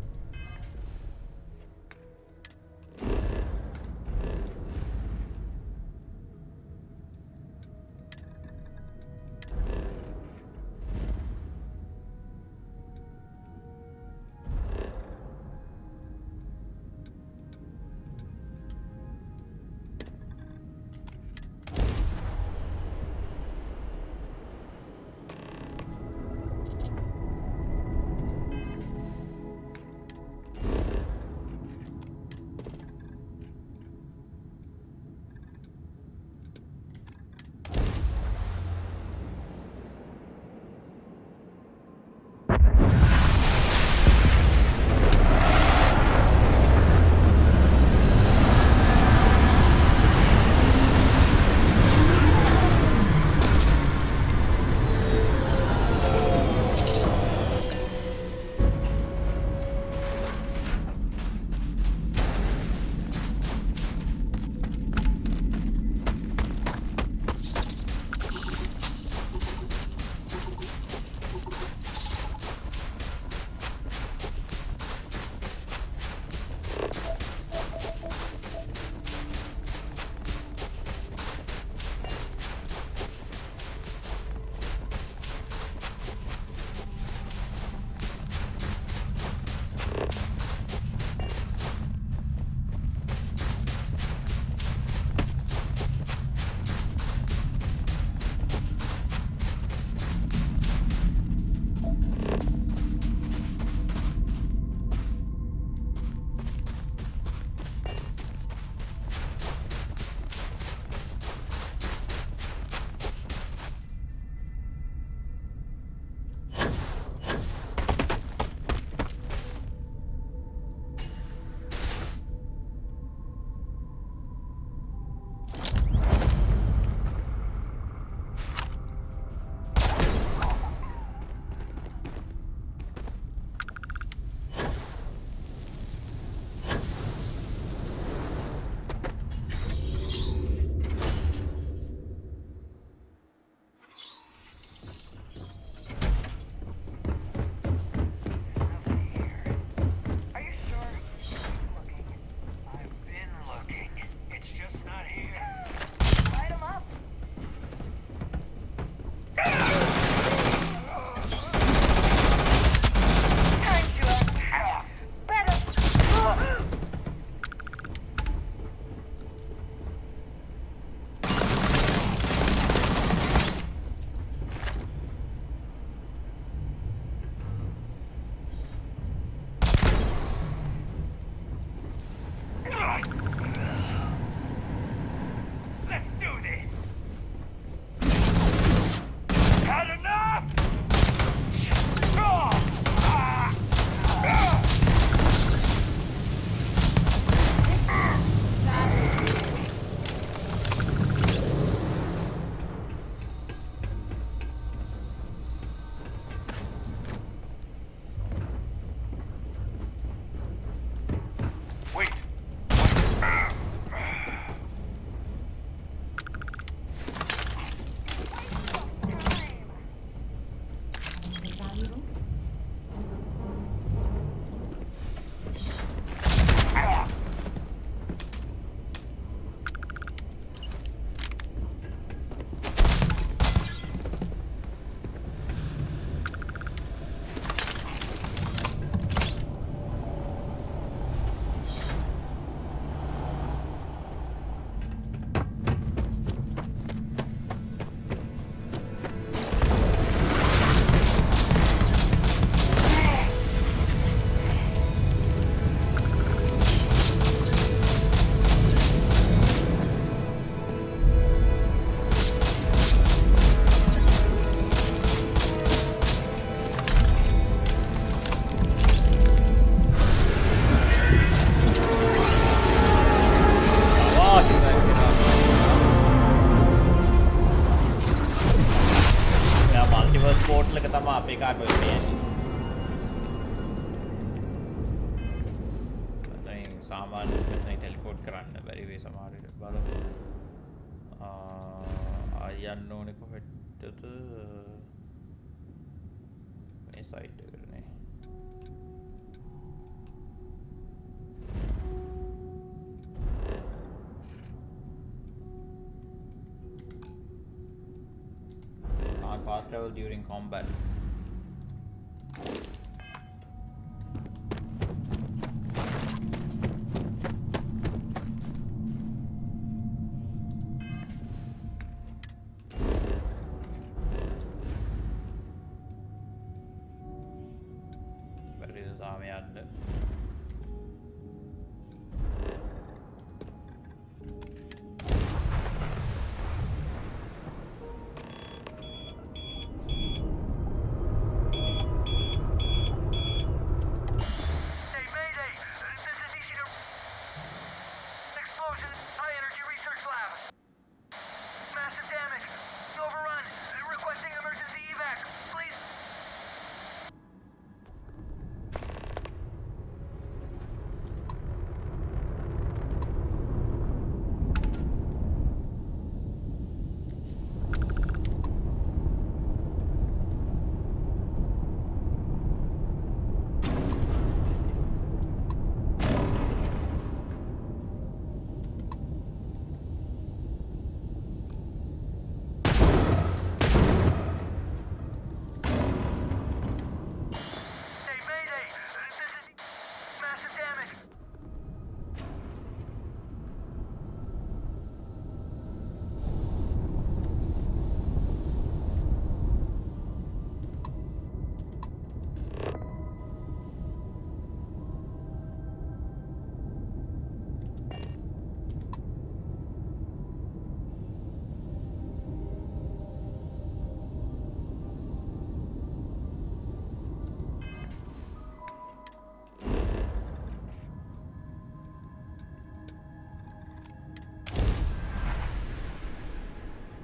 සාමාන්‍ය මෙතන teleport කරන්න බැරි වෙයි සමහර විට බලමු. ආයන්න ඕනේ කොහෙටද? මේ side එකටනේ. Can't fast travel during combat.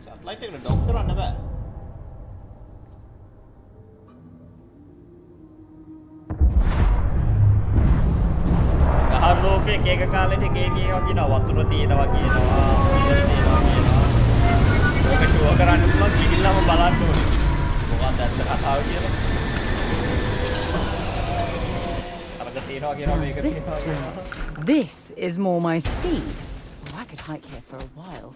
Satellite එකට ඩොක් කරන්න බෑ. ගහන ලෝකේ එක කාලෙට එක ඒවා කියනවා වතුර තියෙනවා කියනවා ඉහළ තියෙනවා කියනවා. ඕක ෂෝ කරන්න පුළුවන් කිවිල්ලාම බලන්න ඕනේ. මොකක්ද ඇත්ත කතාව කියලා. අරක තියෙනවා කියනවා මේක තියෙනවා කියනවා. This is more my speed. Oh, I could hike here for a while.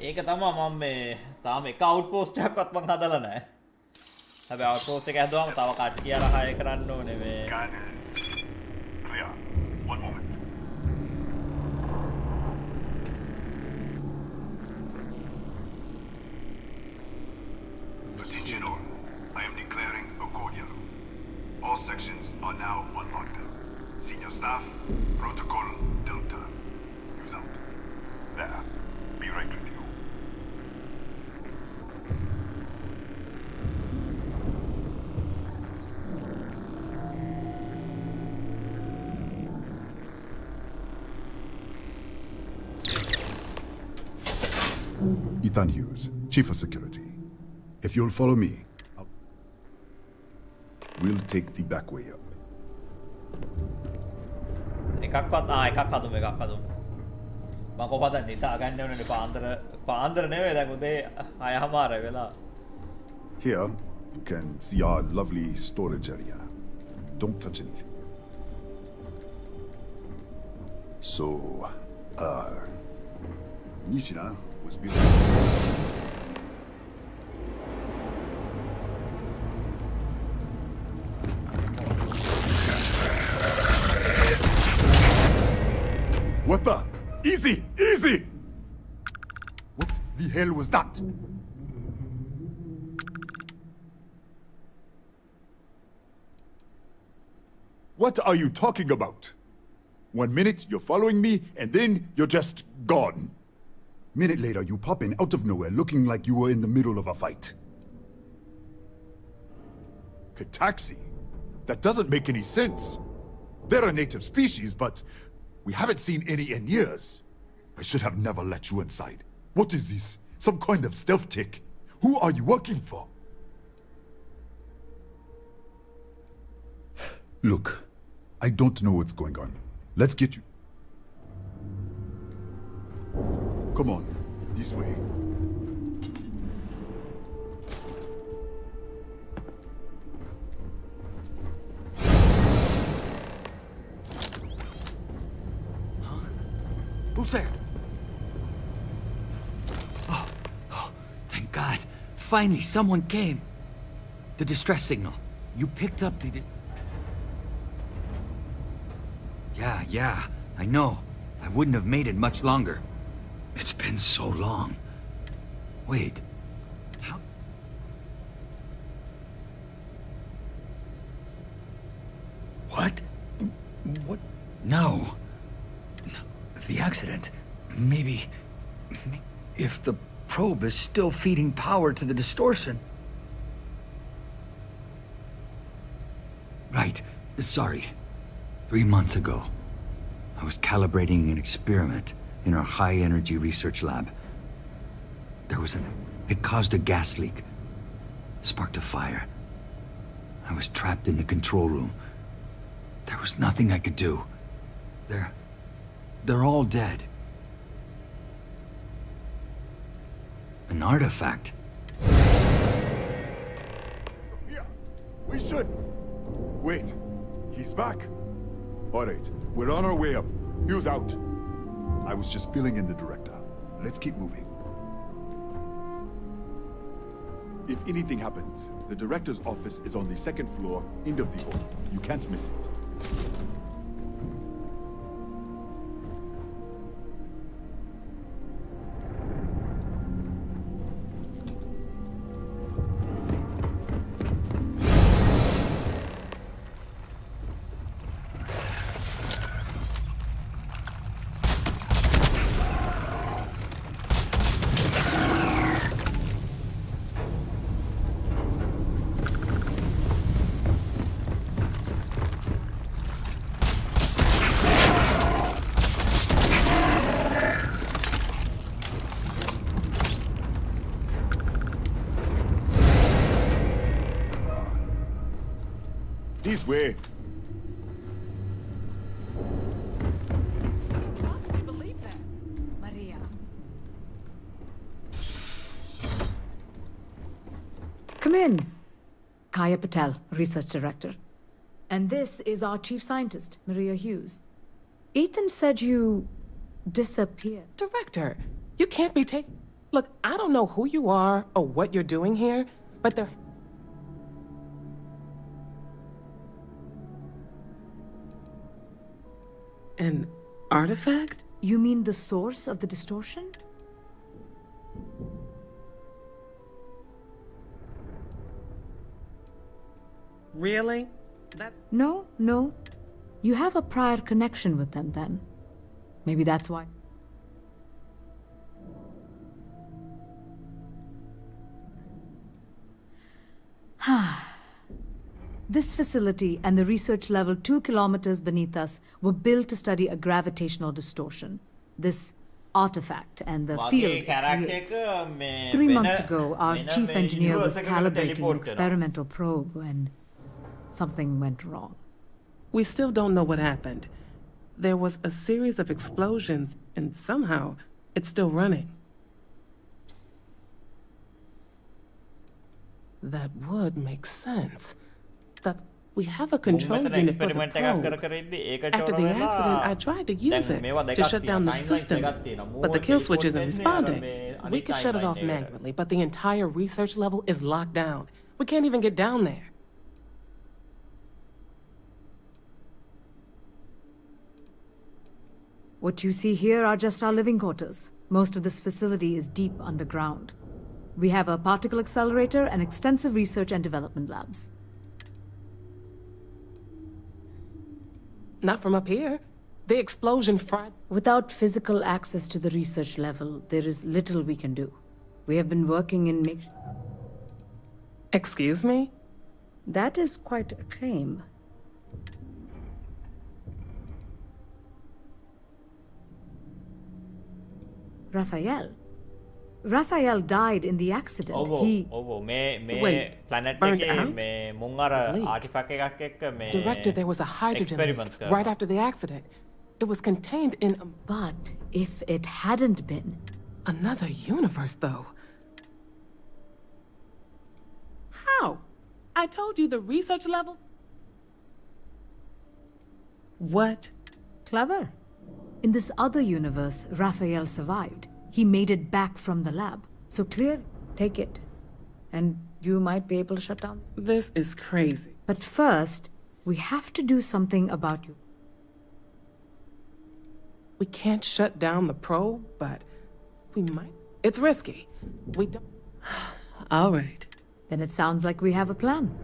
ඒක තමා මම මේ තාම එක අවුට්පෝස්ට් එකක්වත් මං හදලා නැහැ. හැබැයි අවුට්පෝස්ට් එක හැදුවාම තව කට්ටිය අර හය කරන්න ඕනේ මේ. Scanners. Clear. One moment. Attention all. I am declaring a cordial. All sections are now on lockdown. Senior staff, Protocol Delta. Use out. There. Be right with you. Ethan Hughes, Chief of Security. If you'll follow me, we'll take the back way up. එකක්වත් එකක් හදුමු. මම කොහොමද නිදා ගන්න ඕනේ පාන්දර නෙවෙයි දැන් උදේ 6:00 වෙලා. Here, you can see our lovely storage area. Don't touch anything. So, Nishina was built. What the? Easy! Easy! What the hell was that? What are you talking about? 1 minute you're following me, and then you're just gone. Minute later, you pop in out of nowhere looking like you were in the middle of a fight. Kataxi? That doesn't make any sense. They're a native species, but we haven't seen any in years. I should have never let you inside. What is this? Some kind of stealth tick? Who are you working for? Look, I don't know what's going on. Let's get you. Come on, this way. Who's there? Oh, thank God. Finally, someone came. The distress signal. You picked up the... Yeah, I know. I wouldn't have made it much longer. It's been so long. Wait, how... What? What? No. The accident. Maybe... If the probe is still feeding power to the distortion... Right. Sorry. 3 months ago, I was calibrating an experiment in our high-energy research lab. There was It caused a gas leak. Sparked a fire. I was trapped in the control room. There was nothing I could do. They're all dead. An artifact. Yeah, we should. Wait, he's back. All right, we're on our way up. Hughes out. I was just filling in the director. Let's keep moving. If anything happens, the director's office is on the 2nd floor, end of the hall. You can't miss it. This way. Maria. Come in. Kaya Patel, Research Director. And this is our Chief Scientist, Maria Hughes. Ethan said you disappeared. Director, you can't be taking... Look, I don't know who you are or what you're doing here, but there... An artifact? You mean the source of the distortion? Really? No, no. You have a prior connection with them then. Maybe that's why. This facility and the research level 2 kilometers beneath us were built to study a gravitational distortion. This artifact and the field it creates. 3 months ago, our chief engineer was calibrating an experimental probe when something went wrong. We still don't know what happened. There was a series of explosions, and somehow it's still running. That would make sense. That we have a control unit for the probe. After the accident, I tried to use it to shut down the system, but the kill switch isn't responding. We could shut it off manually, but the entire research level is locked down. We can't even get down there. What you see here are just our living quarters. Most of this facility is deep underground. We have a particle accelerator and extensive research and development labs. Not from up here. The explosion fried... Without physical access to the research level, there is little we can do. We have been working in Excuse me? That is quite a claim. Raphael died in the accident. planet artifact Director, there was a hydrogen leak right after the accident. It was contained in a... But if it hadn't been... Another universe, though. How? I told you the research level... What? Clever. In this other universe, Raphael survived. He made it back from the lab. So clear, take it. And you might be able to shut down. This is crazy. But first, we have to do something about you. We can't shut down the probe, but we might. It's risky. We don't... All right. Then it sounds like we have a plan.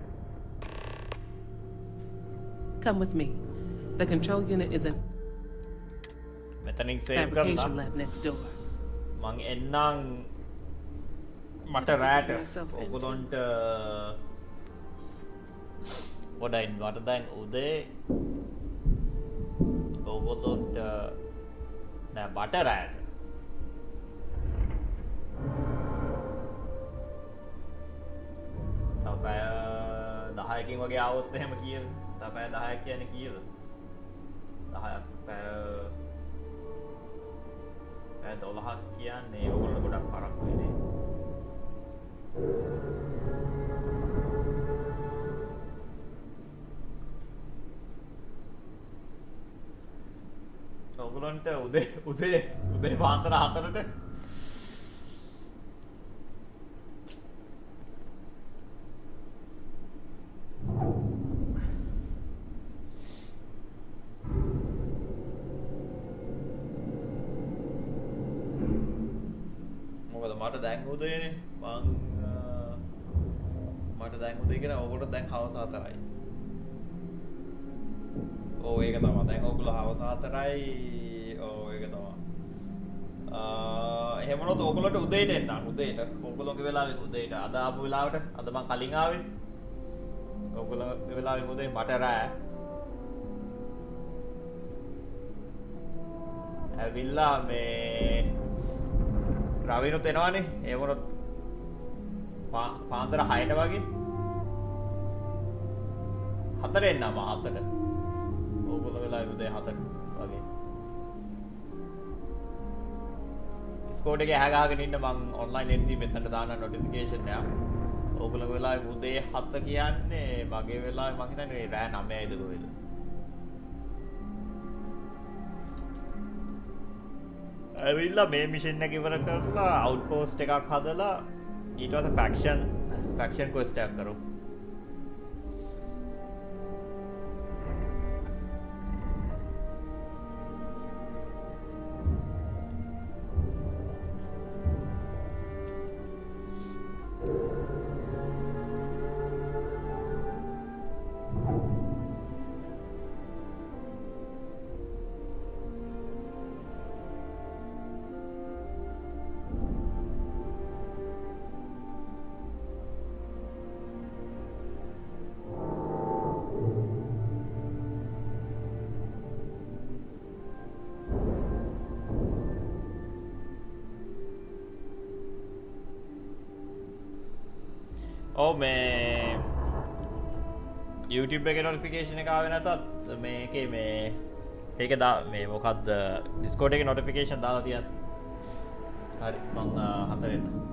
Come with me. The control unit is in... fabrication lab next door. මං එන්නම් මට රෑට ඔගොල්ලොන්ට ගොඩයින් මට දැන් උදේ ඔගොල්ලොන්ට නෑ මට රෑට තව පැය 10කින් වගේ ආවොත් එහෙම කීයද තව පැය 10ක් කියන්නේ කීයද 10ක් පැය 12ක් කියන්නේ ඕගොල්ලෝ ගොඩක් පරක් වෙන්නේ. ඕගොල්ලන්ට උදේ පාන්දර 4ට මට දැන් උදේනේ මං මට දැන් උදේ කියන ඕගොල්ලෝ දැන් හවස 4යි. ඕ ඒක තමයි දැන් ඕගොල්ලෝ හවස 4යි. ඕ ඒක තමයි. එහෙම වුණොත් ඕගොල්ලෝට උදේට එන්න උදේට ඕගොල්ලෝගේ වෙලාවෙ උදේට අද ආපු වෙලාවට අද මං කලින් ආවේ. ඕගොල්ලෝගේ වෙලාවෙ උදේ මට රෑ. ඇවිල්ලා මේ රවිනුත් එනවානේ ඒ වුණොත් පාන්දර 6ට වගේ 4 එන්නම් 7ට ඕගොල්ලෝ වෙලාවෙ උදේ 7ට වගේ ස්කෝඩ් එකේ හැගාගෙන ඉන්න මං ඔන්ලයින් එද්දි මෙතනට දාන නොටිෆිකේෂන් එක ඕගොල්ලෝ වෙලාවෙ උදේ 7 කියන්නේ මගේ වෙලාවෙ මං හිතන්නේ රෑ 9යිද කොහෙද ඇවිල්ලා මේ මිෂන් එක ඉවර කරලා අවුට්පෝස්ට් එකක් හදලා ඊට පස්සේ ෆැක්ෂන් ක්වෙස්ට් එකක් කරමු. ඔව් මේ YouTube එකේ notification එක ආවේ නැතත් මේකේ මේ ඒක මේ මොකද්ද Discord එකේ notification දාලා තියන්න. හරි මම 4 වෙන්න